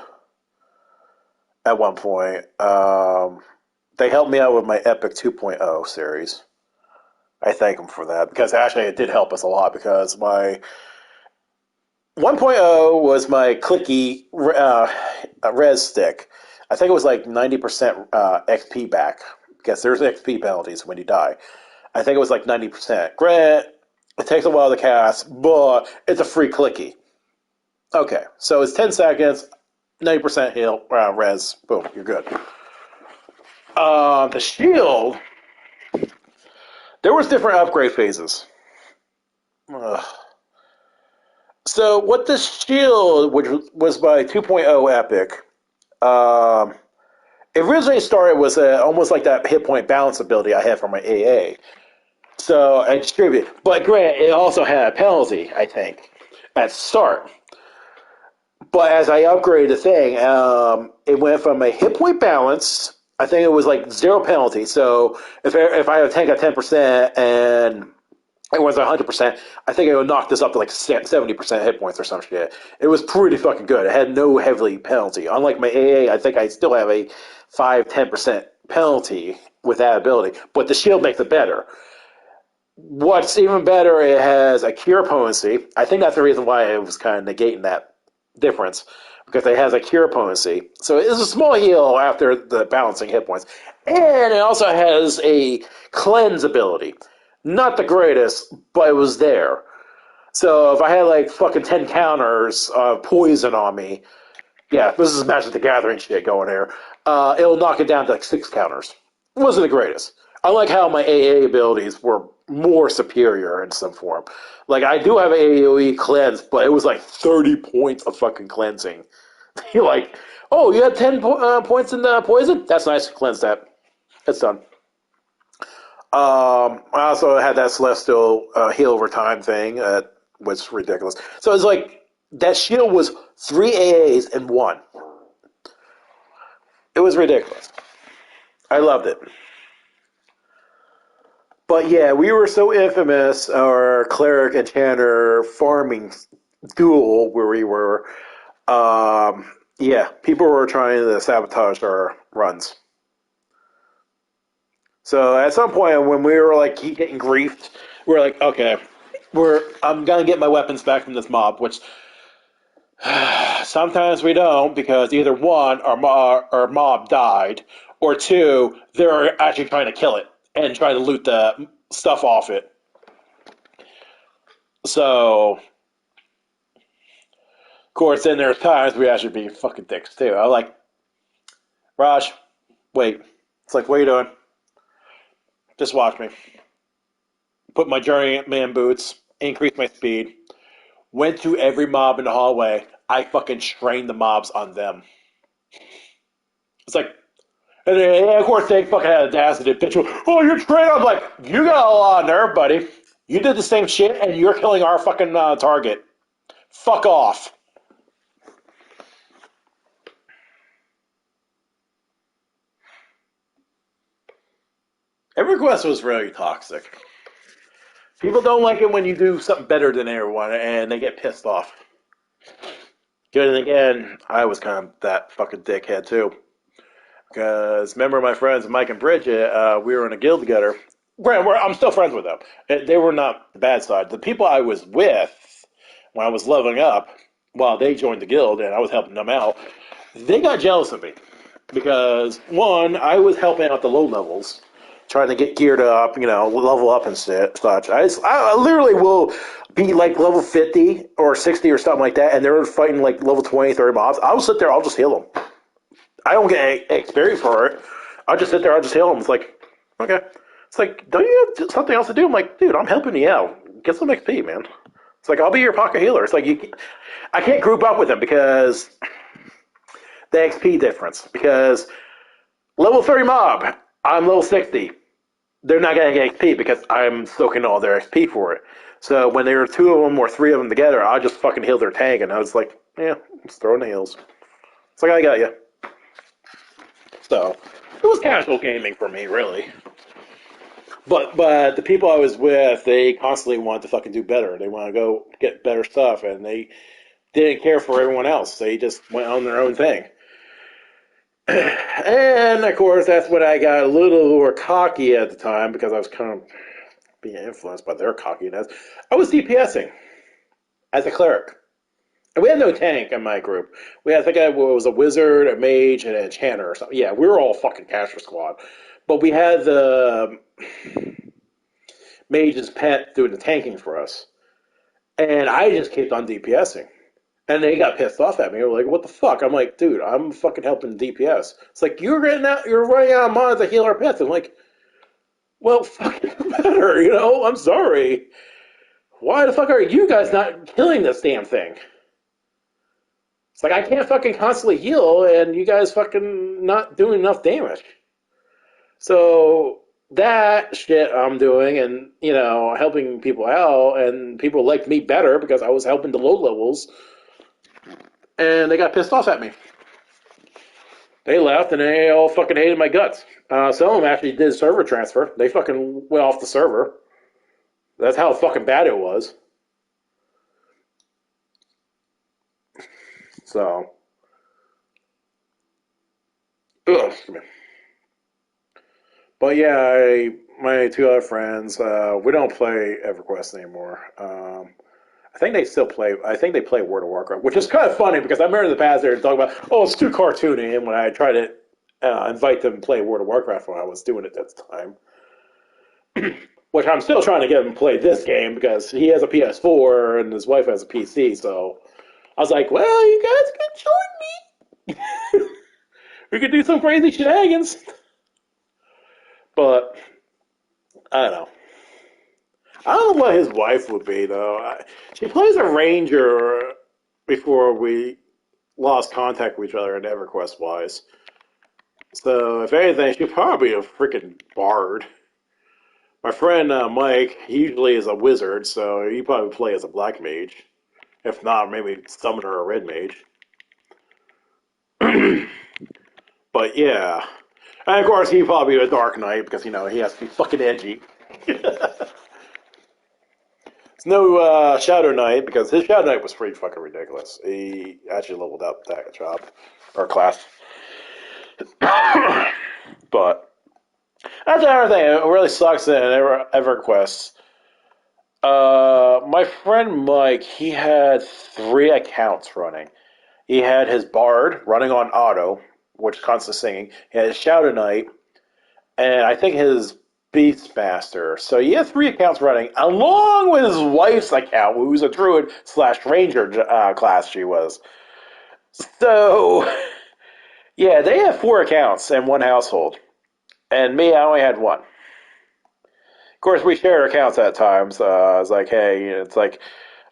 at one point. They helped me out with my Epic 2.0 series. I thank them for that because actually it did help us a lot because my 1.0 was my clicky res stick. I think it was like 90% XP back because there's XP penalties when you die. I think it was like 90%. Grant, it takes a while to cast, but it's a free clicky. Okay, so it's 10 seconds, 90% heal, res, boom, you're good. The shield, there was different upgrade phases. Ugh. So what the shield, which was my 2.0 epic, um, it originally started was almost like that hit point balance ability I had for my AA. So I distributed, but granted, it also had a penalty, I think, at start. But as I upgraded the thing, it went from a hit point balance. I think it was like zero penalty. So if I have a tank at 10% and it was 100%, I think it would knock this up to like 70% hit points or some shit. It was pretty fucking good. It had no heavy penalty. Unlike my AA, I think I still have a 5-10% penalty with that ability. But the shield makes it better. What's even better, it has a cure potency. I think that's the reason why it was kind of negating that difference because it has a cure potency. So it's a small heal after the balancing hit points. And it also has a cleanse ability. Not the greatest, but it was there. So if I had like fucking 10 counters of poison on me, yeah, this is Magic the Gathering shit going here, it'll knock it down to like 6 counters. It wasn't the greatest. I like how my AA abilities were more superior in some form. Like, I do have AoE cleanse, but it was like 30 points of fucking cleansing. You're like, oh, you had 10 points in the poison? That's nice. Cleanse that. It's done. I also had that Celestial heal over time thing, was ridiculous. So it's like, that shield was 3 AAs in 1. It was ridiculous. I loved it. But yeah, we were so infamous, our cleric enchanter farming duel where we were. Yeah, people were trying to sabotage our runs. So at some point, when we were like keep getting griefed, we are like, okay, I'm gonna get my weapons back from this mob, which sometimes we don't because either one, our mob died, or two, they're actually trying to kill it and trying to loot the stuff off it. So, of course, then there's times we actually be fucking dicks too. I'm like, Raj, wait. It's like, what are you doing? Just watch me. Put my journeyman boots, increase my speed, went to every mob in the hallway. I fucking trained the mobs on them. It's like, and then, of course, they fucking had audacity to bitch. Oh, you're trained. I'm like, you got a lot of nerve, buddy. You did the same shit, and you're killing our fucking target. Fuck off. EverQuest was really toxic. People don't like it when you do something better than everyone, and they get pissed off. Good, and again, I was kind of that fucking dickhead too. Because remember my friends Mike and Bridget, we were in a guild together. I'm still friends with them. They were not the bad side. The people I was with when I was leveling up, while they joined the guild and I was helping them out, they got jealous of me. Because, one, I was helping out the low levels, trying to get geared up, level up and such. I literally will be like level 50 or 60 or something like that, and they're fighting like level 20, 30 mobs. I'll sit there, I'll just heal them. I don't get any experience for it. I'll just sit there, I'll just heal them. It's like, okay. It's like, don't you have something else to do? I'm like, dude, I'm helping you out. Get some XP, man. It's like, I'll be your pocket healer. It's like, I can't group up with them because the XP difference. Because level 30 mob, I'm level 60. They're not going to get XP because I'm soaking all their XP for it. So when there were two of them or three of them together, I just fucking heal their tank. And I was like, yeah, just throwing the heals. It's like, I got you. So it was casual gaming for me, really. But the people I was with, they constantly wanted to fucking do better. They want to go get better stuff, and they didn't care for everyone else. They just went on their own thing. And of course, that's when I got a little more cocky at the time because I was kind of being influenced by their cockiness. I was DPSing as a cleric. And we had no tank in my group. I think I was a wizard, a mage, and an enchanter or something. Yeah, we were all fucking caster squad. But we had the mage's pet doing the tanking for us. And I just kept on DPSing. And they got pissed off at me. They were like, what the fuck? I'm like, dude, I'm fucking helping DPS. It's like, you're running out of mana to heal our pets. I'm like, well, fucking better, I'm sorry. Why the fuck are you guys not killing this damn thing? It's like, I can't fucking constantly heal, and you guys fucking not doing enough damage. So, that shit I'm doing, and, helping people out, and people liked me better because I was helping the low levels, and they got pissed off at me. They left, and they all fucking hated my guts. Some of them actually did server transfer. They fucking went off the server. That's how fucking bad it was. So, excuse me. But yeah, my two other friends, we don't play EverQuest anymore. I think they still play. I think they play World of Warcraft, which is kind of funny because I remember in the past they were talking about, oh, it's too cartoony, and when I tried to invite them to play World of Warcraft when I was doing it at the time, which I'm still trying to get him to play this game because he has a PS4 and his wife has a PC. So I was like, well, you guys can join me. We could do some crazy shenanigans. But I don't know. I don't know what his wife would be though. She plays a ranger before we lost contact with each other in EverQuest wise. So if anything, she'd probably be a freaking bard. My friend Mike, he usually is a wizard, so he probably play as a black mage. If not, maybe summoner or red mage. But yeah. And of course, he'd probably be a dark knight because, he has to be fucking edgy. It's no Shadow Knight because his Shadow Knight was pretty fucking ridiculous. He actually leveled up that job or class. But that's another thing. It really sucks in EverQuest. My friend Mike, he had 3 accounts running. He had his Bard running on auto, which is constantly singing. He had his Shadow Knight, and I think his Beastmaster. So he had 3 accounts running, along with his wife's account, who's a Druid / Ranger class she was. So, yeah, they have 4 accounts in one household. And me, I only had 1. Of course, we shared accounts at times. I was like, hey, it's like,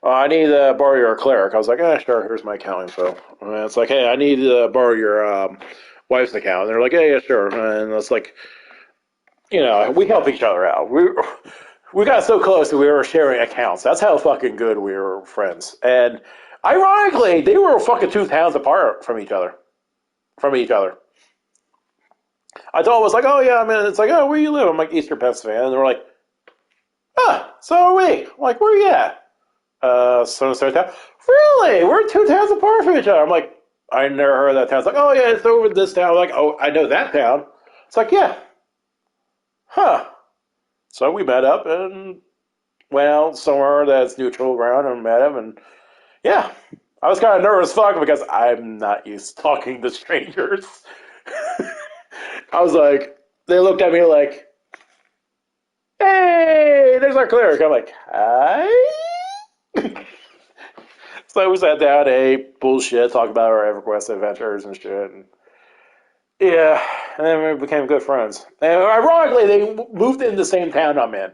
oh, I need to borrow your cleric. I was like, sure, here's my account info. And it's like, hey, I need to borrow your wife's account. And they're like, yeah, sure. And it's like, we help each other out. we got so close that we were sharing accounts. That's how fucking good we were friends. And ironically, they were fucking 2 towns apart from each other. I told them, I was like, oh yeah, I mean, it's like, oh, where you live? I'm like, Eastern Pennsylvania. And they're like, so are we. I'm like, where you at? So town. Really? We're 2 towns apart from each other. I'm like, I never heard of that town. It's like, oh yeah, it's over this town. I'm like, oh, I know that town. It's like, yeah. Huh. So we met up and went out somewhere that's neutral ground and met him. And yeah, I was kind of nervous as fuck because I'm not used to talking to strangers. I was like, they looked at me like, hey, there's our cleric. I'm like, hi. So we sat down, ate bullshit, talked about our EverQuest adventures and shit. And yeah, and then we became good friends. And ironically, they moved in the same town I'm in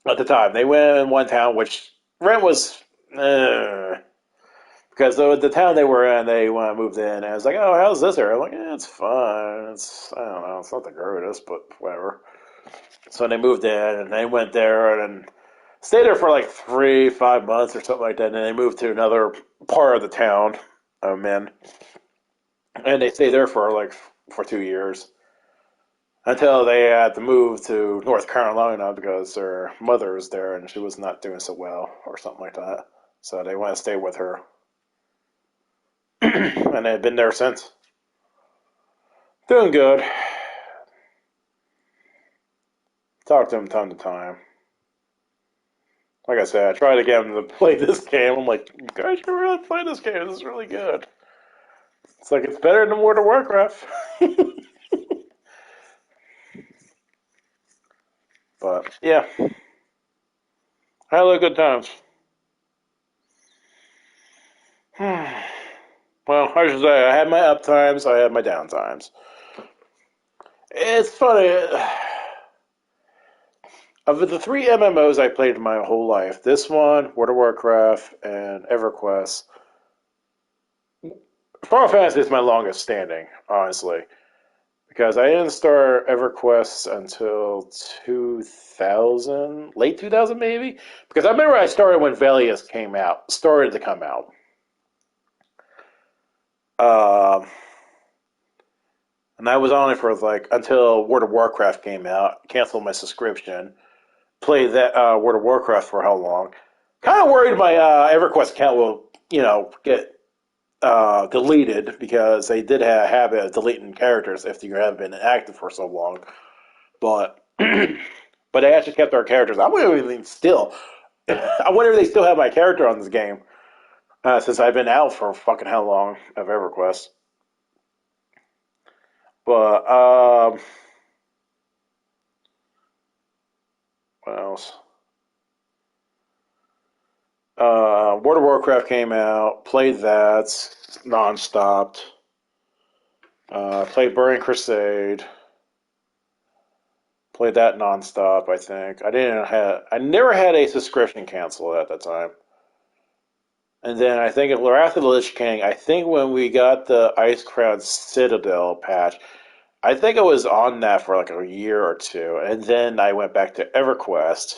at the time. They went in one town, which rent was because the town they were in, they moved in, and I was like, oh, how's this area? I'm like, it's fine. I don't know, it's not the greatest, but whatever. So they moved in, and they went there, and stayed there for like 5 months or something like that, and then they moved to another part of the town I'm in, and they stayed there for 2 years until they had to move to North Carolina because their mother was there and she was not doing so well or something like that. So they want to stay with her, and they've been there since. Doing good. Talk to them time to time. Like I said, I tried to get them to play this game. I'm like, you guys should really play this game. This is really good. It's like, it's better than World of Warcraft. But, yeah. I had a lot of good times. Well, I should say, I had my up times, I had my down times. It's funny. Of the 3 MMOs I played my whole life, this one, World of Warcraft, and EverQuest, Final Fantasy is my longest standing, honestly. Because I didn't start EverQuest until 2000, late 2000 maybe? Because I remember I started when Velious started to come out. And that was only for until World of Warcraft came out, canceled my subscription, played that World of Warcraft for how long? Kind of worried my EverQuest account will, get deleted because they did have a habit of deleting characters if you have been active for so long. But but they actually kept our characters. I wonder if they still. I wonder if they still have my character on this game since I've been out for fucking how long of EverQuest. But what else? World of Warcraft came out. Played that non-stopped. Played Burning Crusade. Played that non-stop. I think I never had a subscription cancel at that time. And then I think at Wrath of the Lich King, I think when we got the Ice Crown Citadel patch, I think I was on that for like a year or two, and then I went back to EverQuest.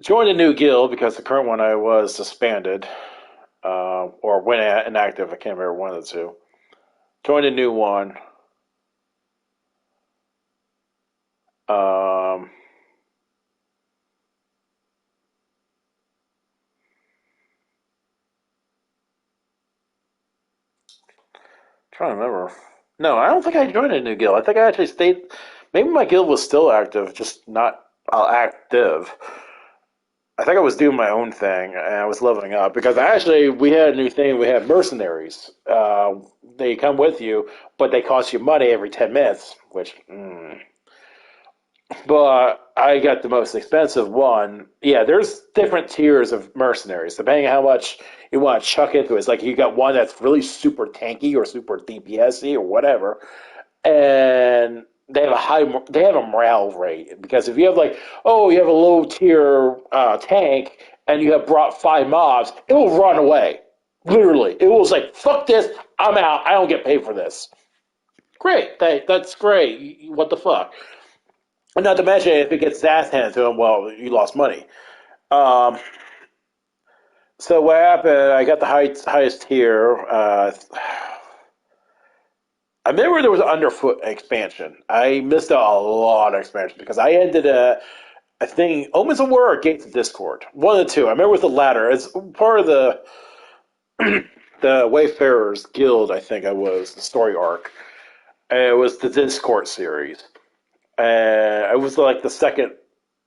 Joined a new guild because the current one I was disbanded, or went inactive. I can't remember one of the two. Joined a new one. Trying to remember. No, I don't think I joined a new guild. I think I actually stayed. Maybe my guild was still active, just not active. I think I was doing my own thing and I was leveling up because we had a new thing. We had mercenaries. They come with you, but they cost you money every 10 minutes, which. But I got the most expensive one. Yeah, there's different tiers of mercenaries depending on how much you want to chuck into it. It's like you got one that's really super tanky or super DPSy or whatever, and they have a morale rate because if you have you have a low tier tank and you have brought 5 mobs, it will run away. Literally, it was like fuck this, I'm out. I don't get paid for this. Great, that's great. What the fuck? Not to mention, if it gets ass handed to him, well, you lost money. Um, so what happened? I got the highest tier. I remember there was an underfoot expansion. I missed out a lot of expansions because I ended I think Omens of War or Gates of Discord. One of the two. I remember with the latter. It's part of the Wayfarers Guild. I think I was the story arc. And it was the Discord series. And it was like the second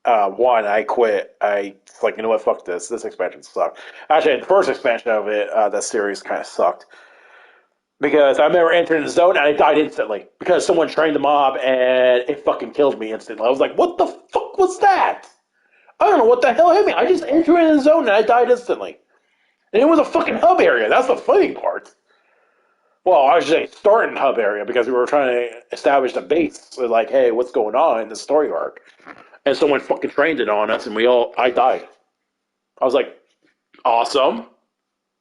one. I quit. I was like, you know what? Fuck this. This expansion sucked. Actually, the first expansion of it, that series kind of sucked. Because I remember entering the zone and I died instantly because someone trained the mob and it fucking killed me instantly. I was like, what the fuck was that? I don't know what the hell hit me. I just entered in the zone and I died instantly. And it was a fucking hub area. That's the funny part. Well, I should say starting hub area because we were trying to establish the base. So like, hey, what's going on in the story arc? And someone fucking trained it on us and I died. I was like, awesome.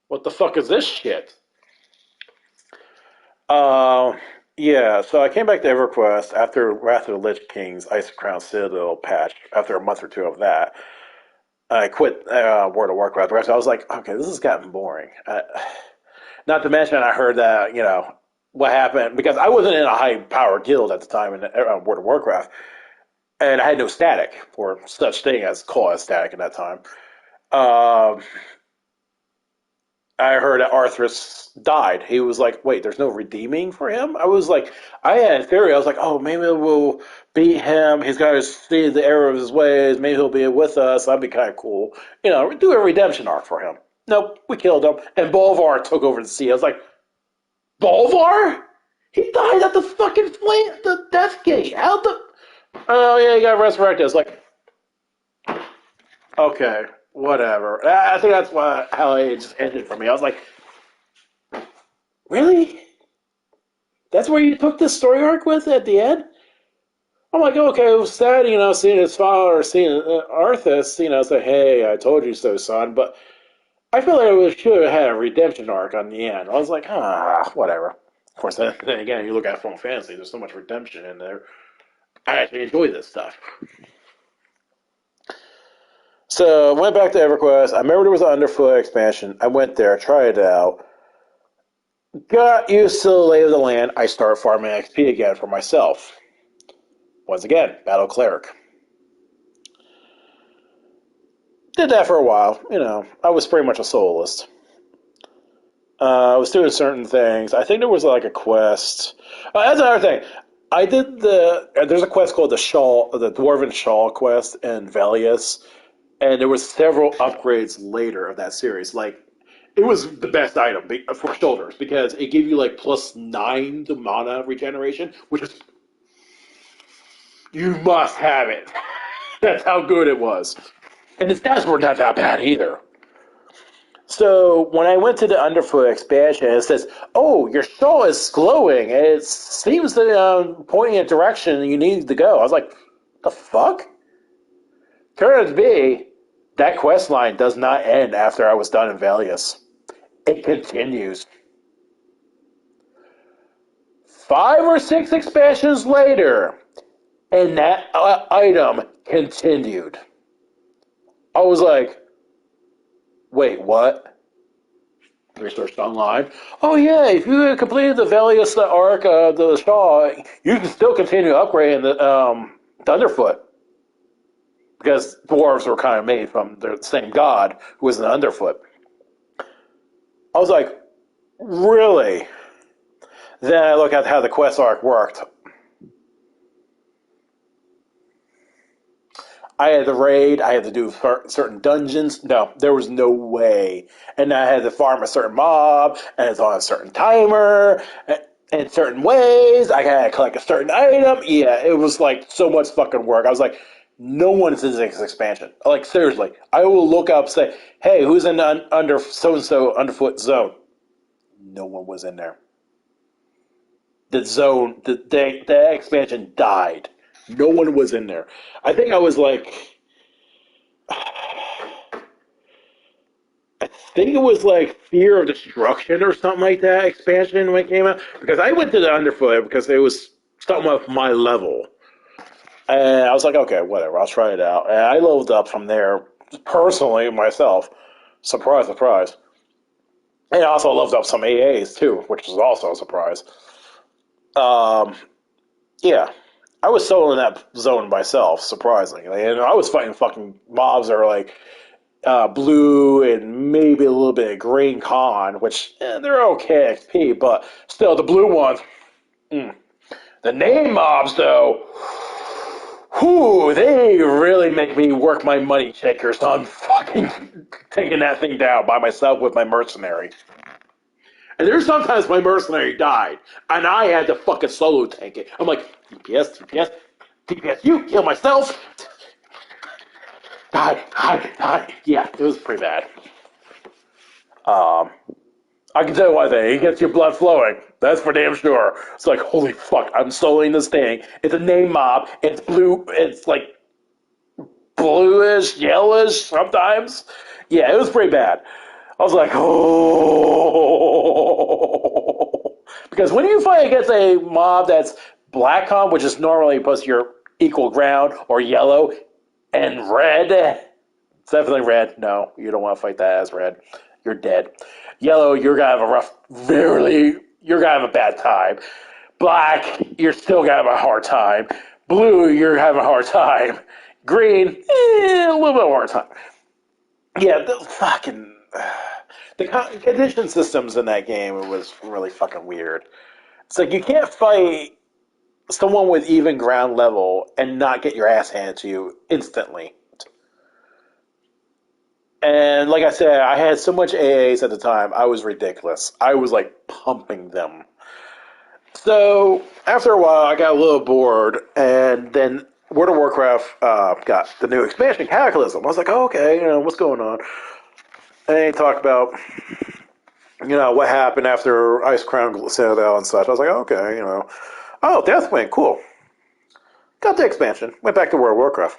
What the fuck is this shit? Uh, yeah, so I came back to EverQuest after Wrath of the Lich King's Ice Crown Citadel patch. After a month or two of that, I quit World of Warcraft. I was like, okay, this has gotten boring. Not to mention, I heard that what happened because I wasn't in a high power guild at the time in World of Warcraft, and I had no static or such thing as call as static at that time. Um, I heard that Arthas died. He was like, wait, there's no redeeming for him? I was like, I had a theory. I was like, oh, maybe we'll beat him. He's got to see the error of his ways. Maybe he'll be with us. That'd be kind of cool. Do a redemption arc for him. Nope, we killed him. And Bolvar took over the sea. I was like, Bolvar? He died at the fucking the Death Gate. How the... Oh, yeah, he got resurrected. I was like, okay, whatever. I think that's how it just ended for me. I was like, really? That's where you took this story arc with at the end? I'm like, okay, it was sad, seeing his father, seeing Arthas, say, hey, I told you so, son. But I feel like we should have had a redemption arc on the end. I was like, whatever. Of course, then again, you look at Final Fantasy, there's so much redemption in there. I actually enjoy this stuff. So I went back to EverQuest. I remember there was an Underfoot expansion. I went there, tried it out. Got used to the lay of the land. I started farming XP again for myself. Once again, Battle Cleric. Did that for a while. I was pretty much a soloist. I was doing certain things. I think there was like a quest. That's another thing. I did there's a quest called the Dwarven Shawl quest in Velius, and there was several upgrades later of that series. Like, it was the best item for shoulders because it gave you like +9 to mana regeneration, which is you must have it. That's how good it was, and the stats were not that bad either. So when I went to the Underfoot expansion, it says, "Oh, your shawl is glowing. It seems to point in a direction you need to go." I was like, "The fuck?" Turned out to be that quest line does not end after I was done in Valius. It continues. 5 or 6 expansions later, and that item continued. I was like, wait, what? Researched online. Oh yeah, if you had completed the Valius arc of the Shaw, you can still continue upgrading the Underfoot. Because dwarves were kind of made from the same god who was an Underfoot. I was like, really? Then I look at how the quest arc worked. I had to raid, I had to do certain dungeons. No, there was no way. And I had to farm a certain mob, and it's on a certain timer, in certain ways. I had to collect a certain item. Yeah, it was like so much fucking work. I was like, no one is in this expansion. Like, seriously. I will look up and say, hey, who's in the under so-and-so Underfoot zone? No one was in there. The zone, the expansion died. No one was in there. I think I was like, I think it was like Fear of Destruction or something like that expansion when it came out. Because I went to the Underfoot because it was something of my level. And I was like, okay, whatever, I'll try it out. And I leveled up from there personally myself. Surprise, surprise. And I also leveled up some AAs too, which was also a surprise. Um, yeah, I was solo in that zone myself, surprisingly. And I was fighting fucking mobs that are like blue and maybe a little bit of green con, which they're okay XP, but still the blue ones. Mm. The name mobs, though, whew, they really make me work my money shakers on fucking taking that thing down by myself with my mercenary. And there's sometimes my mercenary died, and I had to fucking solo tank it. I'm like, DPS, DPS, DPS, you kill myself. Die, die, die. Yeah, it was pretty bad. Um, I can tell you one thing, it gets your blood flowing. That's for damn sure. It's like, holy fuck, I'm soloing this thing. It's a name mob. It's blue. It's like bluish, yellowish sometimes. Yeah, it was pretty bad. I was like, oh. Because when you fight against a mob that's black comp, which is normally supposed to your equal ground, or yellow, and red, it's definitely red. No, you don't want to fight that as red. You're dead. Yellow, you're gonna have a rough, you're gonna have a bad time. Black, you're still gonna have a hard time. Blue, you're having a hard time. Green, a little bit of a hard time. Yeah, the condition systems in that game, it was really fucking weird. It's like you can't fight someone with even ground level and not get your ass handed to you instantly. And like I said, I had so much AAs at the time, I was ridiculous. I was like pumping them. So after a while, I got a little bored, and then World of Warcraft got the new expansion, Cataclysm. I was like, oh, okay, what's going on? And they talked about, what happened after Ice Crown Citadel and such. I was like, oh, okay, oh, Deathwing, cool. Got the expansion. Went back to World of Warcraft.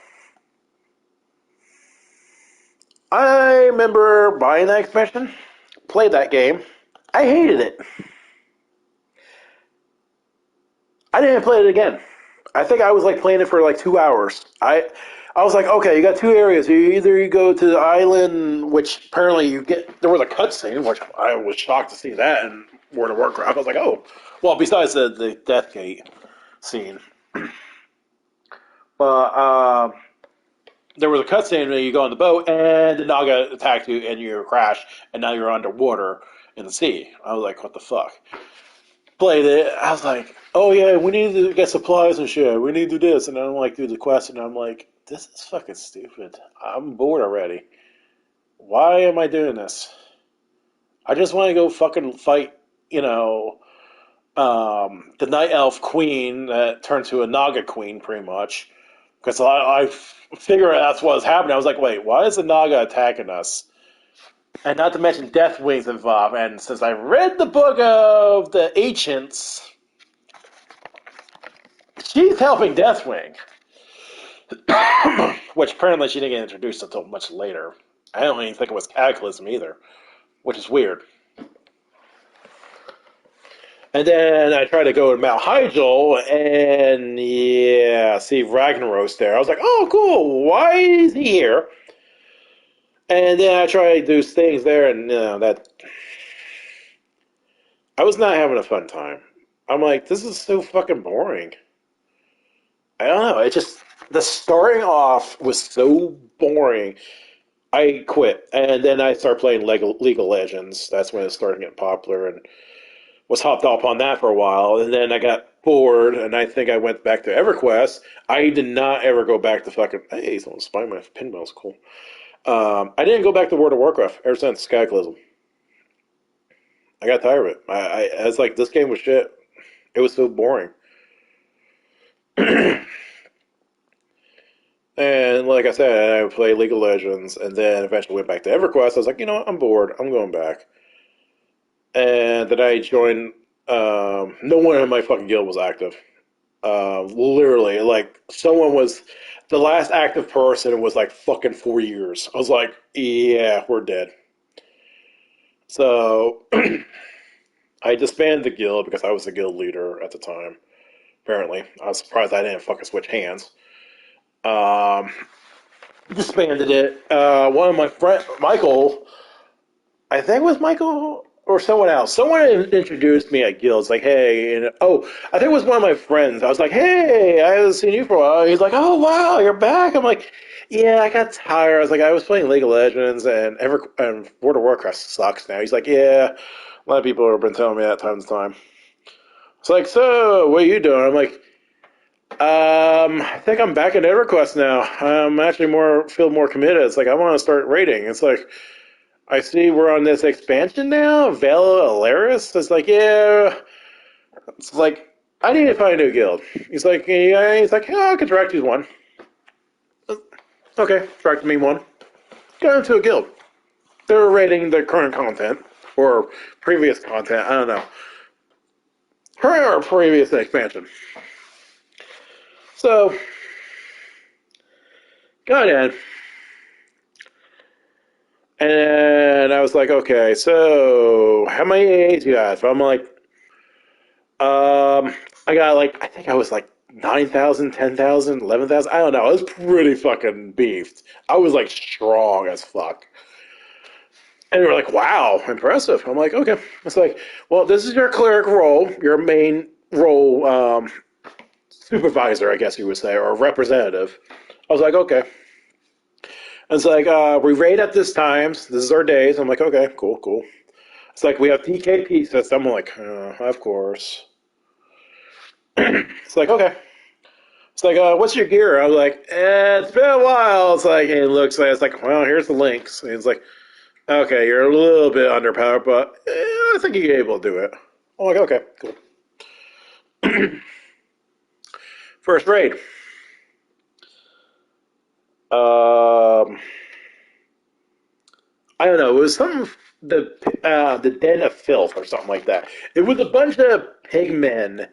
I remember buying that expansion, played that game. I hated it. I didn't play it again. I think I was like playing it for like 2 hours. I was like, okay, you got two areas. You go to the island, which apparently you get. There was a cutscene, which I was shocked to see that in World of Warcraft. I was like, oh, well, besides the Death Gate scene, but there was a cutscene where you go on the boat and the Naga attacked you and you crash, and now you're underwater in the sea. I was like, what the fuck? Played it. I was like, oh yeah, we need to get supplies and shit. We need to do this, and I'm like, do the quest, and I'm like, this is fucking stupid. I'm bored already. Why am I doing this? I just want to go fucking fight, the Night Elf Queen that turned to a Naga Queen, pretty much. Because I figured that's what was happening. I was like, wait, why is the Naga attacking us? And not to mention Deathwing's involved. And since I read the book of the Ancients, she's helping Deathwing. Which apparently she didn't get introduced until much later. I don't even think it was Cataclysm either, which is weird. And then I tried to go to Mount Hyjal, and yeah, see Ragnaros there. I was like, oh, cool, why is he here? And then I tried to do things there, and that I was not having a fun time. I'm like, this is so fucking boring. I don't know. It just the starting off was so boring. I quit, and then I started playing League of Legends. That's when it started getting popular, and was hopped off on that for a while. And then I got bored, and I think I went back to EverQuest. I did not ever go back to fucking. Hey, someone's spying my pinball's cool. I didn't go back to World of Warcraft ever since Cataclysm. I got tired of it. I was like, this game was shit. It was so boring. And like I said, I played League of Legends, and then eventually went back to EverQuest. I was like, I'm bored. I'm going back. And then I joined. No one in my fucking guild was active. Literally, like someone was. The last active person was like fucking 4 years. I was like, yeah, we're dead. So I disbanded the guild because I was the guild leader at the time. Apparently, I was surprised I didn't fucking switch hands. Um, disbanded it. One of my friends, Michael, I think it was Michael or someone else. Someone introduced me at guilds, like, hey, I think it was one of my friends. I was like, hey, I haven't seen you for a while. He's like, oh wow, you're back. I'm like, yeah, I got tired. I was like, I was playing League of Legends and World of Warcraft sucks now. He's like, yeah, a lot of people have been telling me that time to time. It's like, so what are you doing? I'm like, I think I'm back in EverQuest now. I'm actually feel more committed. It's like I want to start raiding. It's like I see we're on this expansion now, Vela Alaris. It's like, yeah. It's like I need to find a new guild. He's like, yeah. He's like, yeah, I could direct you one. Okay, direct me one. Go into a guild. They're rating the current content or previous content. I don't know. Current or previous expansion. So, got in. And I was like, okay, so how many AAs you got? So I'm like, I got like, I think I was like 9,000, 10,000, 11,000. I don't know. I was pretty fucking beefed. I was like strong as fuck. And they were like, wow, impressive. I'm like, okay. It's like, well, this is your cleric role, your main role, supervisor, I guess you would say, or representative. I was like, okay. And it's like, we raid at this times. This is our days. I'm like, okay, cool, cool. It's like, we have TKP system. I'm like, of course. It's like, okay. It's like, what's your gear? I was like, it's been a while. It's like, and it looks like, it's like, well, here's the links. And it's like, okay, you're a little bit underpowered, but I think you're able to do it. I'm like, okay, cool. First raid. I don't know. It was the Den of Filth or something like that. It was a bunch of pigmen,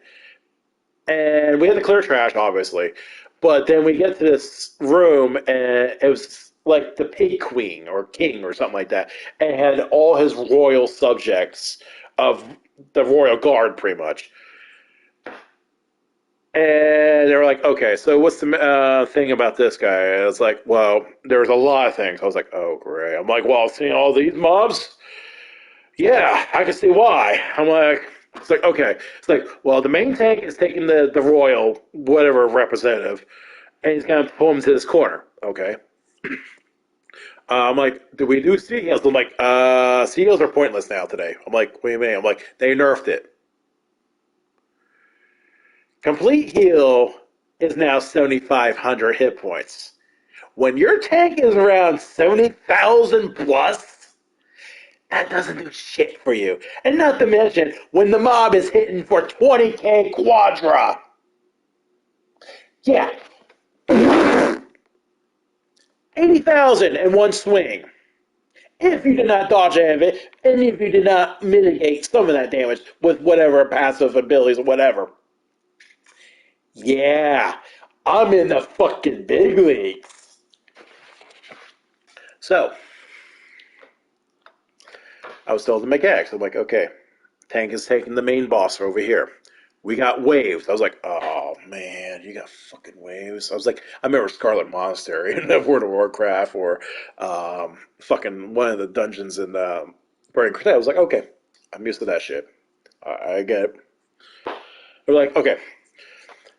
and we had to clear trash, obviously. But then we get to this room, and it was like the Pig Queen or King or something like that, and had all his royal subjects of the royal guard, pretty much. And they were like, okay, so what's the thing about this guy? And it's like, well, there's a lot of things. I was like, oh, great. I'm like, well, seeing all these mobs, yeah, I can see why. I'm like, it's like, okay. It's like, well, the main tank is taking the royal, whatever representative, and he's going to pull him to this corner. Okay. I'm like, do we do seals? I'm like, seals are pointless now today. I'm like, what do you mean? I'm like, they nerfed it. Complete heal is now 7,500 hit points. When your tank is around 70,000 plus, that doesn't do shit for you. And not to mention, when the mob is hitting for 20k quadra. Yeah. 80,000 in one swing. If you did not dodge any of it, and if you did not mitigate some of that damage with whatever passive abilities or whatever. Yeah, I'm in the fucking big leagues. So, I was told to make X. I'm like, okay, tank is taking the main boss over here. We got waves. I was like, oh man, you got fucking waves. I was like, I remember Scarlet Monastery in World of Warcraft or fucking one of the dungeons in Burning Crusade. I was like, okay, I'm used to that shit. I get it. They're like, okay.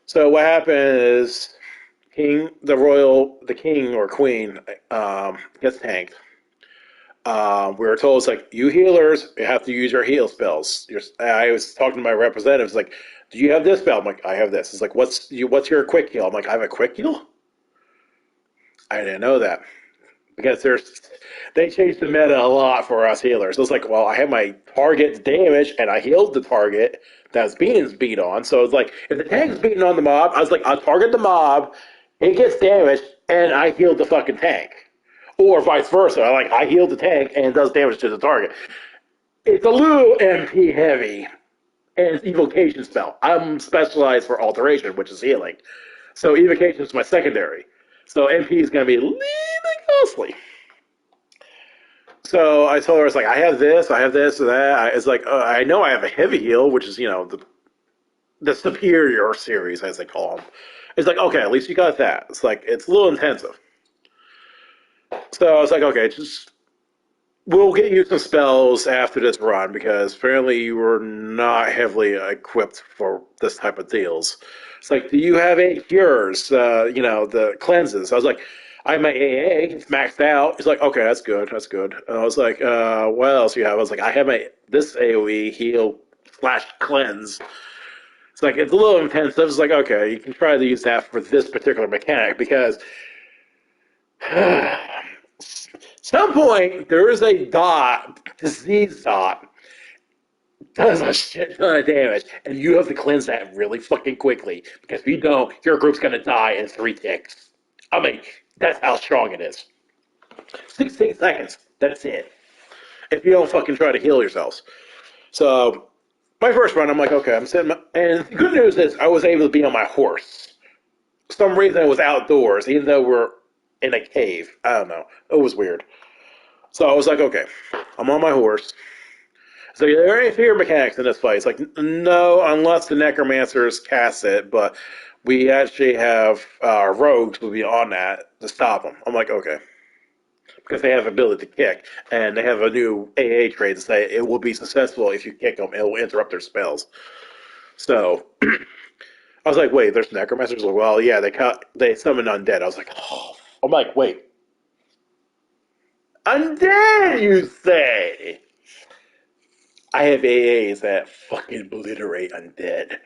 So what happened is the king or queen gets tanked. We were told it's like you healers you have to use your heal spells. I was talking to my representatives like, do you have this spell? I'm like, I have this. It's like, what's your quick heal? I'm like, I have a quick heal. I didn't know that because they changed the meta a lot for us healers. It's like, well, I have my target's damage and I healed the target that's being beat on. So it's like if the tank's beating on the mob, I was like, I'll target the mob, it gets damaged, and I healed the fucking tank. Or vice versa. I heal the tank and it does damage to the target. It's a little MP heavy, and it's evocation spell. I'm specialized for alteration, which is healing. So evocation is my secondary. So MP is going to be a little costly. So I told her, it's like, I have this, and that. It's like, I know I have a heavy heal, which is, the superior series, as they call them. It's like, okay, at least you got that. It's like, it's a little intensive. So I was like, okay, just we'll get you some spells after this run because apparently you were not heavily equipped for this type of deals. It's like, do you have any cures? The cleanses. I was like, I have my AA. It's maxed out. He's like, okay, that's good. That's good. And I was like, what else do you have? I was like, I have my this AOE heal slash cleanse. It's like it's a little intensive. It's like, okay, you can try to use that for this particular mechanic because some point there is a disease dot, does a shit ton of damage, and you have to cleanse that really fucking quickly because if you don't, your group's gonna die in 3 ticks. I mean, that's how strong it is. 16 seconds. That's it. If you don't fucking try to heal yourselves. So my first run, I'm like, okay, I'm sitting. And the good news is I was able to be on my horse. For some reason, it was outdoors, even though we're in a cave. I don't know. It was weird. So I was like, okay, I'm on my horse. So are there any fear mechanics in this fight? It's like, no, unless the necromancers cast it, but we actually have rogues will be on that to stop them. I'm like, okay. Because they have the ability to kick, and they have a new AA trait to say it will be successful if you kick them, it will interrupt their spells. So I was like, wait, there's necromancers? Like, well, yeah, they summon undead. I was like, oh. I'm like, wait. Undead, you say? I have AAs that fucking obliterate undead.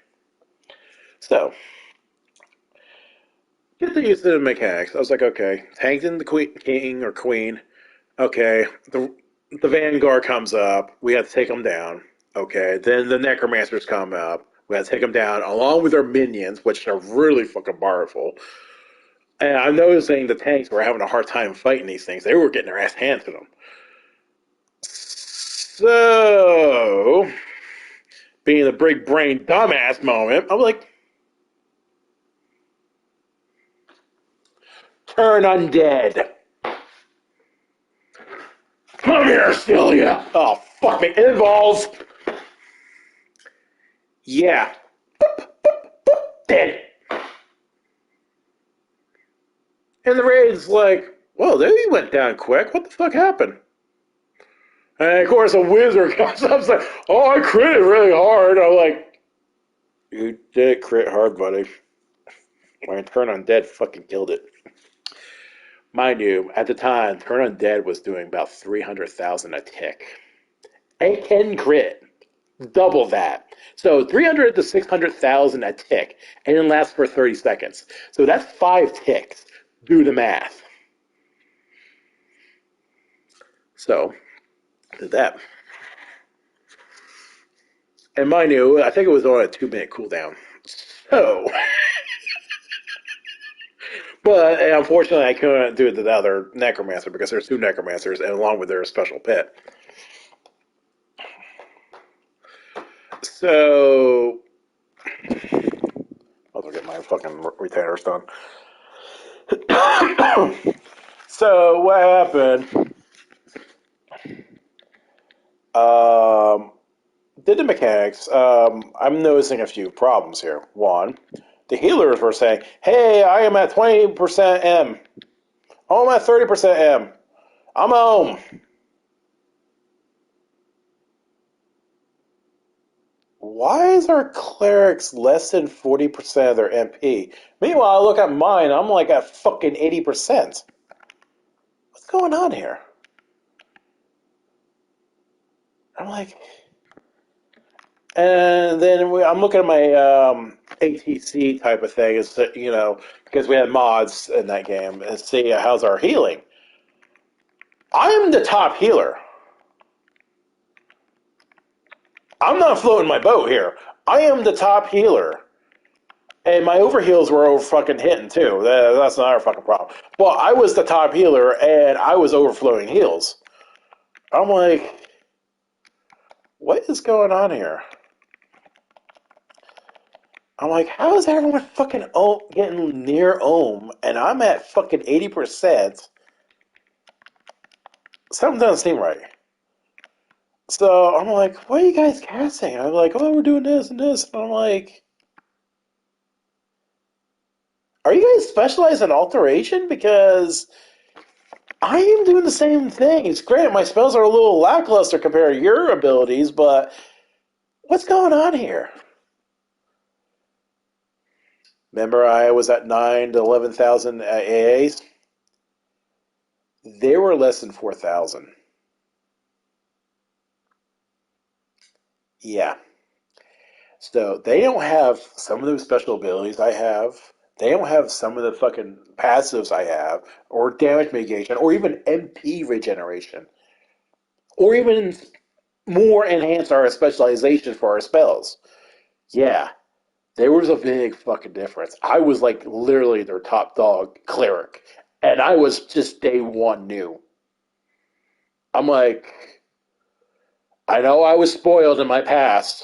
So, get the use of the mechanics. I was like, okay, tanked in the king or queen. Okay, the vanguard comes up. We have to take them down. Okay, then the necromancers come up. We have to take them down along with their minions, which are really fucking powerful. And I'm noticing the tanks were having a hard time fighting these things. They were getting their ass handed to them. So, being a big brain dumbass moment, I'm like, turn undead. Come here, Celia. Oh, fuck me. It involves. Yeah. Dead. And the raid's like, well, they went down quick. What the fuck happened? And of course, a wizard comes up and says, oh, I crit really hard. I'm like, you did crit hard, buddy. My turn undead fucking killed it. Mind you, at the time, turn undead was doing about 300,000 a tick. A 10 crit. Double that. So 300 to 600,000 a tick, and it lasts for 30 seconds. So that's 5 ticks. Do the math. So, did that. And mind you, I think it was on a 2-minute cooldown. So, but unfortunately, I couldn't do it to the other necromancer because there's 2 necromancers, and along with their special pit. So, I'll get my fucking retainers done. So what happened? Did the mechanics? I'm noticing a few problems here. One, the healers were saying, "Hey, I am at 20% M. Oh, I'm at 30% M. I'm home." Why is our clerics less than 40% of their MP? Meanwhile, I look at mine, I'm like at fucking 80%. What's going on here? I'm like, and then I'm looking at my ATC type of thing, is because we had mods in that game, and see how's our healing. I am the top healer. I'm not floating my boat here. I am the top healer. And my overheals were over fucking hitting too. That's not our fucking problem. Well, I was the top healer and I was overflowing heals. I'm like, what is going on here? I'm like, how is everyone fucking getting near ohm and I'm at fucking 80%? Something doesn't seem right. So I'm like, what are you guys casting? I'm like, oh, we're doing this and this. And I'm like, are you guys specialized in alteration? Because I am doing the same thing. It's great. My spells are a little lackluster compared to your abilities, but what's going on here? Remember, I was at 9 to 11,000 AAs. They were less than 4,000. Yeah. So they don't have some of those special abilities I have. They don't have some of the fucking passives I have, or damage mitigation, or even MP regeneration, or even more enhance our specialization for our spells. Yeah, there was a big fucking difference. I was like literally their top dog cleric, and I was just day one new. I'm like, I know I was spoiled in my past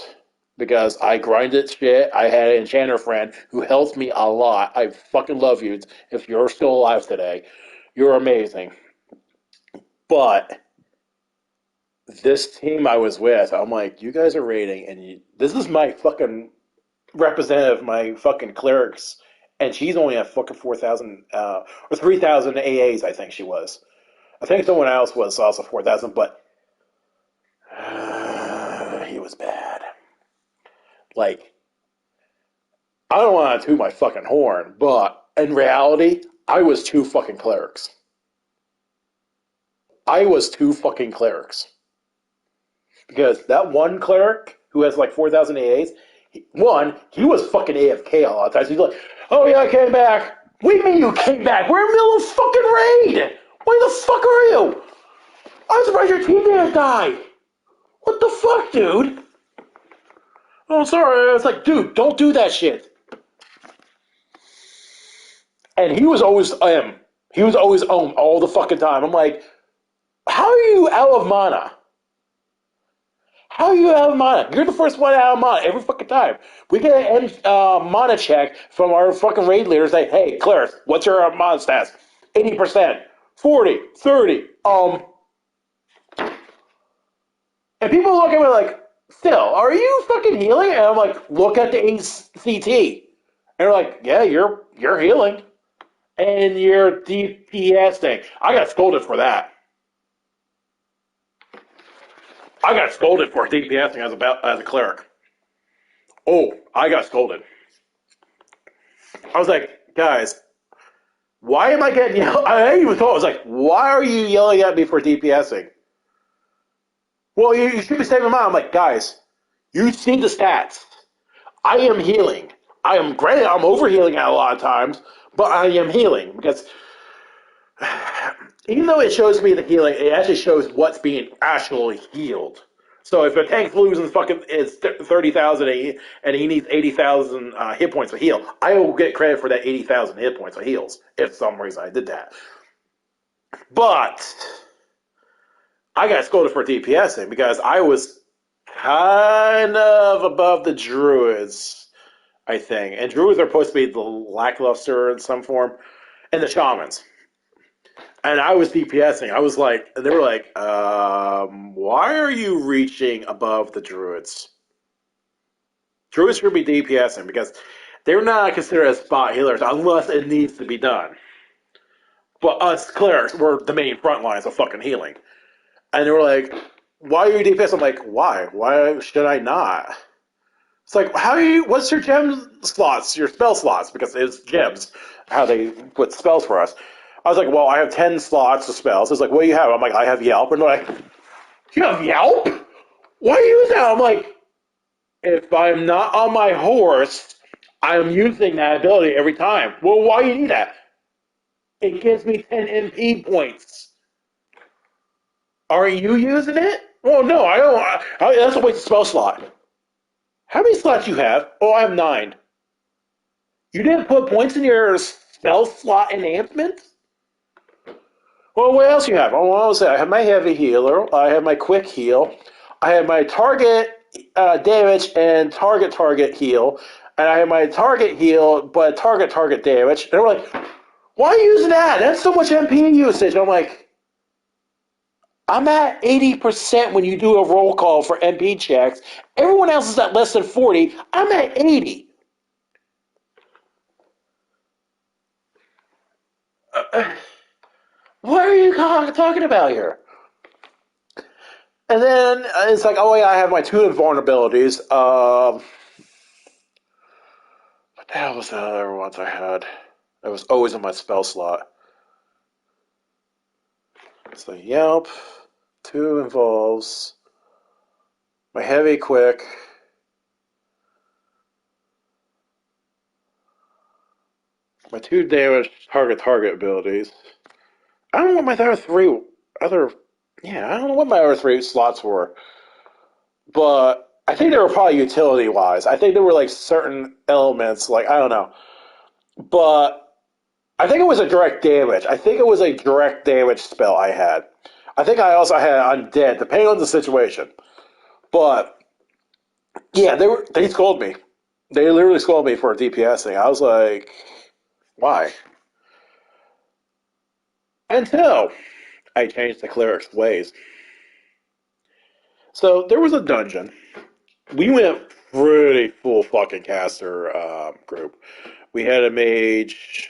because I grinded shit. I had an enchanter friend who helped me a lot. I fucking love you if you're still alive today. You're amazing. But this team I was with, I'm like, you guys are raiding, and this is my fucking representative, my fucking clerics, and she's only at fucking 4,000 or 3,000 AAs. I think she was. I think someone else was also 4,000, but he was bad. Like, I don't want to toot my fucking horn, but in reality, I was two fucking clerics. I was two fucking clerics. Because that one cleric who has like 4,000 AAs, he was fucking AFK a lot of times. He's like, oh yeah, I came back. What do you mean you came back? We're in the middle of fucking raid. Where the fuck are you? I'm surprised your teammate died. What the fuck, dude? Oh, sorry. I was like, dude, don't do that shit. And he was always He was always all the fucking time. I'm like, how are you out of mana? How are you out of mana? You're the first one out of mana every fucking time. We get an mana check from our fucking raid leaders. Like, hey, Claire, what's your mana stats? 80%, 40, 30. And people look at me like, still, are you fucking healing? And I'm like, look at the ACT. And they're like, yeah, you're healing. And you're DPSing. I got scolded for that. I got scolded for DPSing as a cleric. Oh, I got scolded. I was like, guys, why am I getting yelled? I even thought, I was like, why are you yelling at me for DPSing? Well, you should be saving mine. I'm like, guys, you see the stats. I am healing. Granted, I'm overhealing at a lot of times, but I am healing because even though it shows me the healing, it actually shows what's being actually healed. So if a tank loses fucking is 30,000 and he needs 80,000 hit points to heal, I will get credit for that 80,000 hit points of heals if for some reason I did that. But I got scolded for DPSing because I was kind of above the druids, I think. And druids are supposed to be the lackluster in some form, and the shamans. And I was DPSing. I was like, and they were like, why are you reaching above the druids? Druids should be DPSing because they're not considered as spot healers unless it needs to be done. But us clerics were the main front lines of fucking healing. And they were like, why are you DPS? I'm like, why? Why should I not? It's like, what's your gem slots, your spell slots? Because it's gems, how they put spells for us. I was like, well, I have 10 slots of spells. It's like, what do you have? I'm like, I have Yelp. And they're like, you have Yelp? Why do you use that? I'm like, if I'm not on my horse, I'm using that ability every time. Well, why do you need that? It gives me 10 MP points. Are you using it? Well, no, I don't. That's a waste of spell slot. How many slots you have? Oh, I have 9. You didn't put points in your spell slot enhancement? Well, what else you have? Oh, what else? I have my heavy healer. I have my quick heal. I have my target damage and target heal. And I have my target heal, but target damage. And we're like, why are you using that? That's so much MP usage. I'm like, I'm at 80% when you do a roll call for MP checks. Everyone else is at less than 40. I'm at 80. what are you talking about here? And then it's like, oh yeah, I have my two invulnerabilities. What the hell was the other ones I had? That was always in my spell slot. So yep, two involves my heavy quick. My two damage target abilities. I don't know what my other yeah, I don't know what my other three slots were. But I think they were probably utility wise. I think there were like certain elements, like I don't know. But I think it was a direct damage. I think it was a direct damage spell I had. I think I also had undead, depending on the situation. But yeah, they scolded me. They literally scolded me for a DPS thing. I was like, why? Until I changed the cleric's ways. So there was a dungeon. We went pretty full fucking caster group. We had a mage,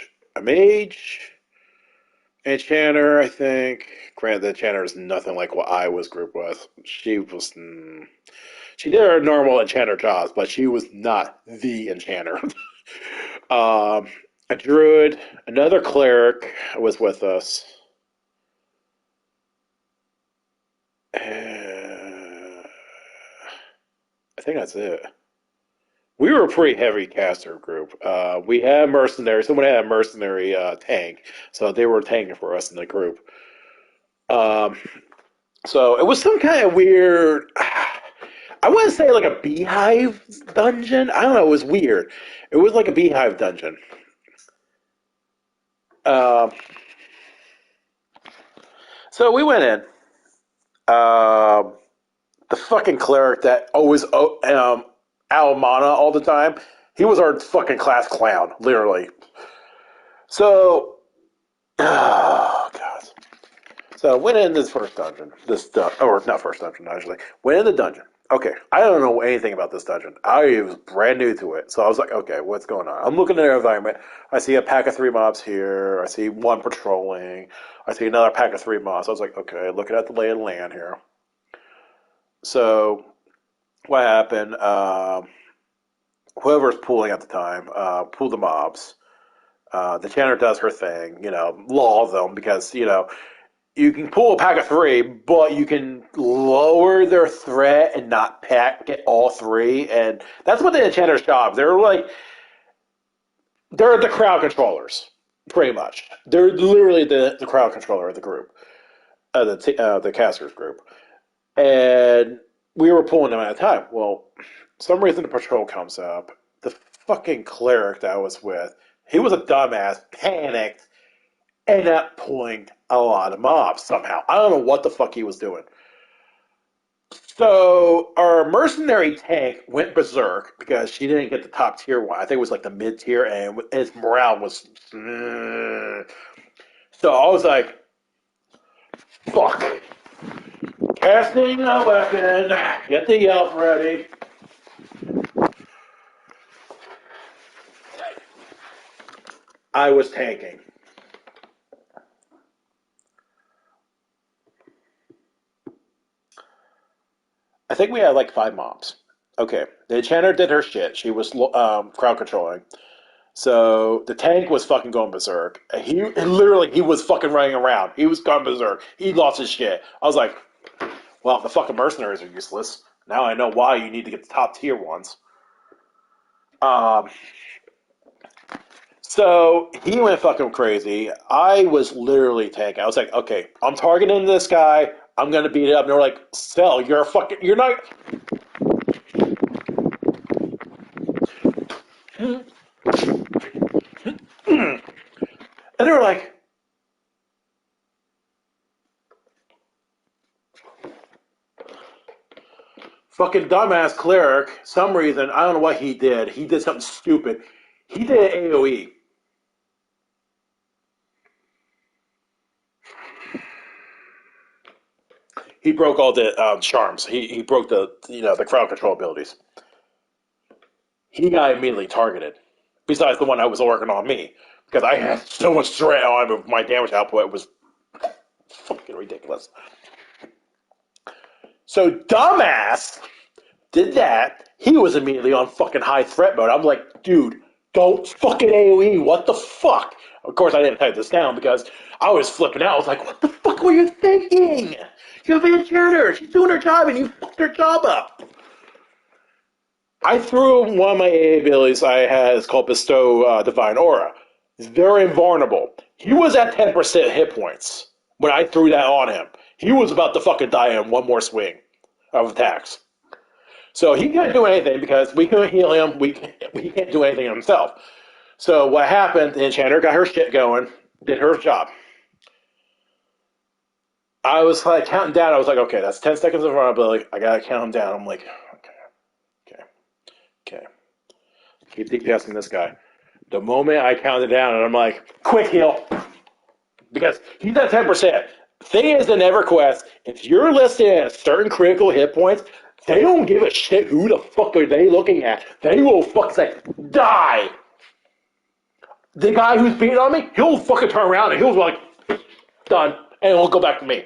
enchanter, I think. Granted, the enchanter is nothing like what I was grouped with. She did her normal enchanter jobs, but she was not the enchanter. A druid, another cleric was with us. I think that's it. We were a pretty heavy caster group. We had mercenaries. Someone had a mercenary tank, so they were tanking for us in the group. Um, so it was some kind of weird. I wouldn't say like a beehive dungeon. I don't know. It was weird. It was like a beehive dungeon. Um, so we went in. Um, the fucking cleric that always out of mana all the time. He was our fucking class clown, literally. So, oh god. So went in this first dungeon. Or not first dungeon actually. Went in the dungeon. Okay, I don't know anything about this dungeon. I was brand new to it, so I was like, okay, what's going on? I'm looking at the environment. I see a pack of three mobs here. I see one patrolling. I see another pack of three mobs. I was like, okay, looking at the lay of the land here. So what happened? Whoever's pooling at the time, pool the mobs. The Channer does her thing, law them because, you can pull a pack of three, but you can lower their threat and not get all three. And that's what the Enchanter's job. They're the crowd controllers, pretty much. They're literally the crowd controller of the group, the casters group. And we were pulling them at a time. Well, some reason the patrol comes up. The fucking cleric that I was with, he was a dumbass, panicked, ended up pulling a lot of mobs somehow. I don't know what the fuck he was doing. So our mercenary tank went berserk because she didn't get the top tier one. I think it was like the mid tier, and his morale was. So I was like, fuck. Casting a weapon. Get the yelp ready. I was tanking. I think we had like five mobs. Okay, the enchanter did her shit. She was crowd controlling. So the tank was fucking going berserk. He was fucking running around. He was going berserk. He lost his shit. I was like, well, the fucking mercenaries are useless. Now I know why you need to get the top tier ones. Um, so he went fucking crazy. I was literally tanking. I was like, okay, I'm targeting this guy. I'm gonna beat it up. And they're like, Sel, you're not. And they were like, fucking dumbass cleric, some reason, I don't know what he did. He did something stupid. He did an AoE. He broke all the charms. He broke the crowd control abilities. He got immediately targeted. Besides the one that was working on me. because I had so much stress on my damage output. It was fucking ridiculous. So dumbass did that. He was immediately on fucking high threat mode. I'm like, dude, don't fucking AoE. What the fuck? Of course, I didn't type this down because I was flipping out. I was like, what the fuck were you thinking? You have Enchanter. She's doing her job and you fucked her job up. I threw one of my AA abilities I had. It's called Bestow Divine Aura. It's very invulnerable. He was at 10% hit points when I threw that on him. He was about to fucking die in one more swing of attacks. So he couldn't do anything because we couldn't heal him. He can't do anything himself. So what happened, the Enchanter got her shit going, did her job. I was like counting down. I was like, okay, that's 10 seconds of vulnerability. I gotta count him down. I'm like, okay. Keep DPSing this guy. The moment I counted down, and I'm like, quick heal. Because he's at 10%. Thing is, in EverQuest, if you're listed at certain critical hit points, they don't give a shit who the fuck are they looking at. They will fucking say, die! The guy who's beating on me, he'll fucking turn around and he'll be like, done, and it'll go back to me.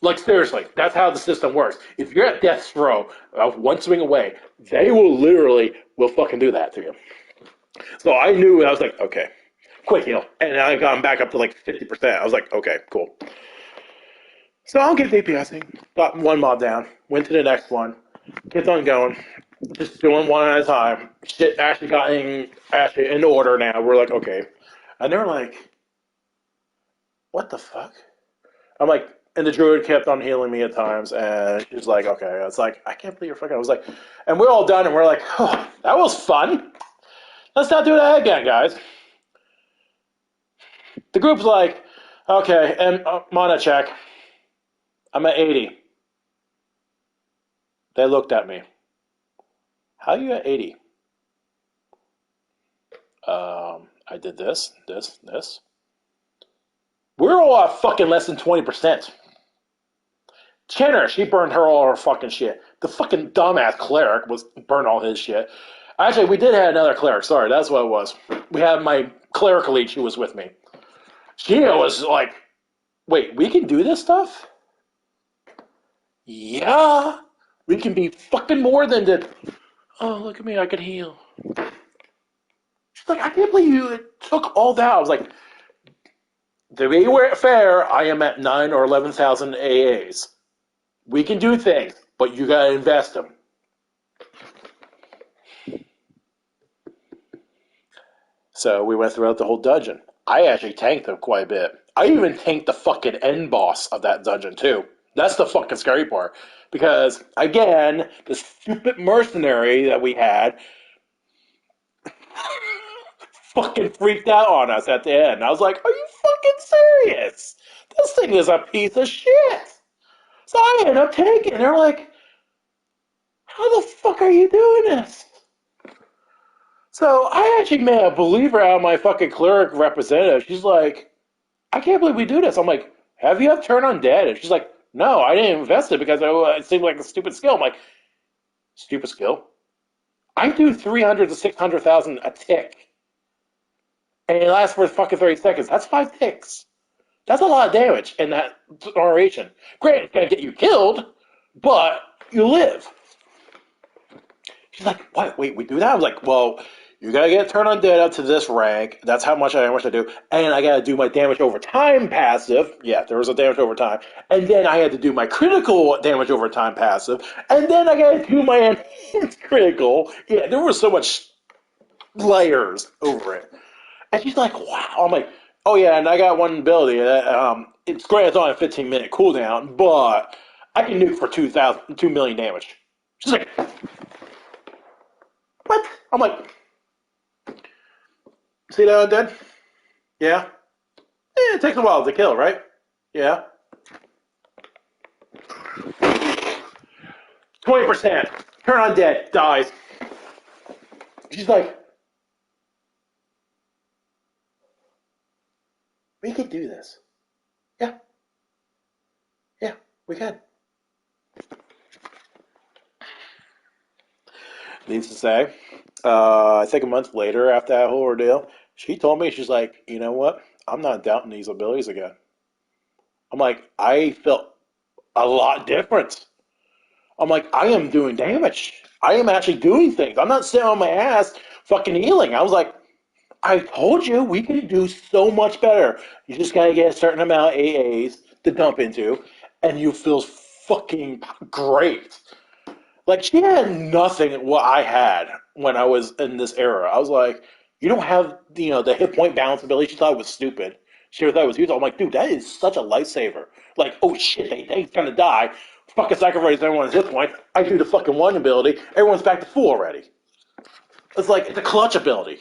Like, seriously, that's how the system works. If you're at death's row, one swing away, they will fucking do that to you. So I knew, I was like, okay, quick heal. And I got him back up to like 50%. I was like, okay, cool. So I'll get DPSing. Got one mob down. Went to the next one. Kept on going. Just doing one at a time. Shit actually got in order now. We're like, okay. And they're like, what the fuck? I'm like, and the druid kept on healing me at times, and she's like, okay. It's like, I can't believe you're fucking. I was like, and we're all done, and we're like, oh, that was fun. Let's not do that again, guys. The group's like, okay, and mana check. I'm at 80. They looked at me. How are you at 80? I did this. We're all at fucking less than 20%. Chenner, she burned all her fucking shit. The fucking dumbass cleric burned all his shit. Actually, we did have another cleric. Sorry, that's what it was. We had my cleric lead. She was with me. She was like, wait, we can do this stuff? Yeah. We can be fucking more than the... Oh, look at me. I can heal. She's like, I can't believe you took all that. I was like, to be fair, I am at 9 or 11,000 AAs. We can do things, but you gotta invest them. So we went throughout the whole dungeon. I actually tanked them quite a bit. I even tanked the fucking end boss of that dungeon too. That's the fucking scary part. Because, again, the stupid mercenary that we had fucking freaked out on us at the end. I was like, are you fucking serious? This thing is a piece of shit. So I ended up taking. They're like, how the fuck are you doing this? So I actually made a believer out of my fucking cleric representative. She's like, I can't believe we do this. I'm like, have you have turn undead? And she's like, no, I didn't invest it because it seemed like a stupid skill. I'm like, stupid skill? I do 300 to 600,000 a tick. And it lasts for fucking 30 seconds. That's 5 ticks. That's a lot of damage in that duration. Granted, it's going to get you killed, but you live. She's like, what? Wait, we do that? I was like, well, you got to get turn undead up to this rank. That's how much damage I do. And I got to do my damage over time passive. Yeah, there was a damage over time. And then I had to do my critical damage over time passive. And then I got to do my enhanced critical. Yeah, there was so much layers over it. And she's like, wow. I'm like, oh yeah, and I got one ability. It's great. It's only a 15-minute cooldown, but I can nuke for 2 million damage. She's like, what? I'm like, see that undead? Yeah. It takes a while to kill, right? Yeah. 20%. Turn undead. Dies. She's like, we could do this. Yeah. Yeah, we can. Needs to say, I think a month later after that whole ordeal, She told me, she's like, you know what? I'm not doubting these abilities again. I'm like, I felt a lot different. I'm like, I am doing damage. I am actually doing things. I'm not sitting on my ass fucking healing. I was like, I told you we can do so much better. You just gotta get a certain amount of AAs to dump into, and you feel fucking great. Like she had nothing what I had when I was in this era. I was like, you don't have the hit point balance ability. She thought it was stupid. She thought it was useful. I'm like, dude, that is such a lifesaver. Like, oh shit, they's gonna die. Fucking sacrifice everyone's hit point. I do the fucking one ability. Everyone's back to full already. It's like it's a clutch ability.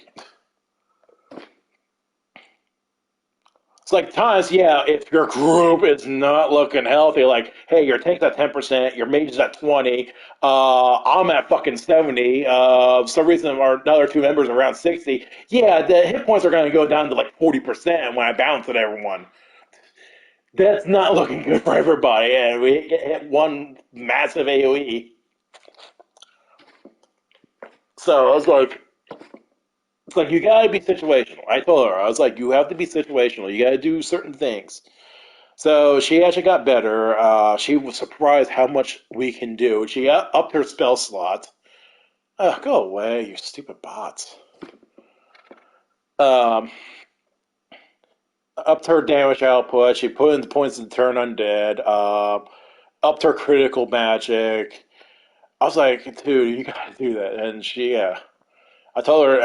It's like times, yeah, if your group is not looking healthy, like, hey, your tank's at 10%, your mage is at 20, I'm at fucking 70, for some reason our other two members are around 60, yeah, the hit points are going to go down to like 40% when I bounce at everyone. That's not looking good for everybody, and we hit one massive AoE. So I was like, it's like, you gotta be situational. I told her, I was like, you have to be situational. You gotta do certain things. So she actually got better. She was surprised how much we can do. She upped her spell slot. Go away, you stupid bots. Um, Upped her damage output. She put in points to turn undead. Upped her critical magic. I was like, dude, you gotta do that. And she, I told her,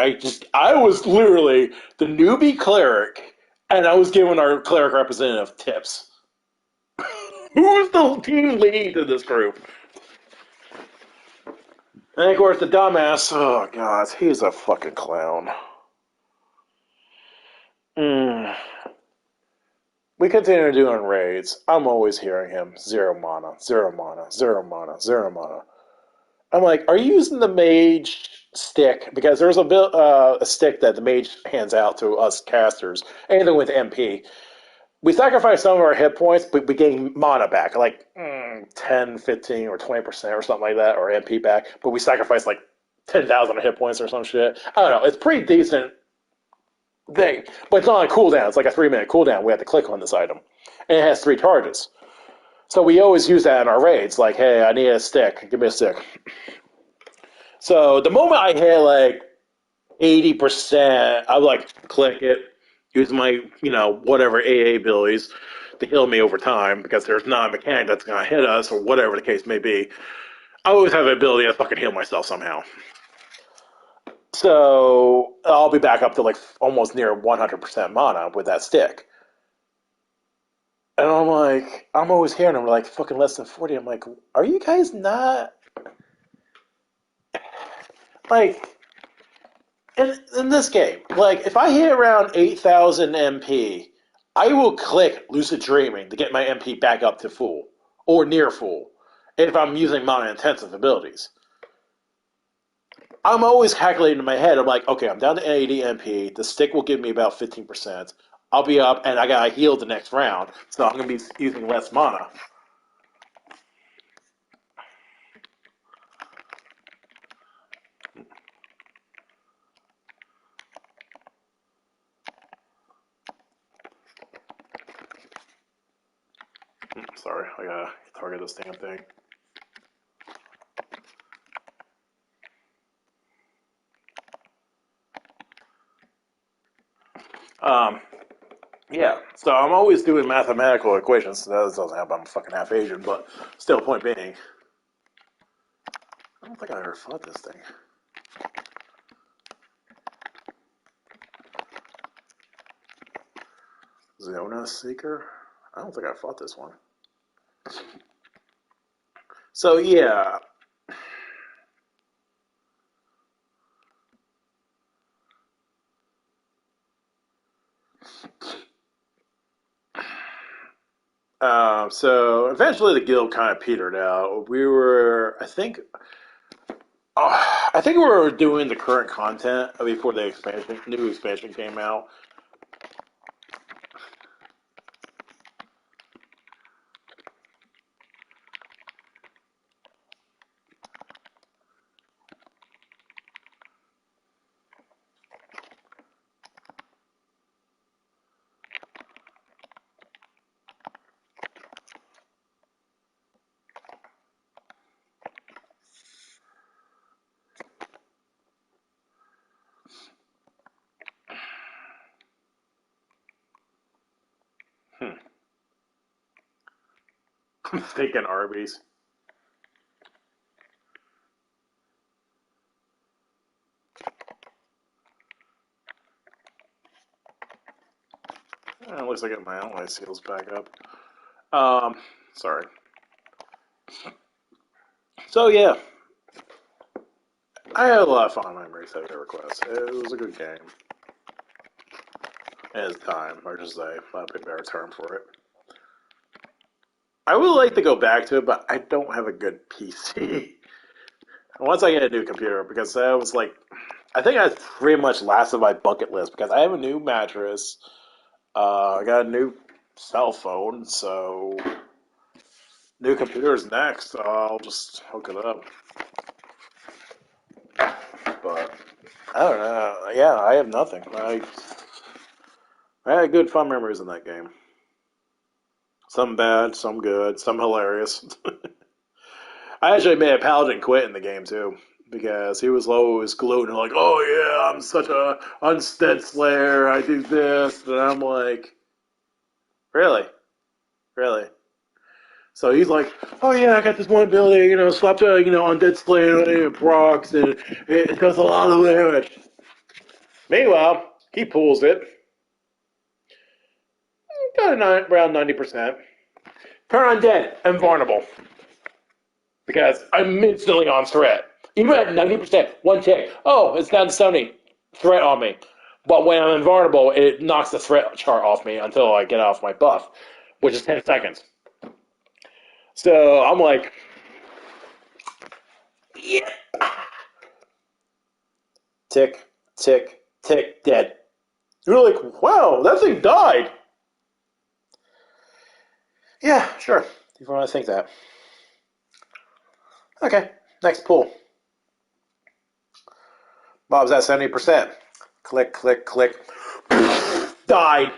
I was literally the newbie cleric, and I was giving our cleric representative tips. Who's the team lead to this group? And of course, the dumbass, oh god, he's a fucking clown. Mm. We continue doing raids. I'm always hearing him zero mana, zero mana, zero mana, zero mana. I'm like, are you using the mage stick? Because there's a stick that the mage hands out to us casters, anything with MP. We sacrifice some of our hit points, but we gain mana back, like 10, 15, or 20% or something like that, or MP back. But we sacrifice like 10,000 hit points or some shit. I don't know. It's pretty decent thing, but it's not on a cooldown. It's like a 3-minute cooldown. We have to click on this item, and it has 3 charges. So we always use that in our raids. Like, hey, I need a stick. Give me a stick. So the moment I hit like 80%, I would like click it, use my whatever AA abilities to heal me over time because there's not a mechanic that's gonna hit us or whatever the case may be. I always have the ability to fucking heal myself somehow. So I'll be back up to like almost near 100% mana with that stick. And I'm like, I'm always hearing them like fucking less than 40. I'm like, are you guys not like in this game? Like, if I hit around 8,000 MP, I will click Lucid Dreaming to get my MP back up to full or near full if I'm using mana intensive abilities. I'm always calculating in my head. I'm like, okay, I'm down to 80 MP. The stick will give me about 15%. I'll be up, and I gotta heal the next round, so I'm gonna be using less mana. Sorry, I gotta target this damn thing. Um, yeah, so I'm always doing mathematical equations. That doesn't help. I'm fucking half Asian, but still, point being, I don't think I ever fought this thing. Zona Seeker? I don't think I fought this one. So yeah. So eventually the guild kind of petered out. We were, I think we were doing the current content before the new expansion came out. I'm thinking Arby's. At least I get my ally seals back up. Sorry. So yeah, I had a lot of fun memories of EverQuest. It was a good game. At its time, or just say, not a better term for it. I would like to go back to it, but I don't have a good PC. Once I get a new computer, because I was like, I think I pretty much lasted my bucket list because I have a new mattress. I got a new cell phone, so new computer is next. I'll just hook it up. But I don't know. Yeah, I have nothing. I had good fun memories in that game. Some bad, some good, some hilarious. I actually made a paladin quit in the game too because he was always gloating like, "Oh yeah, I'm such a unstead slayer. I do this," and I'm like, "Really, really?" So he's like, "Oh yeah, I got this one ability, slapped undead slayer and it procs and it does a lot of damage." Meanwhile, he pulls it, got around 90%. Turn undead, invulnerable. Because I'm instantly on threat. Even at 90%, one tick. Oh, it's down to 70 threat on me. But when I'm invulnerable, it knocks the threat chart off me until I get off my buff, which is 10 seconds. So I'm like, yeah. Tick, tick, tick, dead. You're like, wow, that thing died. Yeah, sure. If you want to think that. Okay, next pull. Bob's at 70%. Click, click, click. Died.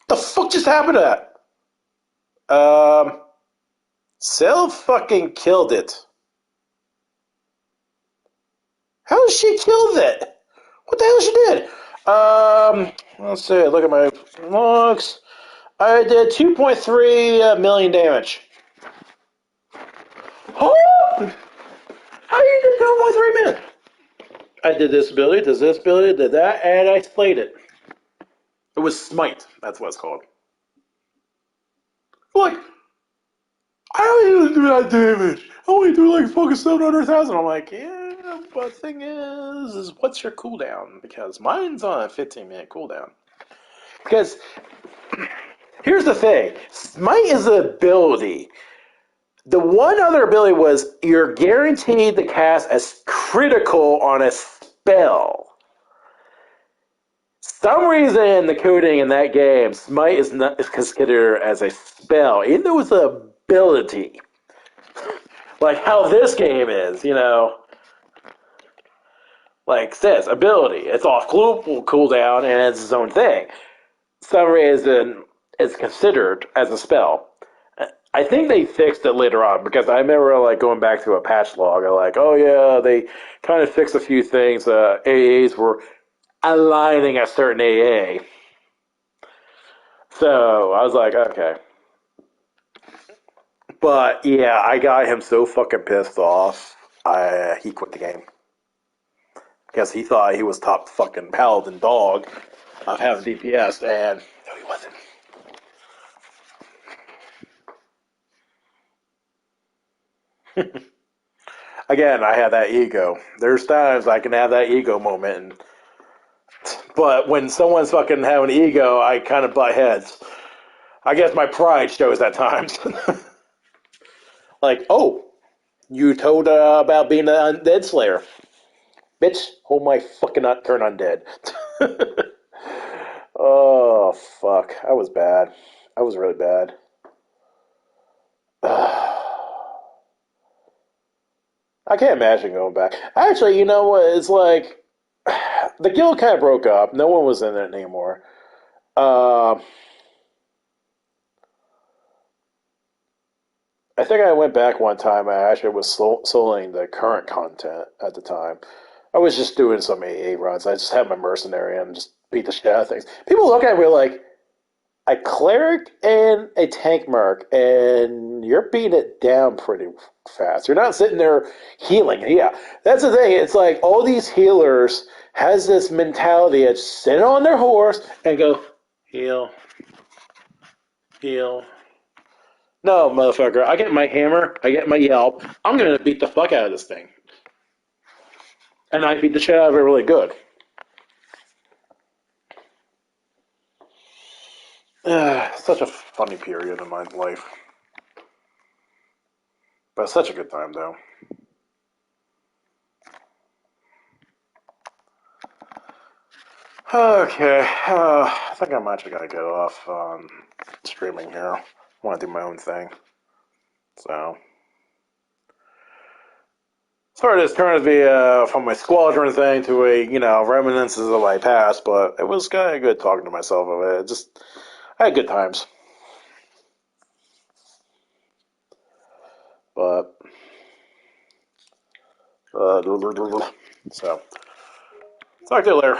The fuck just happened to that? Sil fucking killed it. How did she kill that? What the hell she did? Let's see. Look at my logs. I did 2.3 million damage. Oh! How you did 2.3 million? I did this ability, did that, and I slayed it. It was smite. That's what it's called. Like, I don't even do that damage. I only do like fucking 700,000. I'm like, yeah, but the thing is what's your cooldown? Because mine's on a 15-minute cooldown. Because here's the thing, smite is an ability. The one other ability was you're guaranteed to cast as critical on a spell. Some reason the coding in that game, smite is considered as a spell, even though it's an ability. Like how this game is, like says ability. It's off cooldown and it's its own thing. Some reason it's considered as a spell. I think they fixed it later on because I remember like going back to a patch log. I'm like, oh yeah, they kind of fixed a few things. AAs were aligning a certain AA. So I was like, okay. But yeah, I got him so fucking pissed off. He quit the game because he thought he was top fucking paladin dog of having DPS, and no, he wasn't. Again, I have that ego. There's times I can have that ego moment, but when someone's fucking having ego, I kind of butt heads. I guess my pride shows at times. Like, oh, you told about being an undead slayer. Bitch, hold my fucking turn undead. Oh, fuck. I was bad. I was really bad. I can't imagine going back. Actually, you know what? It's like the guild kind of broke up. No one was in it anymore. Uh, I think I went back one time. I actually was soloing the current content at the time. I was just doing some AA runs. I just had my mercenary and just beat the shit out of things. People look at me like a cleric and a tank merc, and you're beating it down pretty fast. You're not sitting there healing. Yeah, that's the thing. It's like all these healers has this mentality of sitting on their horse and go, heal, heal. No, motherfucker, I get my hammer, I get my yelp, I'm going to beat the fuck out of this thing. And I beat the shit out of it really good. Such a funny period in my life. But such a good time, though. Okay, I think I'm actually going to get off streaming here. I want to do my own thing. So, sorry this turned to be from my Squadron thing to a, reminiscences of my past, but it was kind of good talking to myself of it. I had good times. But, so, talk to you later.